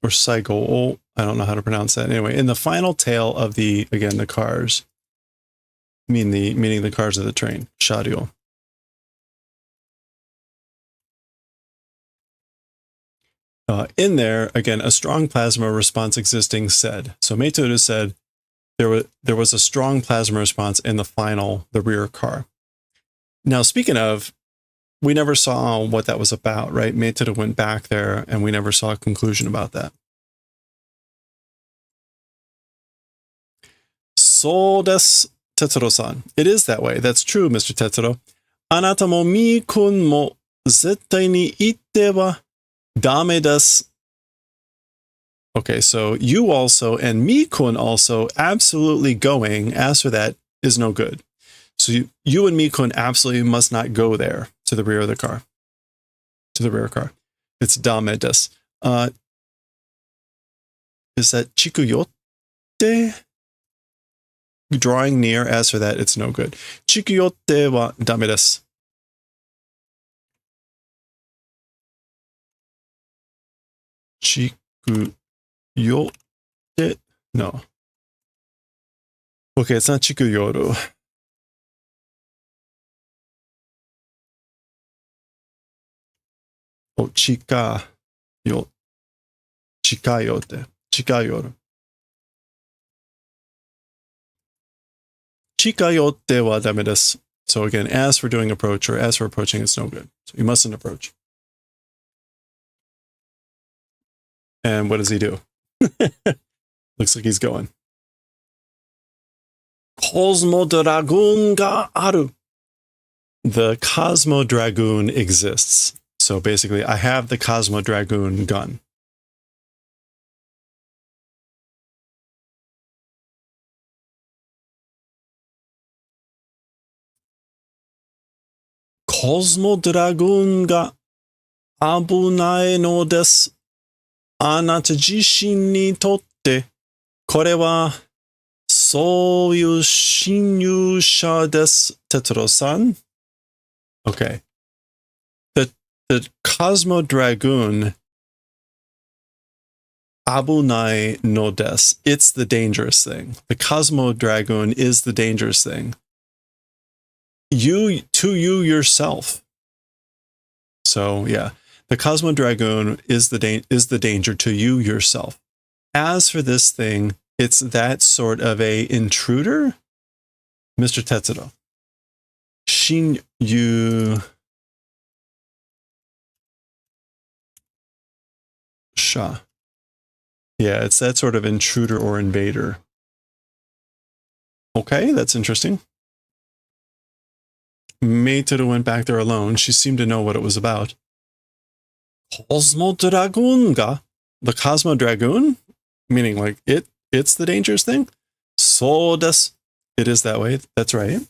S1: or Saigo. I don't know how to pronounce that. Anyway, in the final tail of the, again, the cars, meaning the cars of the train, Shario. In there, again, a strong plasma response existing said. So Meituru said there was a strong plasma response in the rear car. Now, speaking of, we never saw what that was about, right? Meituru went back there and we never saw a conclusion about that. So desu, Tetsuro-san. It is that way. That's true, Mr. Tetsuro. Anata mo Mi-kun mo zettai ni itte wa dame desu. Okay, so you also and Mi-kun also absolutely going, as for that, is no good. So you and Mi-kun absolutely must not go there to the rear of the car. To the rear car. It's dame desu. Is that chikuyotte? Drawing near, as for that, it's no good. Chikuyotte wa dame desu. Chikuyotte. No. Okay, it's not chikuyoru. Oh, chikayote. Chikayoru. Chikayotte wa dame desu. So again, as for doing approach or as for approaching, it's no good. So you mustn't approach. And what does he do? Looks like he's going. Cosmo Dragoon ga aru. The Cosmo Dragoon exists. So basically, I have the Cosmo Dragoon gun. Cosmo Dragoon ga abunai no desu. Anata jishin ni totte これはそういう侵入者です、Tetsuo-san. Okay. The Cosmo Dragoon Abunai no des. It's the dangerous thing. The Cosmo Dragoon is the dangerous thing. You yourself. So yeah, the Cosmo Dragoon is the danger to you yourself. As for this thing, it's that sort of a intruder, Mr. Tetsuo. Shin yu sha. Yeah, it's that sort of intruder or invader. Okay, that's interesting. Meitoru went back there alone. She seemed to know what it was about. Cosmo Dragoon ga? The Cosmo Dragoon? Meaning like it's the dangerous thing? So desu. It is that way. That's right.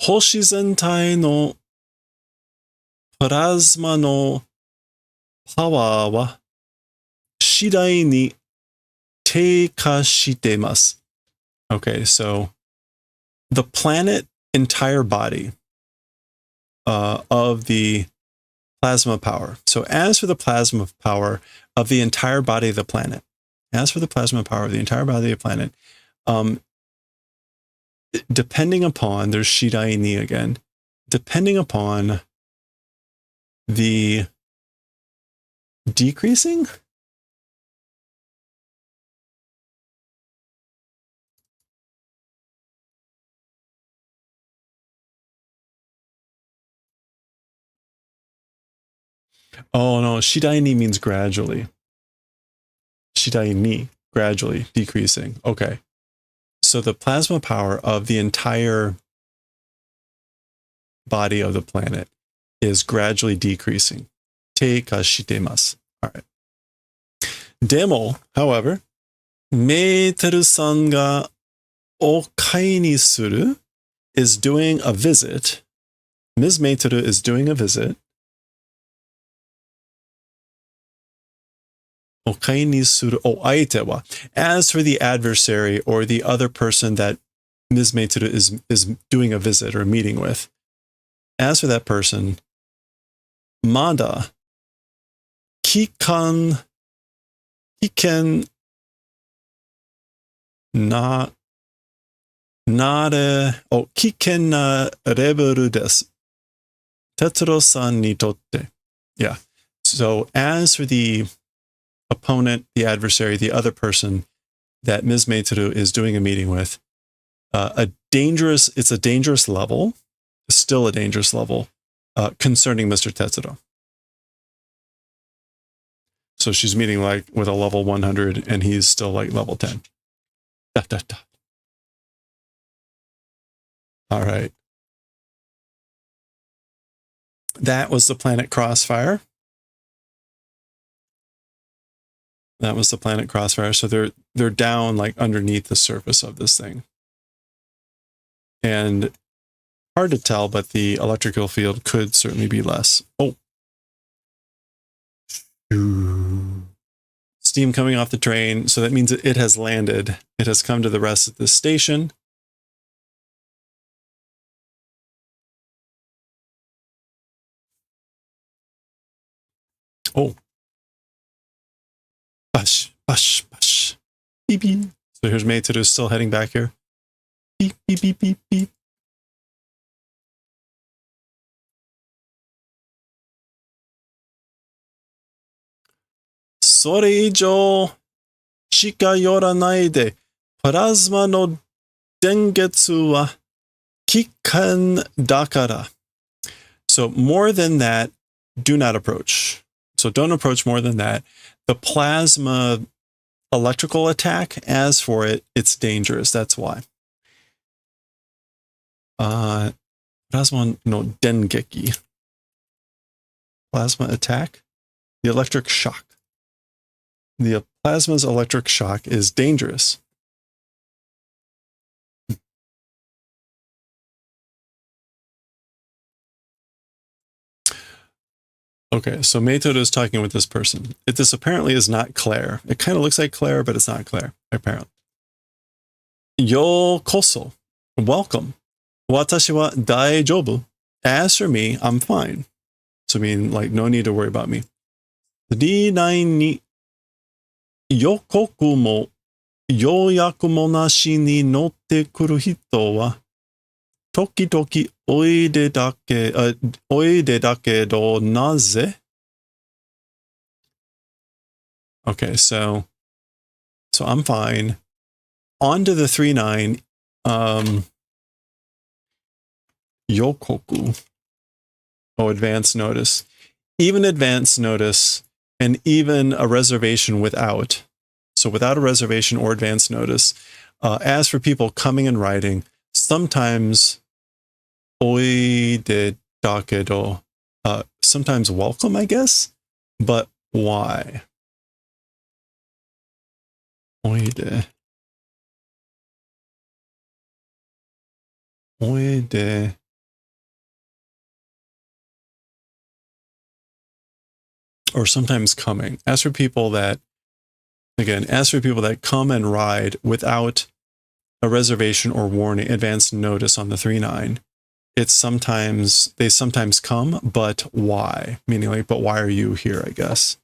S1: Hoshi zentai no plasma no power wa shidai ni teika shitemasu. Okay, so the planet entire body of the plasma power. So as for the plasma power of the entire body of the planet, depending upon, there's Shidai ni again, depending upon the decreasing? Oh no, Shidai ni means gradually. Shidai ni, gradually decreasing. Okay. So the plasma power of the entire body of the planet is gradually decreasing. Teika shitemasu. All right. Demo, however, Meiteru-san ga okai ni suru is doing a visit. Ms. Meiteru is doing a visit. Okai ni suru o aite wa. As for the adversary or the other person that Ms. Meiteru is doing a visit or meeting with, as for that person, Mada kiken na nare o kiken na rebelu desu. Tetsuo-san ni totte. Yeah. So as for the opponent, the adversary, the other person that Ms. Meiteru is doing a meeting with, it's a dangerous level, still a dangerous level, concerning Mr. Tetsuo. So she's meeting like with a level 100 and he's still like level 10. Da, da, da. All right. That was the planet Crossfire. That was the planet Crossfire. So they're down like underneath the surface of this thing. And hard to tell, but the electrical field could certainly be less. Oh. Steam coming off the train. So that means it has landed. It has come to the rest of the station. Oh. Bash, bash, bash. Beep, beep. So here's Meiteru still heading back here. Beep, beep, beep, beep, beep. Sore ijo shika yoranai de plasma no dengetsu wa kikan dakara. So more than that, do not approach. So don't approach more than that. The plasma electrical attack, as for it, it's dangerous. That's why. Plasma no dengeki. Plasma attack. The electric shock. The plasma's electric shock is dangerous. Okay, so Metodo is talking with this person. This apparently is not Claire. It kind of looks like Claire, but it's not Claire, apparently. Yokoso. Welcome. Watashi wa daijoubu. As for me, I'm fine. So I mean, like, no need to worry about me. D9 ni yokoku mo youyaku monashi ni notte kuru hito wa tokidoki oide dakedo naze? Okay, so I'm fine. On to the 3-9. Yokoku. Oh, advance notice. Even advance notice and even a reservation without. So without a reservation or advance notice. As for people coming and riding, sometimes oide dakedo, sometimes welcome, I guess. But why? Oide. Or sometimes coming. As for people that come and ride without a reservation or warning, advance notice on the 3-9, they sometimes come, but why? Meaning, like, but why are you here, I guess.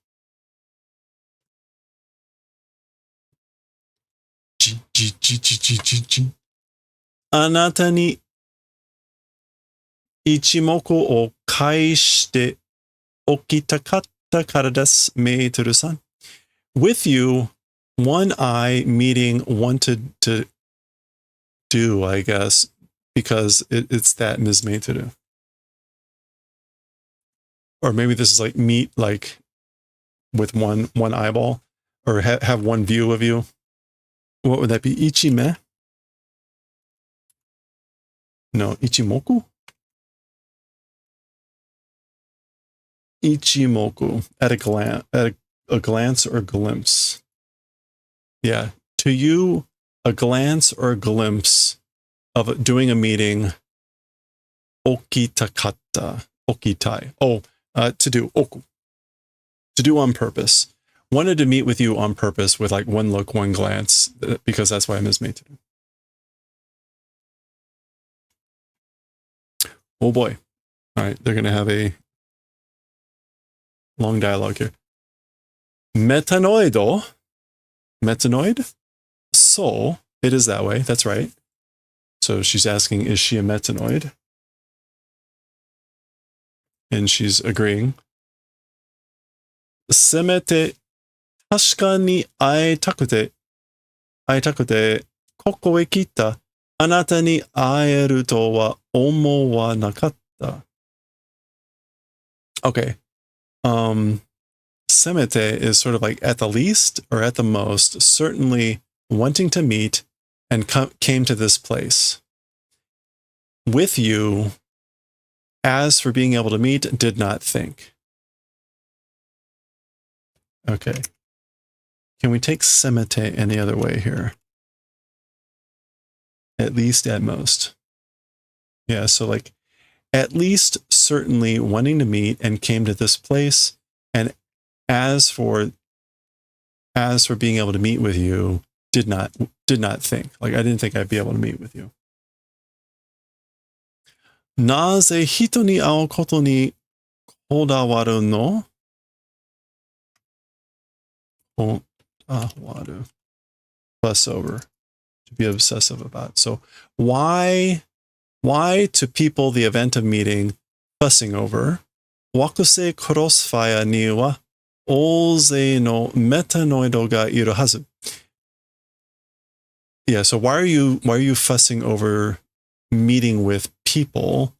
S1: Anata ni ichimoku o kaishite okitakatta kara desu, Meitoru-san. With you, one eye meeting wanted to do, I guess, because it's that Ms. Meitoru. Or maybe this is like meet, like, with one eyeball, or have one view of you. What would that be? Ichime? No, ichimoku? Ichimoku, at a glance or glimpse. Yeah, to you, a glance or a glimpse of doing a meeting. Okitakatta, okitai. Oh, to do, oku. To do on purpose. Wanted to meet with you on purpose with like one look, one glance, because that's why I miss Meitoru. Oh boy. All right, they're going to have a long dialogue here. Metanoid? So, it is that way. That's right. So she's asking, is she a metanoid? And she's agreeing. Semete tasuka ni aetakute koko e kita anata ni aeru to wa omo wa nakatta. Okay. Semete is sort of like at the least or at the most, certainly wanting to meet and came to this place. With you, as for being able to meet, did not think. Okay. Can we take semete any other way here? At least, at most. Yeah, so like, at least, certainly wanting to meet and came to this place. And as for being able to meet with you, did not think. Like, I didn't think I'd be able to meet with you. Naze hito ni ao koto ni kodawaru no? Kodawaru. Fuss over. To be obsessive about. So why to people the event of meeting, fussing over? Wakuse crossfire ni wa ouzei no metanoido ga iru hazu. Yeah, so why are you fussing over meeting with people?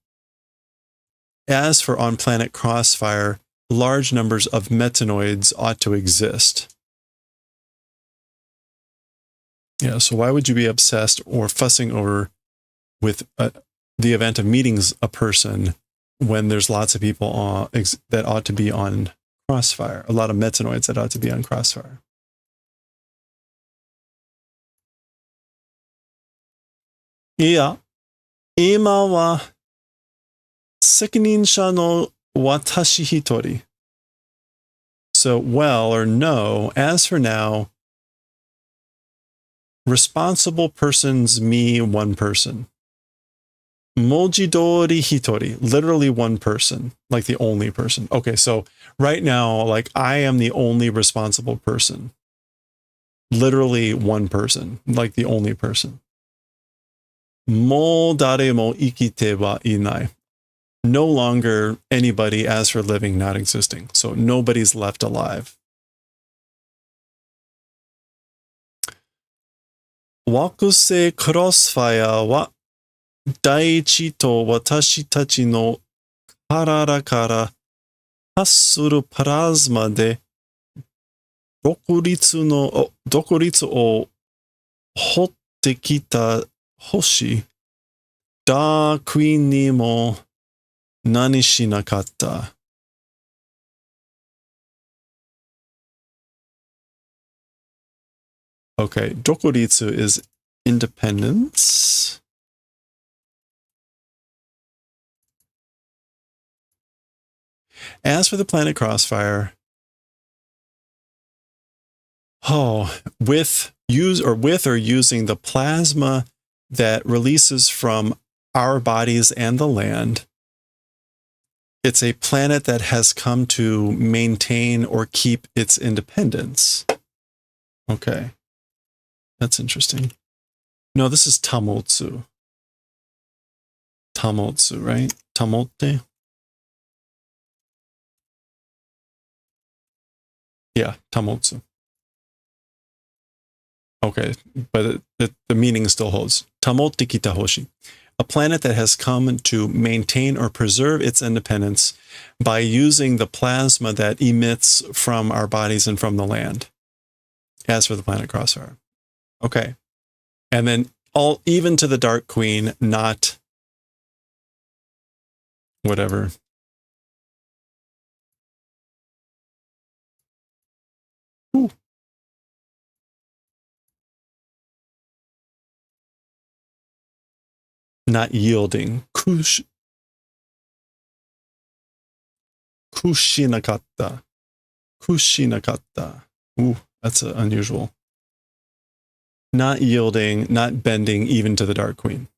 S1: As for on planet Crossfire, large numbers of metanoids ought to exist. Yeah, so why would you be obsessed or fussing over with the event of meeting a person when there's lots of people that ought to be on Crossfire, a lot of metanoids that ought to be on Crossfire? Yeah, ima wa sekininsha no watashi hitori. So, well or no, as for now, responsible person's me, one person. Mojidori hitori, literally one person, like the only person. Okay, so right now, like I am the only responsible person. Literally one person, like the only person. Mo dare mo ikite wa inai. No longer anybody as for living, not existing. So nobody's left alive. Wakusei crossfire wa daichi to watashi tachi no karara kara hassuru plasma de 独立を掘ってきた星。ダークイーンにも何しなかった。Okay, 独立 is independence. As for the planet Crossfire, with or using the plasma that releases from our bodies and the land, it's a planet that has come to maintain or keep its independence. Okay. That's interesting. No, this is Tamotsu. Tamotsu, right? Tamote? Yeah, Tamotsu. Okay, but the meaning still holds. Tamote kita hoshi. A planet that has come to maintain or preserve its independence by using the plasma that emits from our bodies and from the land. As for the planet Crossfire. Okay. And then even to the Dark Queen, not whatever. Ooh. Not yielding. Kushinakatta. Kushinakatta. Ooh, that's unusual. Not yielding, not bending even to the Dark Queen.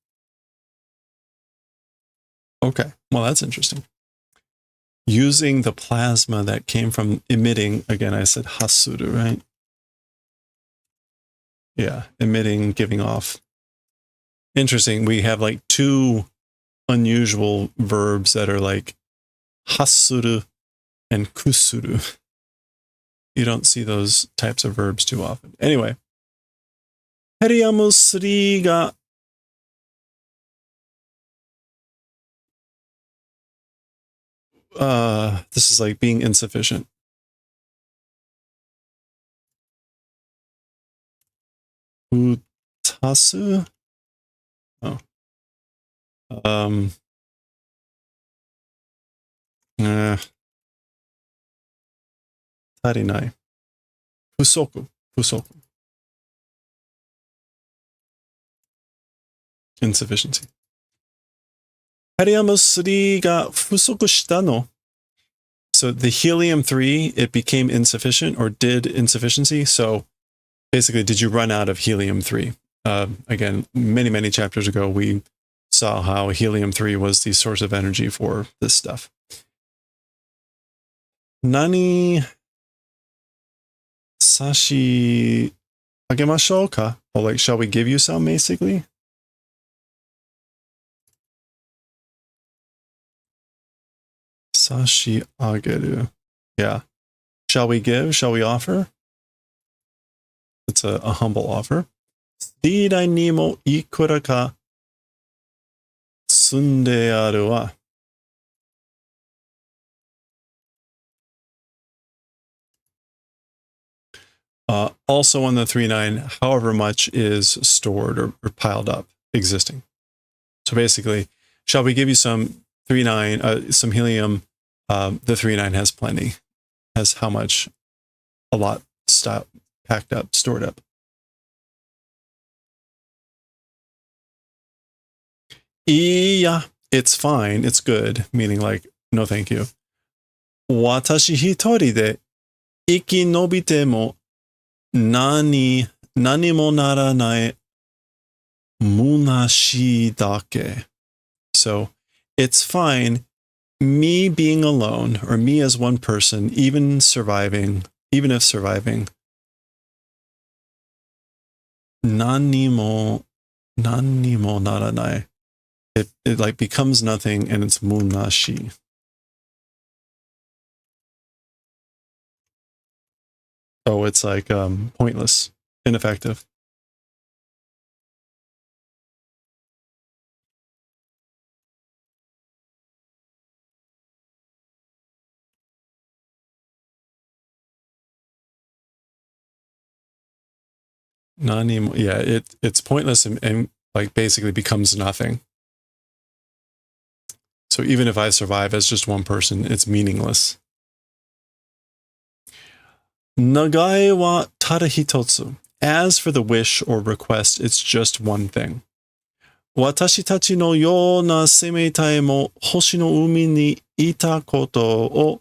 S1: Okay, well, that's interesting. Using the plasma that came from emitting, again, I said hasuru, right? Yeah, emitting, giving off. Interesting. We have like two unusual verbs that are like hasuru and kusuru. You don't see those types of verbs too often. Anyway. Heriamu 3が this is like being insufficient. Utasu? Oh. Tarinai. Fusoku. Insufficiency. Helium 3が不足したの? So the helium-3, it became insufficient or did insufficiency. So basically, did you run out of helium-3? Again, many chapters ago, we saw how helium-3 was the source of energy for this stuff. Nani sashi agemashou ka? Or like, shall we give you some, basically? Sashi ageru. Yeah. Shall we give? Shall we offer? It's a humble offer. Tsuridai ni mo ikura ka tsunde aru wa. Also on the 3.9, however much is stored or piled up, existing. So basically, shall we give you some 3.9, some helium? The 3.9 has plenty. Has how much? A lot packed up, stored up. Yeah, it's fine. It's good. Meaning like, no thank you. Watashi hitori de Iki nobite mo nani mo naranai munashi dake. So it's fine, me being alone, or me as one person, even if surviving, nani mo naranai. It like becomes nothing, and it's munashi. Oh, it's like pointless, ineffective. Yeah, it's pointless and like basically becomes nothing. So even if I survive as just one person, it's meaningless. Nagai wa tada hitotsu. As for the wish or request, it's just one thing. Watashi tachi no you na semeitai mo hoshi no umi ni ita koto o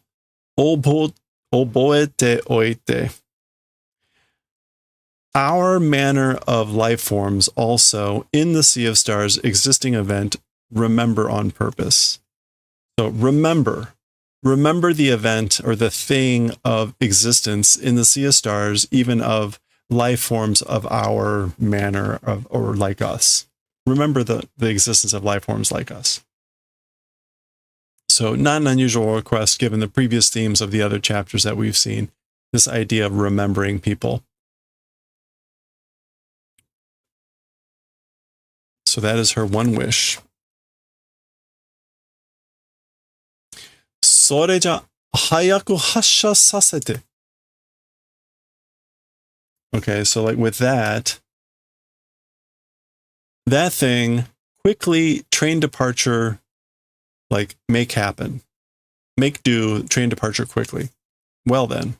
S1: oboete oite. Our manner of life forms also in the Sea of Stars existing event, remember on purpose. So remember the event or the thing of existence in the Sea of Stars, even of life forms of our manner of, or like us. Remember the existence of life forms like us. So not an unusual request given the previous themes of the other chapters that we've seen, this idea of remembering people. So that is her one wish. Soreja hayaku hasha sasete. Okay, so like with that thing, quickly train departure, like make happen. Make do, train departure quickly. Well then.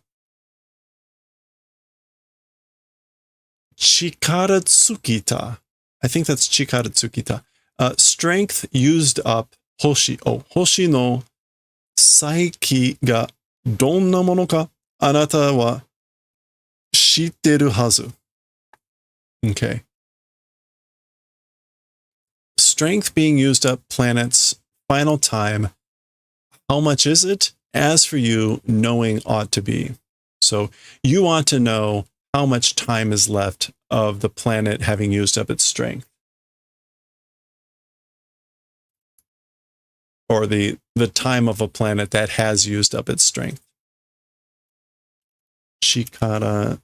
S1: Chikara tsukita. I think that's chikara tsukita. Strength used up hoshi. Oh, hoshi no saiki ga donna mono ka anata wa shitteru hazu. Okay. Strength being used up planets, final time. How much is it? As for you, knowing ought to be. So you want to know how much time is left of the planet having used up its strength. Or the time of a planet that has used up its strength. Chikara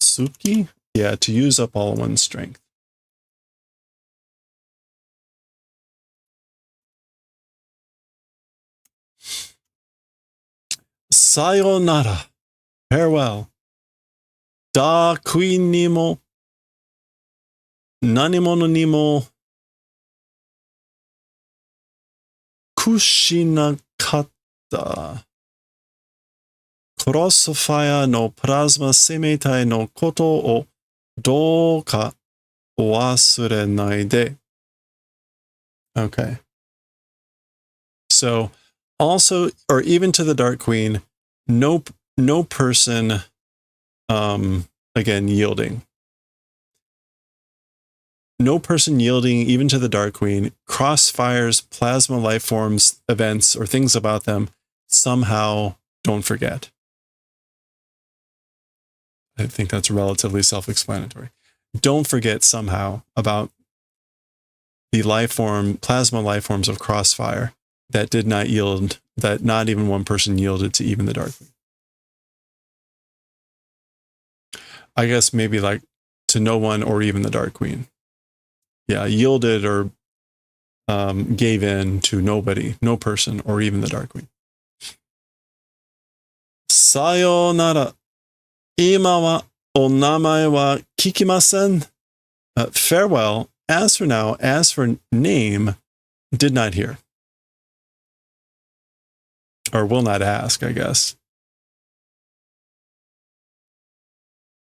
S1: tsuki? Yeah, to use up all one's strength. Sayonara. Farewell. Da qui ni mo nanimono ni mo kushinakatta. Crossfire no plasma semeitai no koto o douka wasurenai de. Okay. So also, or even to the Dark Queen, no person, again, yielding. No person yielding even to the Dark Queen, crossfires, plasma life forms, events, or things about them, somehow don't forget. I think that's relatively self-explanatory. Don't forget somehow about the life form, plasma life forms of Crossfire that did not yield, that not even one person yielded to even the Dark Queen. I guess maybe like to no one or even the Dark Queen. Yeah, yielded or gave in to nobody, no person, or even the Dark Queen. Sayonara. Ima wa onamae wa kikimasen. Farewell. As for now, as for name, did not hear. Or will not ask, I guess.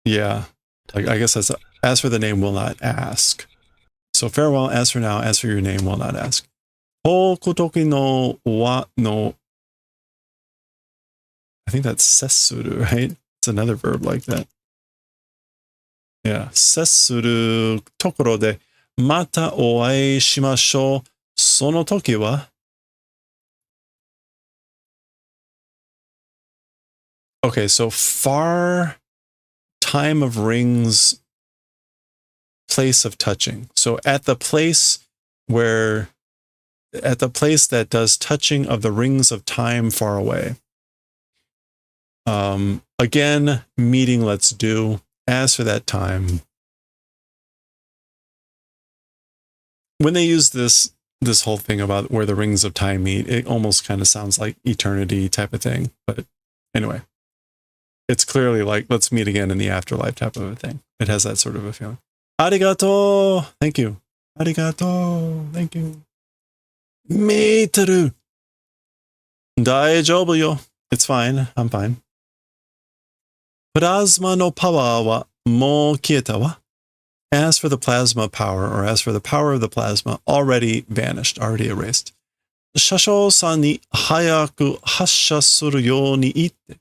S1: Yeah. I guess that's, as for the name, will not ask. So farewell, as for now, as for your name, will not ask. Hokutoki no wa no I think that's sessuru, right? It's another verb like that. Yeah. Sessuru tokoro de mata o ai shimashou. Sono toki wa. Okay, so far time of rings, place of touching. So at the place that does touching of the rings of time far away. Again, meeting, let's do. As for that time, when they use this whole thing about where the rings of time meet, it almost kind of sounds like eternity type of thing. But anyway, it's clearly like, let's meet again in the afterlife type of a thing. It has that sort of a feeling. Arigato. Thank you. Arigato. Thank you. Meteru. Daijoubu yo. It's fine. I'm fine. Plasma no power wa mou kieta wa. As for the plasma power, or as for the power of the plasma, already vanished, already erased. Shashou-san ni hayaku hassha suru you ni itte.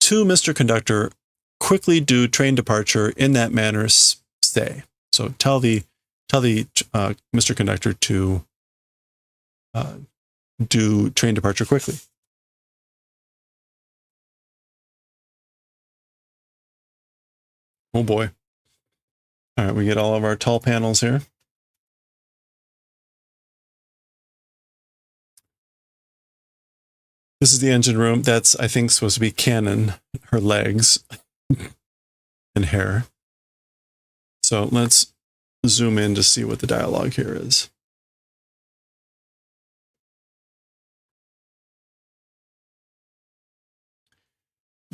S1: To Mr. Conductor, quickly do train departure in that manner, say. So tell the Mr. Conductor to do train departure quickly. Oh boy. All right, we get all of our tall panels here. This is the engine room. That's, I think, supposed to be Cannon, her legs and hair. So let's zoom in to see what the dialogue here is.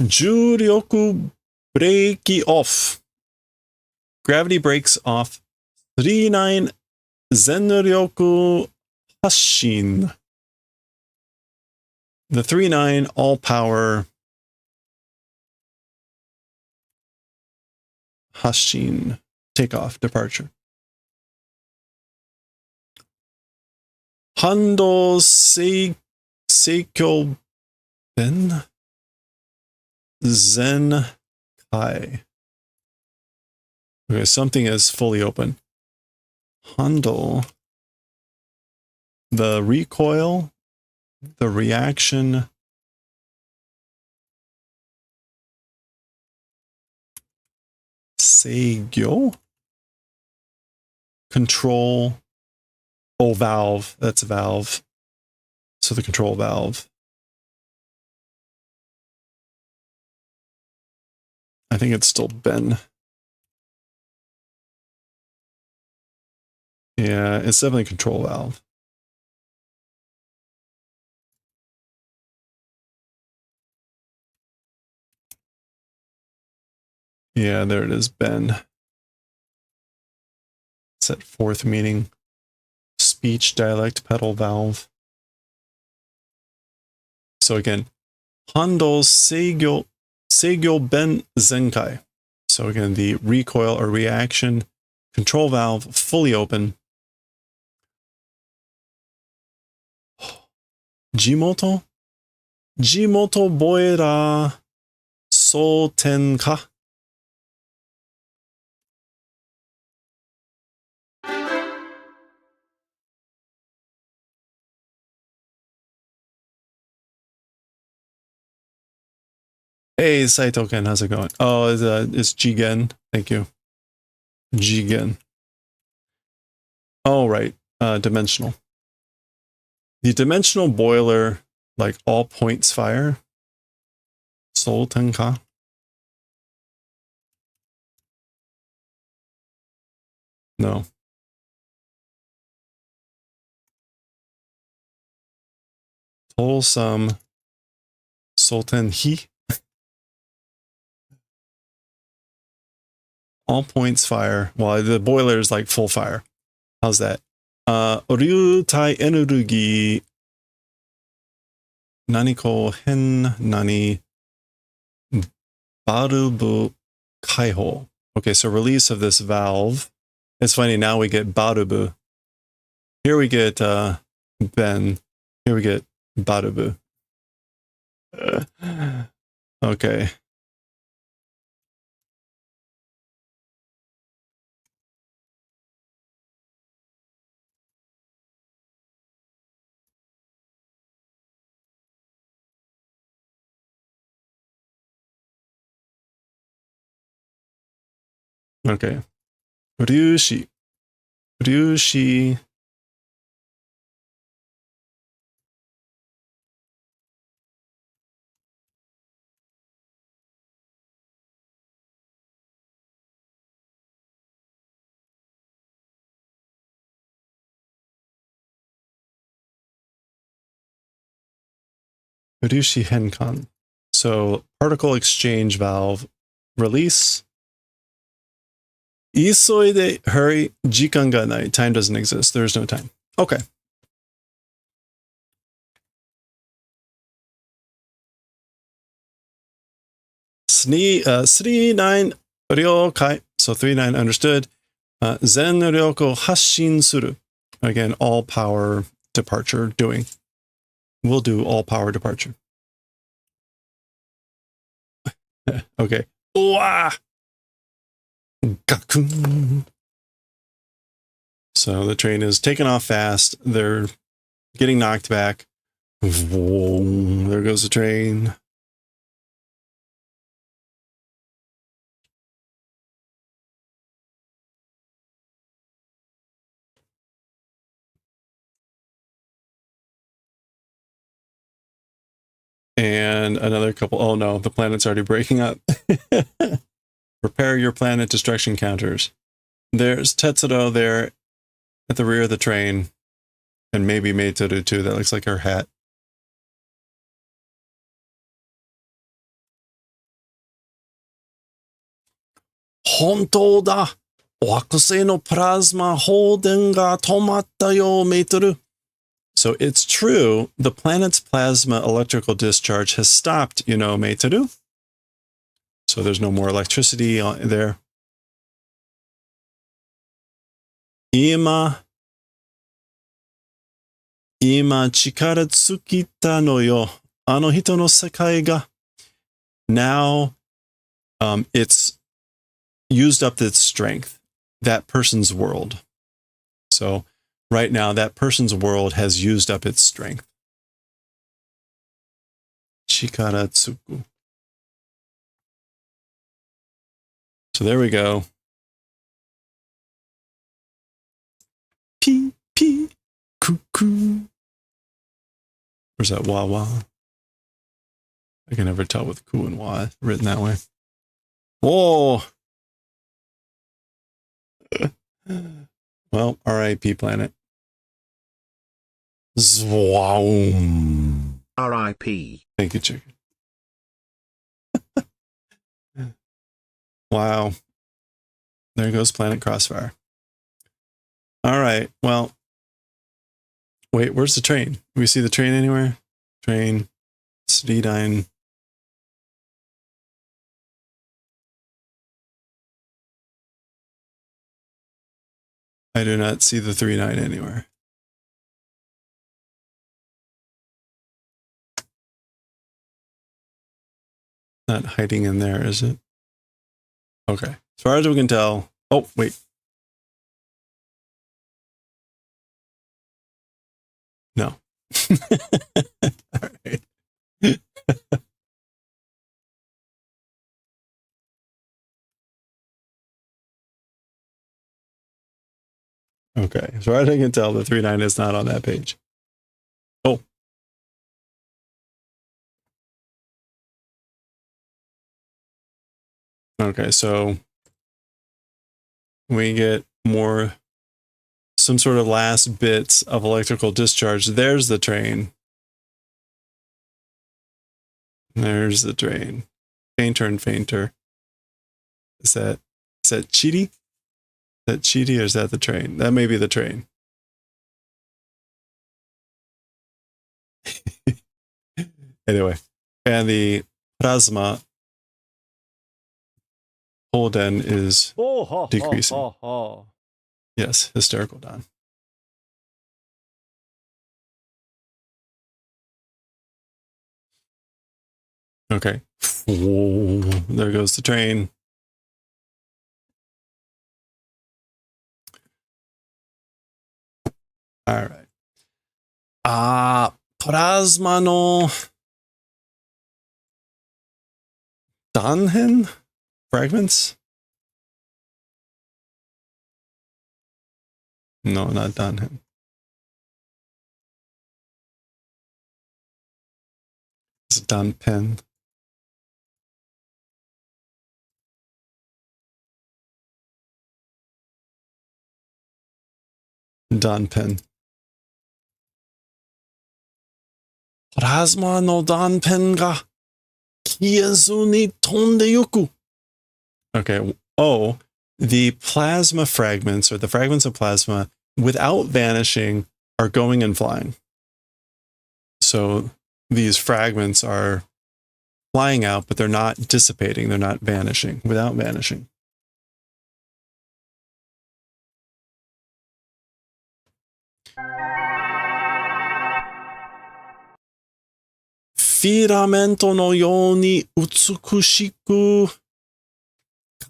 S1: Juryoku breaki off. Gravity breaks off. 39 zenryoku hasshin. The 3-9 all power hasshin, takeoff, departure. Hando seikyo ben zen kai. Okay, something is fully open. Handle, the recoil, the reaction, seigyo, control, oh, valve, that's a valve. So the control valve. I think it's still Ben. Yeah, it's definitely a control valve. Yeah, there it is, Ben. It's that fourth meaning. Speech, dialect, pedal, valve. So again, Hando seigyo ben zenkai. So again, the recoil or reaction control valve fully open. Jimoto? Jimoto boiler soten ka? Hey, Saito-ken, how's it going? Oh, it's Jigen. Thank you. Jigen. Oh, right. Dimensional. The dimensional boiler, like all points fire. Soul Tenka. No. Wholesome. Sultan He. All points fire. Well, the boiler is like full fire. How's that? Ryutai Energy Nani ko hen nani barubu kaiho. Okay, so release of this valve. It's funny, now we get barubu. Here we get Ben. Here we get barubu. Okay. Okay. Ryushi. Ryushi. Ryushi Henkan. So particle exchange valve. Release. Isoide, hurry. Jikan ga nai. Time doesn't exist. There's no time. Okay. Three nine ryokai. So 39 understood. Zen ryoko hasshin suru. Again, all power departure doing. We'll do all power departure. Okay. Wah! Gakun. So the train is taking off fast. They're getting knocked back. Whoa, there goes the train. And another couple. Oh no, the planet's already breaking up. Prepare your planet destruction counters. There's Tetsuro there at the rear of the train. And maybe Meitoru too. That looks like her hat. Hontou da! Wakusei no plasma houden ga tomatta yo, Meitoru. So it's true, the planet's plasma electrical discharge has stopped, you know, Meitoru. So there's no more electricity there. Ima chikara tsukita no yo. Ano hito no sekai ga. Now, it's used up its strength. That person's world. So right now, that person's world has used up its strength. Chikara tsuku. So there we go. Pee, pee, cuckoo. Where's that wah wah? I can never tell with ku and wah written that way. Whoa. Well, R.I.P. planet. Zwaum.
S3: R.I.P.
S1: Thank you, chicken. Wow. There goes Planet Crossfire. All right. Well, wait, where's the train? Do we see the train anywhere? Train. D9. I do not see the 39 anywhere. Not hiding in there, is it? Okay. As far as we can tell. Oh, wait. No. All right. Okay. As far as I can tell, the 39 is not on that page. Oh. Okay, so we get more, some sort of last bits of electrical discharge. There's the train. There's the train. Fainter and fainter. Is that Chidi? Is that Chidi or is that the train? That may be the train. Anyway, and the plasma Holden is decreasing. Yes, hysterical Don. Okay. Whoa, there goes the train. All right. プラズマの断片 fragments? No, not 断片. It's 断片.断片. プラズマの断片が消えずに飛んでゆく. Okay. Oh, the plasma fragments, or the fragments of plasma, without vanishing, are going and flying. So these fragments are flying out, but they're not dissipating. They're not vanishing, without vanishing. Filamento no yoni utsukushiku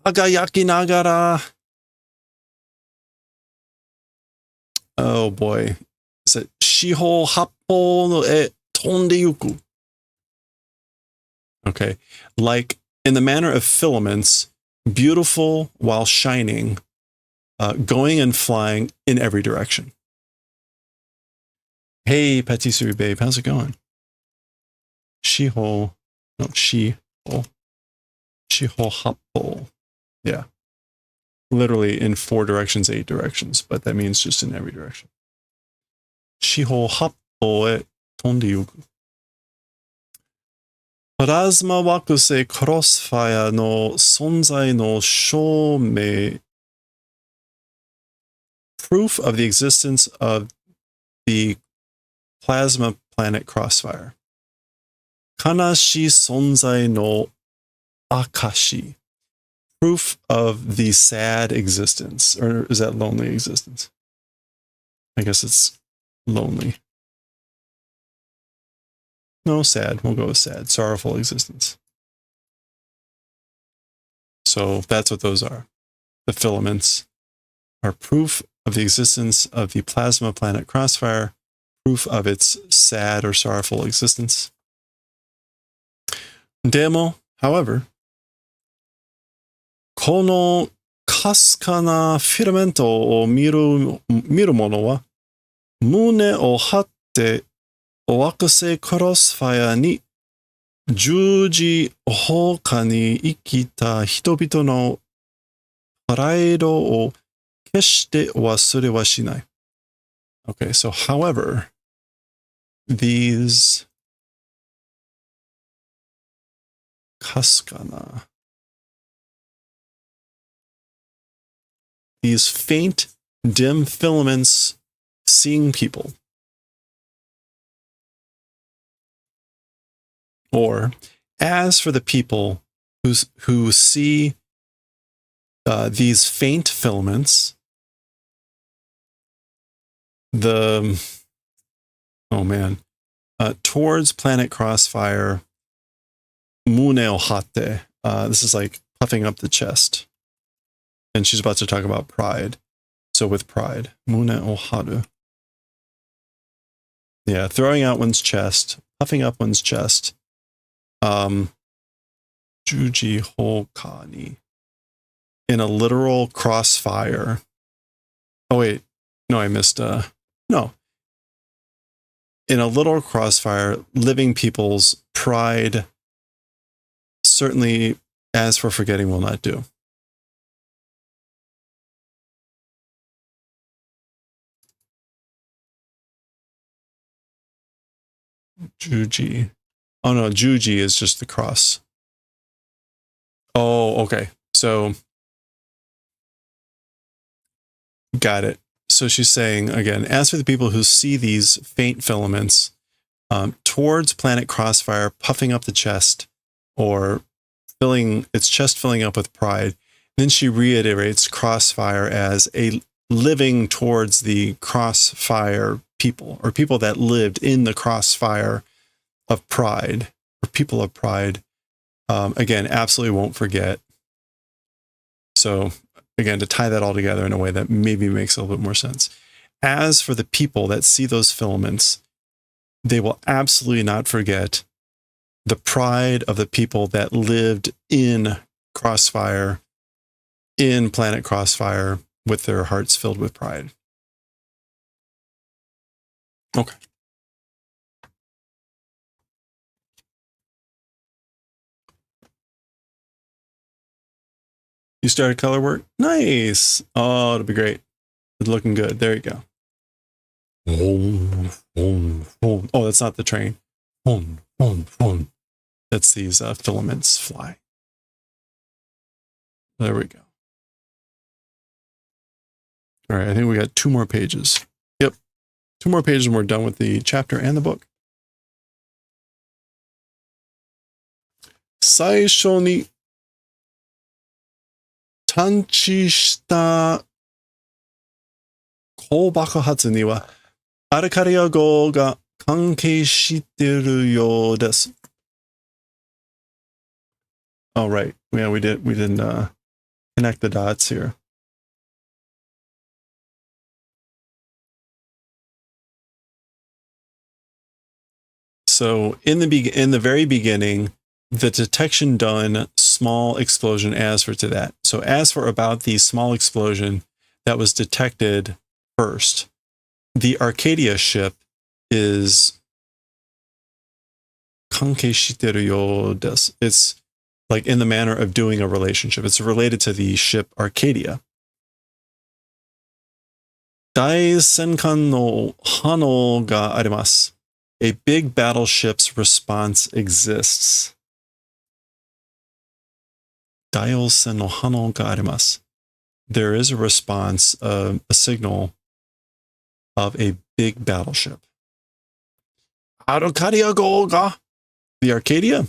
S1: kagayaki nagara. Oh boy. Is it Shiho Happo no e tonde yuku? Okay. Like in the manner of filaments, beautiful while shining, going and flying in every direction. Hey, Patisserie Babe, how's it going? Shiho, no, Shiho Happo. Yeah. Literally in 4 directions, 8 directions, but that means just in every direction. Shiho Happo e tonde yuku. Plasma wakusei crossfire no sonzai no shoumei. Proof of the existence of the plasma planet Crossfire. Kanashi sonzai no akashi. Proof of the sad existence. Or is that lonely existence? I guess it's lonely. No, sad. We'll go with sad. Sorrowful existence. So that's what those are. The filaments are proof of the existence of the plasma planet Crossfire, proof of its sad or sorrowful existence. Demo, however, このかすかなフィラメントを見る者は、胸を張って惑星クロスファイアに十字他に生きた人々のプライドを決して忘れはしない。Okay, so however, these かすかな these faint, dim filaments seeing people. Or, as for the people who see these faint filaments, towards planet Crossfire, mune o hatte. This is like puffing up the chest. And she's about to talk about pride. So with pride, mune o haru. Yeah, throwing out one's chest, puffing up one's chest. Juji hokani. In a literal crossfire. Oh wait, no, I missed no. In a literal crossfire, living people's pride certainly, as for forgetting, will not do. Juji. Oh no, Juji is just the cross. Oh, okay. So, got it. So she's saying, again, as for the people who see these faint filaments towards planet Crossfire, puffing up the chest, or its chest filling up with pride, then she reiterates Crossfire as a living towards the Crossfire people, or people that lived in the crossfire of pride, people of pride. Again, absolutely won't forget. So again, to tie that all together in a way that maybe makes a little bit more sense. As for the people that see those filaments, they will absolutely not forget the pride of the people that lived in Crossfire, in Planet Crossfire, with their hearts filled with pride. Okay. You started color work? Nice. Oh, it'll be great. It's looking good. There you go. Oh, that's not the train. That's these filaments fly. There we go. All right, I think we got 2 more pages. Yep, 2 more pages and we're done with the chapter and the book. 最初に探知した高爆発にはアルカリア号が関係しているようです。Oh, right. Yeah, we didn't connect the dots here. So in the very beginning, the detection done small explosion as for to that. So as for about the small explosion that was detected first, the Arcadia ship is関係してるようです. It's like in the manner of doing a relationship. It's related to the ship Arcadia. 大戦艦の反応があります. A big battleship's response exists. 大戦の反応があります. There is a response, a signal of a big battleship. Arcadia号が The Arcadia?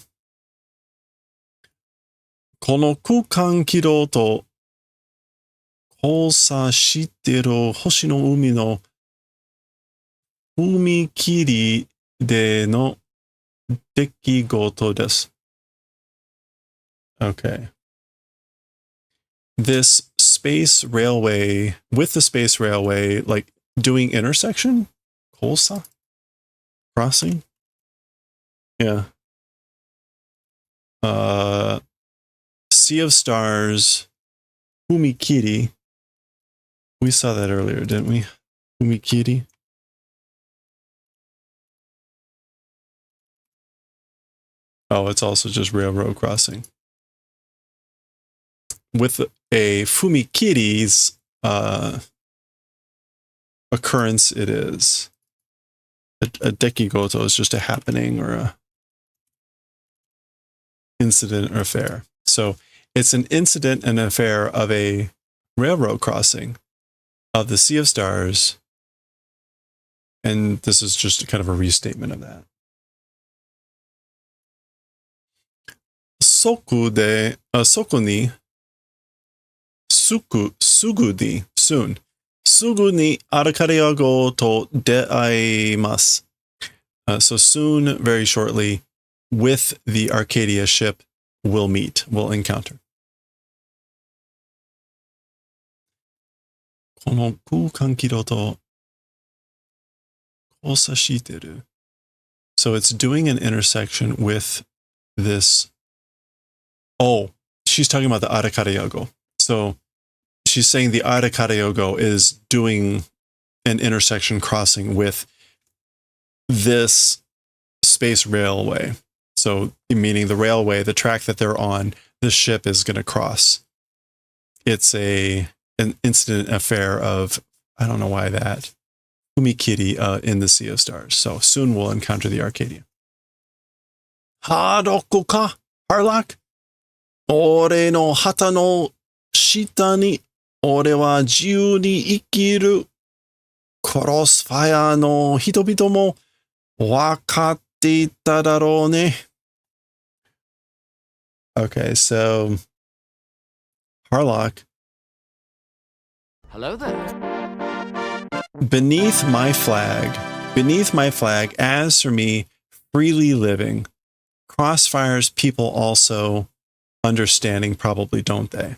S1: この空間軌道と交差している星の海の踏切での出来事です。Okay. This space railway, with the space railway, like doing intersection? Kolsa? Crossing? Yeah. Sea of Stars, Humikiri. We saw that earlier, didn't we? Humikiri. Oh, it's also just railroad crossing. With a Fumikiri's occurrence, it is. A Dekigoto is just a happening or a incident or affair. So it's an incident and affair of a railroad crossing of the Sea of Stars. And this is just kind of a restatement of that. そこに すぐに soon すぐにアルカリア号と出会います. So soon, very shortly, with the Arcadia ship, we'll meet, we'll encounter. この空間軌道と交差している. So it's doing an intersection with this. Oh, she's talking about the Arcadia. So she's saying the Arcadia is doing an intersection crossing with this space railway. So meaning the railway, the track that they're on, the ship is going to cross. It's an incident affair of, I don't know why that, Umikiri in the Sea of Stars. So soon we'll encounter the Arcadia. Hadoko ka, Harlock? 俺の旗の下に俺は自由に生きる。クロスファイアの人々も分かっていただろうね。Okay, so Harlock.
S2: Hello there.
S1: Beneath my flag, as for me, freely living, Crossfire's people also understanding probably, don't they?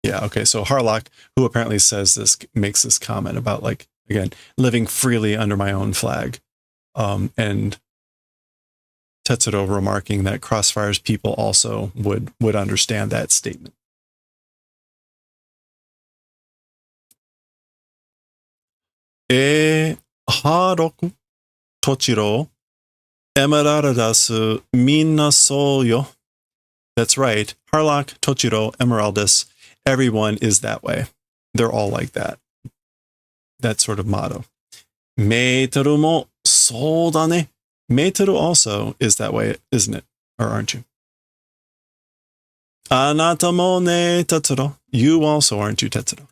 S1: Yeah, okay, so Harlock, who apparently says this, makes this comment about, like, again, living freely under my own flag. And Tetsuro remarking that Crossfire's people also would understand that statement. Harlock, Tochiro, Emeraldas, minna so yo. That's right. Harlock, Tochiro, Emeraldus, everyone is that way. They're all like that. That sort of motto. Meiteru mo sou da ne. Meiteru also is that way, isn't it? Or aren't you? Anata mo ne, Tetsuro. You also, aren't you, Tetsuro?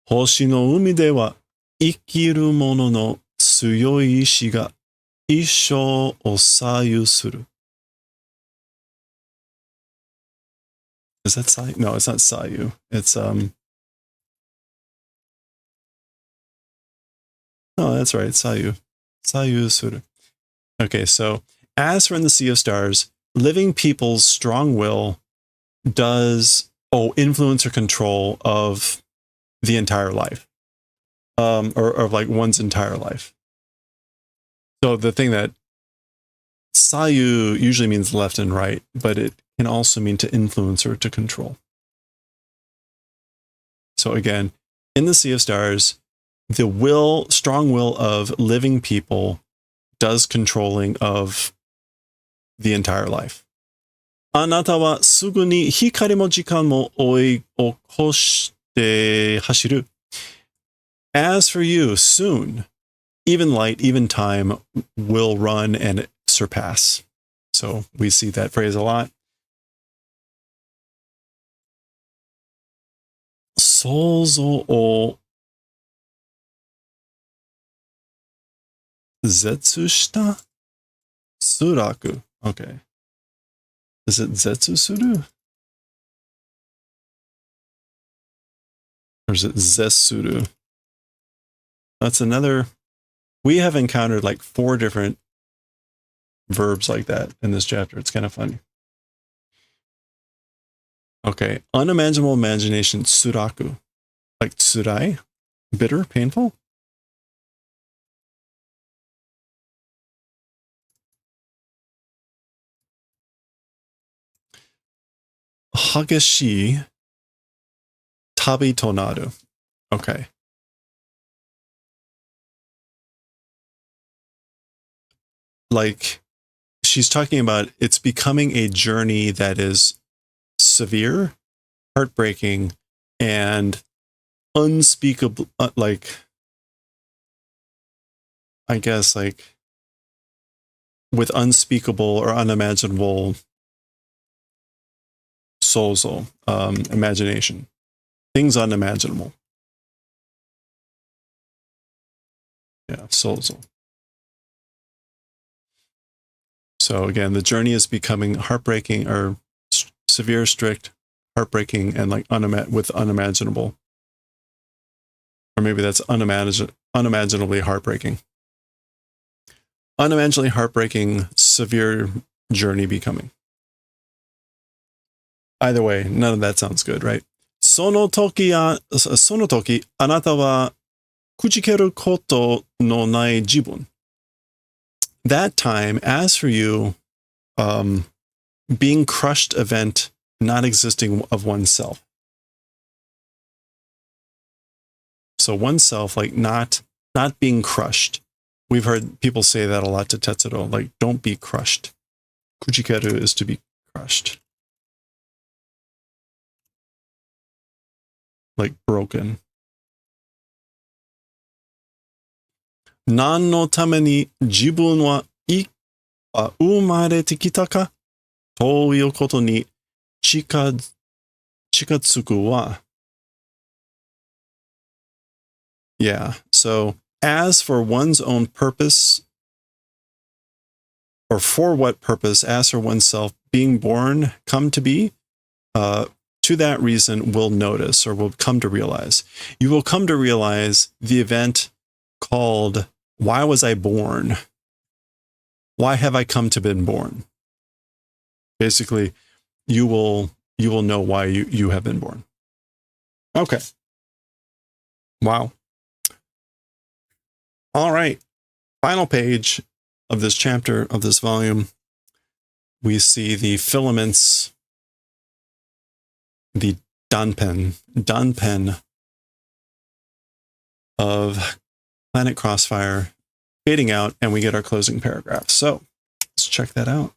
S1: Hoshi no umi de wa ikiru mono no tsuyoi ishi ga issho o sayu suru. Is that Sayu? No, it's not Sayu. It's no, that's right, Sayu. Sayu suru. Okay, so as for in the Sea of Stars, living people's strong will does influence or control of the entire life, or of like one's entire life. So the thing that Sayu usually means left and right, but it can also mean to influence or to control. So again, in the Sea of Stars, the strong will of living people does controlling of the entire life. Anata wa sugu ni hikari mo jikan mo oi okoshite hashiru. As for you, soon, even light, even time will run and surpass. So we see that phrase a lot. Souzo o zetsu shita suraku. Okay. Is it zetsu suru? Or is it zesuru? That's another. We have encountered like 4 different verbs like that in this chapter. It's kind of funny. Okay. Unimaginable imagination, suraku. Like tsurai? Bitter? Painful? Hageshi tabi to naru. Okay. Like, she's talking about it's becoming a journey that is severe, heartbreaking, and unspeakable, like, I guess, like, with unspeakable or unimaginable sozo, imagination. Things unimaginable. Yeah, sozo. So again, the journey is becoming heartbreaking or severe, strict, heartbreaking, and like with unimaginable. Or maybe that's unimaginably heartbreaking. Unimaginably heartbreaking, severe journey becoming. Either way, none of that sounds good, right? Sono toki anata wa kujikeru koto no nai jibun. That time, as for you, being crushed event not existing of oneself. So oneself, like not being crushed. We've heard people say that a lot to Tetsuro, like don't be crushed. Kujikeru is to be crushed. Like broken. Nan no tame ni jibun wa umarete kita ka? Touyu koto ni chikatsuku wa. Yeah, so as for one's own purpose, or for what purpose, as for oneself, being born, come to be, to that reason will notice or will come to realize. You will come to realize the event called Why Was I Born? Why have I come to been born? Basically, you will know why you have been born. Okay. Wow. All right. Final page of this chapter of this volume. We see the filaments, the danpen of Planet Crossfire fading out, and we get our closing paragraph. So let's check that out.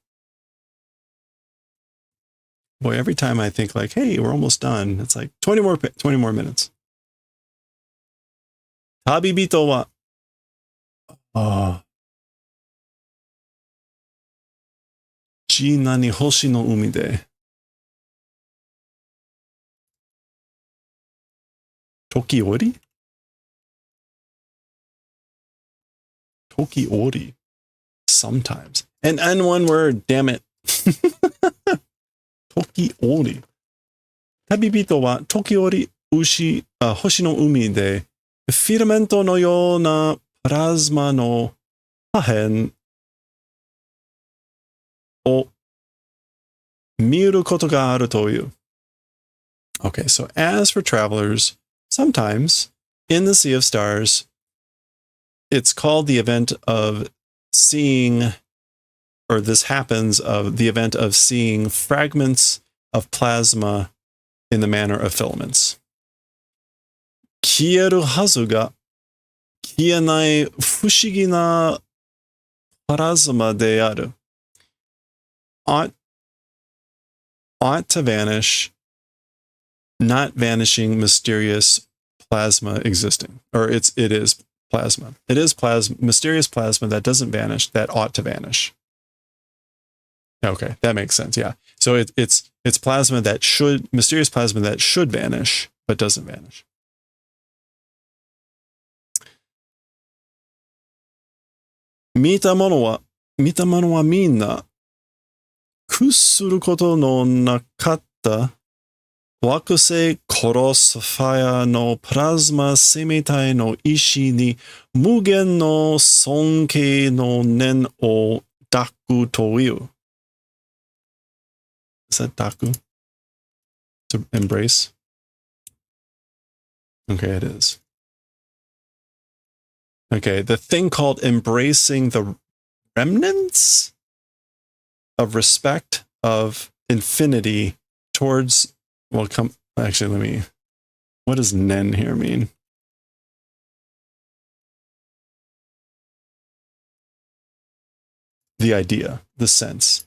S1: Boy, every time I think like, hey, we're almost done, it's like 20 more minutes. Tabibito wa GE999E no umi de Toki ori? Toki ori. Sometimes. And one word, damn it. Toki ori. Tabibito wa Toki ori hoshi no umi de filamento no you na plasma no hahen o miru koto ga aru toyu. Okay, so as for travelers, sometimes in the Sea of Stars, it's called the event of seeing, or this happens of the event of seeing fragments of plasma in the manner of filaments. Kieru hazu ga kienai fushigi na plasma de aru. Ought to vanish, not vanishing, mysterious plasma existing. Or it is plasma. It is plasma, mysterious plasma that doesn't vanish, that ought to vanish. Okay, that makes sense. Yeah. So it's plasma that should, mysterious plasma that should vanish, but doesn't vanish. Mita mono wa minna kusuru koto no nakatta wakusei crossfire no plasma semitai no ishi ni mugen no sonkei no nen o daku toyu. Is that daku? To embrace? Okay, it is. Okay, the thing called embracing the remnants of respect of infinity towards, well, actually, what does nen here mean? The idea, the sense.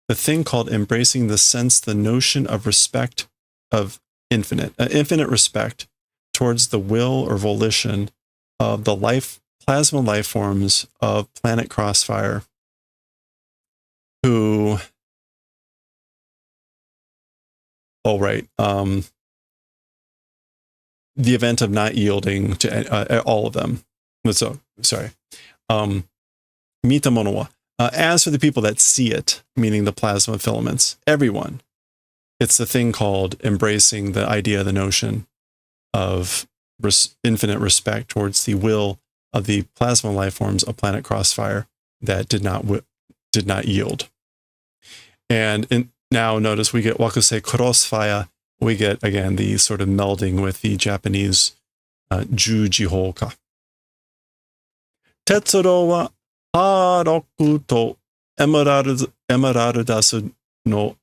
S1: The thing called embracing the sense, the notion of respect of infinite respect towards the will or volition of the plasma life forms of Planet Crossfire, who, the event of not yielding to all of them. So, sorry. Mita mono wa. As for the people that see it, meaning the plasma filaments, everyone, it's the thing called embracing the idea, the notion of infinite respect towards the will of the plasma life forms of Planet Crossfire that did not yield. And now notice we get wakusei crossfire. We get again the sort of melding with the Japanese jujihoka. Tetsuro wa haroku to emeraldasu no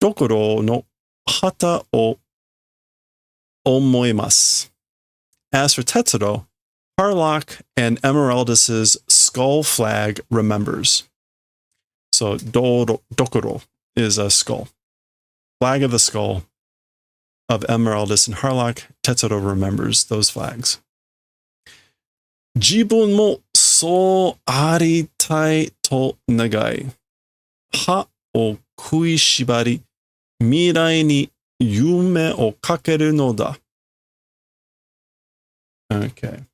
S1: dokoro no hata o omoimasu. As for Tetsuro, Harlock and Emeraldus's skull flag remembers. So dokoro is a skull. Flag of the skull of Emeraldus and Harlock. Tetsuro remembers those flags. Jibun mo so aritai to nagai. Ha o kui shibari mirai ni yume o kakeru no da. Okay.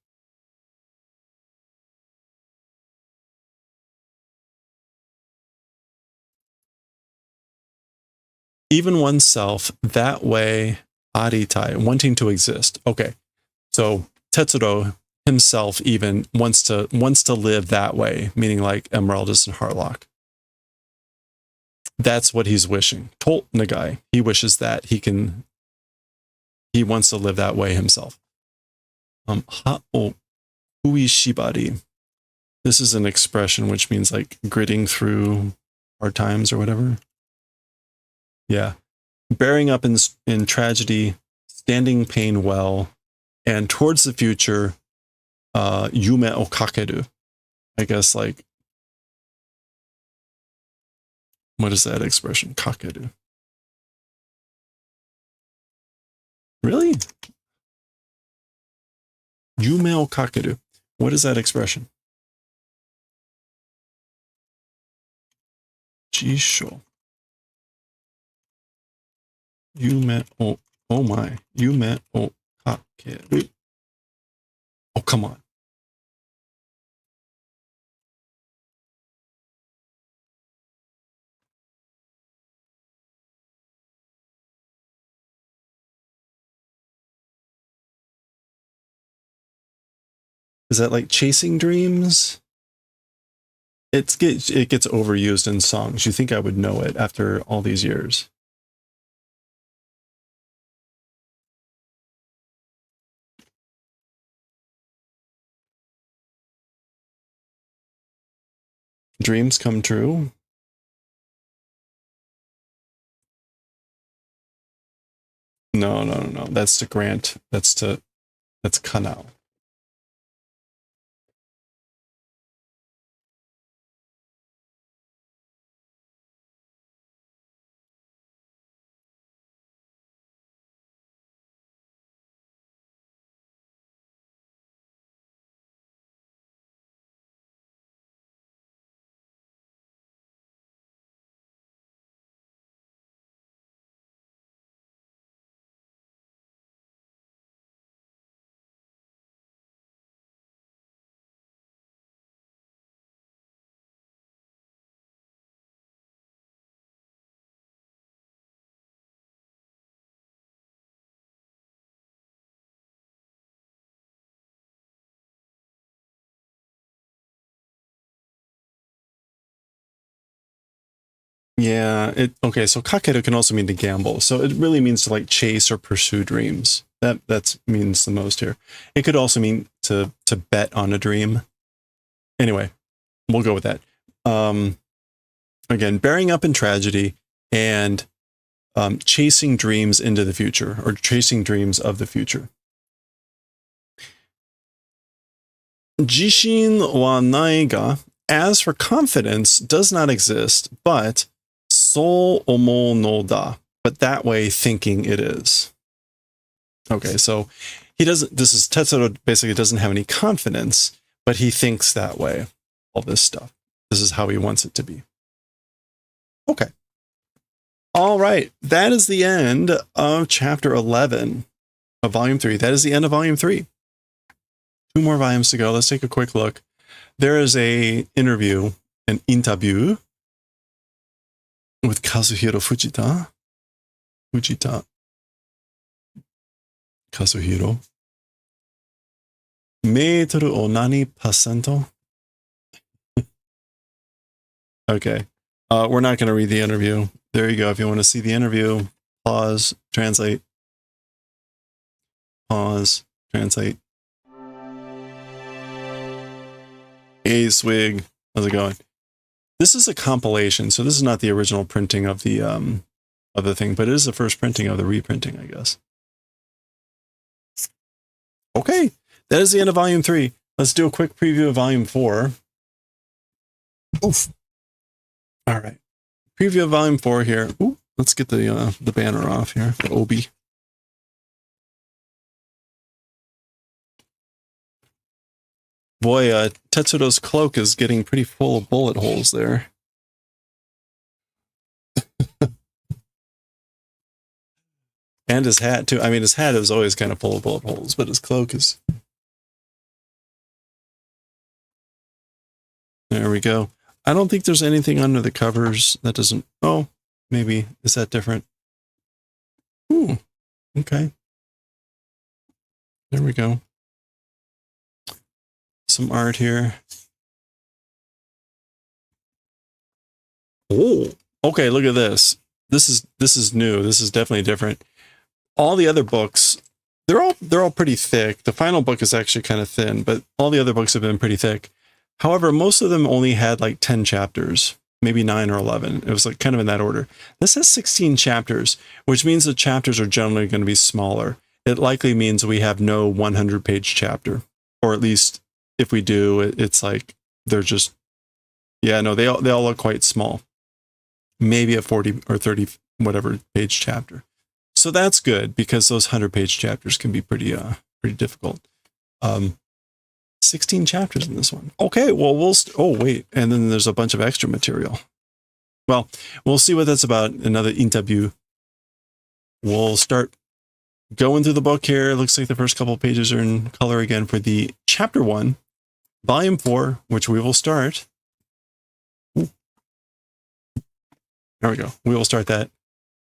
S1: Even oneself that way, aritai, wanting to exist. Okay. So Tetsuro, himself even wants to live that way, meaning like Emeraldus and Harlock. That's what he's wishing. Tolt Nagai, he wishes that he wants to live that way himself. Ha'o hui shibari. This is an expression which means like gritting through hard times or whatever. Yeah. Bearing up in tragedy, standing pain well, and towards the future, yume o kakeru. I guess like, what is that expression? Kakeru. Really? Yume o kakeru. What is that expression? Jisho. Yume o, oh my. Yume o kakeru. Oh, come on. Is that like chasing dreams? It gets overused in songs. You think I would know it after all these years? Dreams come true? No. That's to grant. That's kanao. Yeah, okay, so kakeru can also mean to gamble. So it really means to like chase or pursue dreams. That means the most here. It could also mean to bet on a dream. Anyway, we'll go with that. Again, bearing up in tragedy and chasing dreams into the future, or chasing dreams of the future. Jishin wa nai ga, as for confidence, does not exist, but so omo no da, but that way thinking it is. Okay, so he doesn't, Tetsuro basically doesn't have any confidence, but he thinks that way. All this stuff. This is how he wants it to be. Okay. All right. That is the end of chapter 11 of volume 3. That is the end of volume 3. 2 more volumes to go. Let's take a quick look. There is an interview with Kazuhiro Kazuhiro. Metru o nani pasento? Okay. We're not going to read the interview. There you go. If you want to see the interview, pause, translate. Pause, translate. Hey, Swig. How's it going? This is a compilation, so this is not the original printing of the thing, but it is the first printing of the reprinting, I guess. Okay, that is the end of volume 3. Let's do a quick preview of volume 4. Oof. All right, preview of volume 4 here. Ooh, let's get the banner off here, the Obi. Boy, Tetsuro's cloak is getting pretty full of bullet holes there. And his hat, too. I mean, his hat is always kind of full of bullet holes, but his cloak is... There we go. I don't think there's anything under the covers that doesn't... Oh, maybe. Is that different? Ooh, okay. There we go. some art here. Oh, okay, look at this. This is new. This is definitely different. All the other books, they're all pretty thick. The final book is actually kind of thin, but all the other books have been pretty thick. However, most of them only had like 10 chapters, maybe 9 or 11. It was like kind of in that order. This has 16 chapters, which means the chapters are generally going to be smaller. It likely means we have no 100-page chapter, or at least if we do, it's like they're just, yeah, no, they all look quite small. Maybe a 40 or 30 whatever page chapter. So that's good because those 100-page chapters can be pretty difficult. 16 chapters in this one. Okay, well oh wait, and then there's a bunch of extra material. Well, we'll see what that's about. Another interview. We'll start going through the book here. It looks like the first couple of pages are in color again for the chapter 1, volume 4, which we will start. Ooh. There we go. We will start that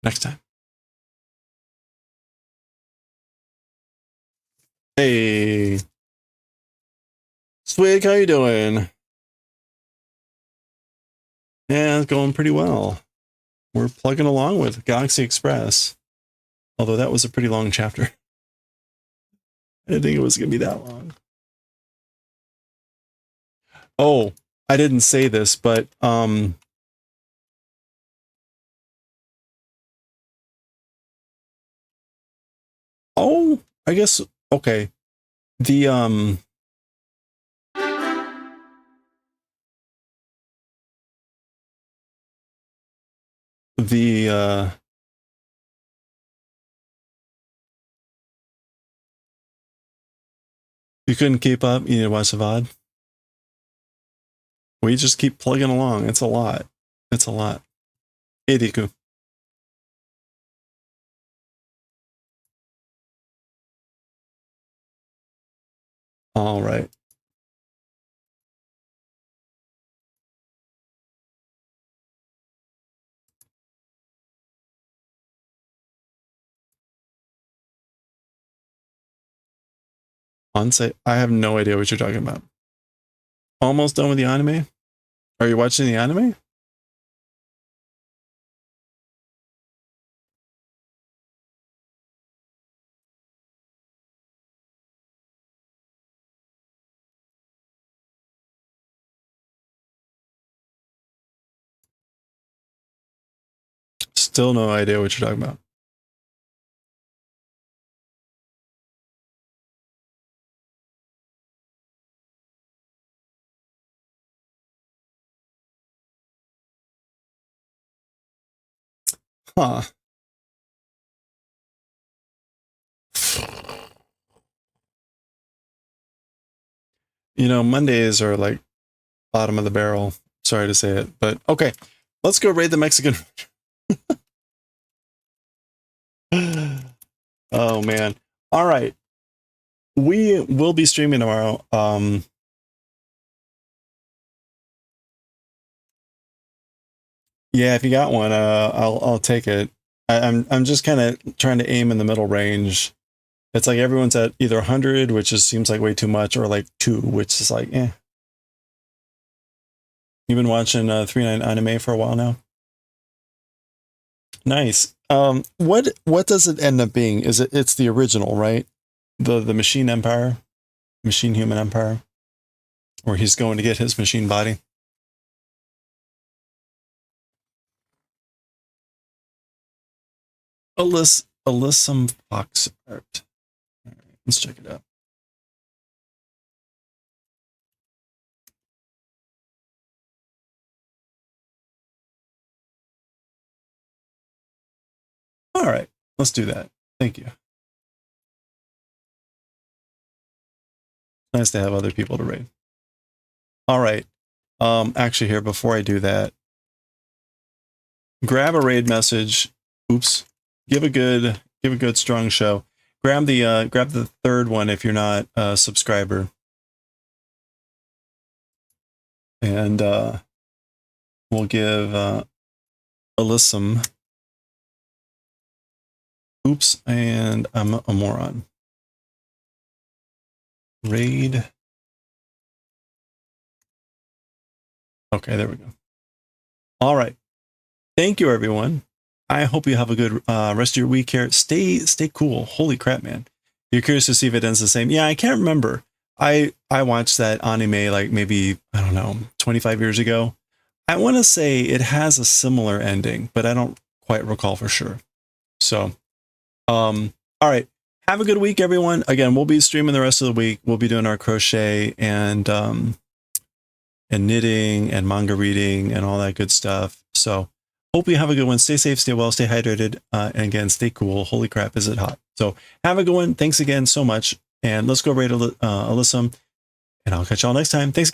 S1: next time. Hey, Swig, how you doing? Yeah, it's going pretty well. We're plugging along with Galaxy Express. Although that was a pretty long chapter. I didn't think it was going to be that long. Oh, I didn't say this, but oh, I guess okay. The you couldn't keep up, you need to watch the VOD. We just keep plugging along. It's a lot. It's a lot. Hey, Diku. All right. On-site. I have no idea what you're talking about. Almost done with the anime? Are you watching the anime? Still no idea what you're talking about. Huh. You know, Mondays are like bottom of the barrel. Sorry to say it, but okay. Let's go raid the Mexican. Oh man. All right. We will be streaming tomorrow. Yeah, if you got one, I'll take it. I'm just kind of trying to aim in the middle range. It's like everyone's at either 100, which just seems like way too much, or like 2, which is like, eh. You've been watching 3-9 anime for a while now? Nice. What does it end up being? It's the original, right? The Machine Empire? Machine Human Empire? Where he's going to get his machine body? Alyssum Fox Art. All right, let's check it out. All right, let's do that. Thank you. Nice to have other people to raid. All right. Actually, here before I do that, grab a raid message. Oops. Give a good strong show. Grab the third one if you're not a subscriber. And we'll give Alyssum. Oops, and I'm a moron. Raid Okay, there we go. All right. Thank you, everyone. I hope you have a good rest of your week here. Stay cool. Holy crap, man. You're curious to see if it ends the same. Yeah, I can't remember. I watched that anime like maybe, I don't know, 25 years ago. I want to say it has a similar ending, but I don't quite recall for sure. So, all right. Have a good week, everyone. Again, we'll be streaming the rest of the week. We'll be doing our crochet and knitting and manga reading and all that good stuff. So hope you have a good one. Stay safe, stay well, stay hydrated, and again, stay cool. Holy crap, is it hot? So have a good one. Thanks again so much. And let's go rate Alyssum. And I'll catch y'all next time. Thanks again.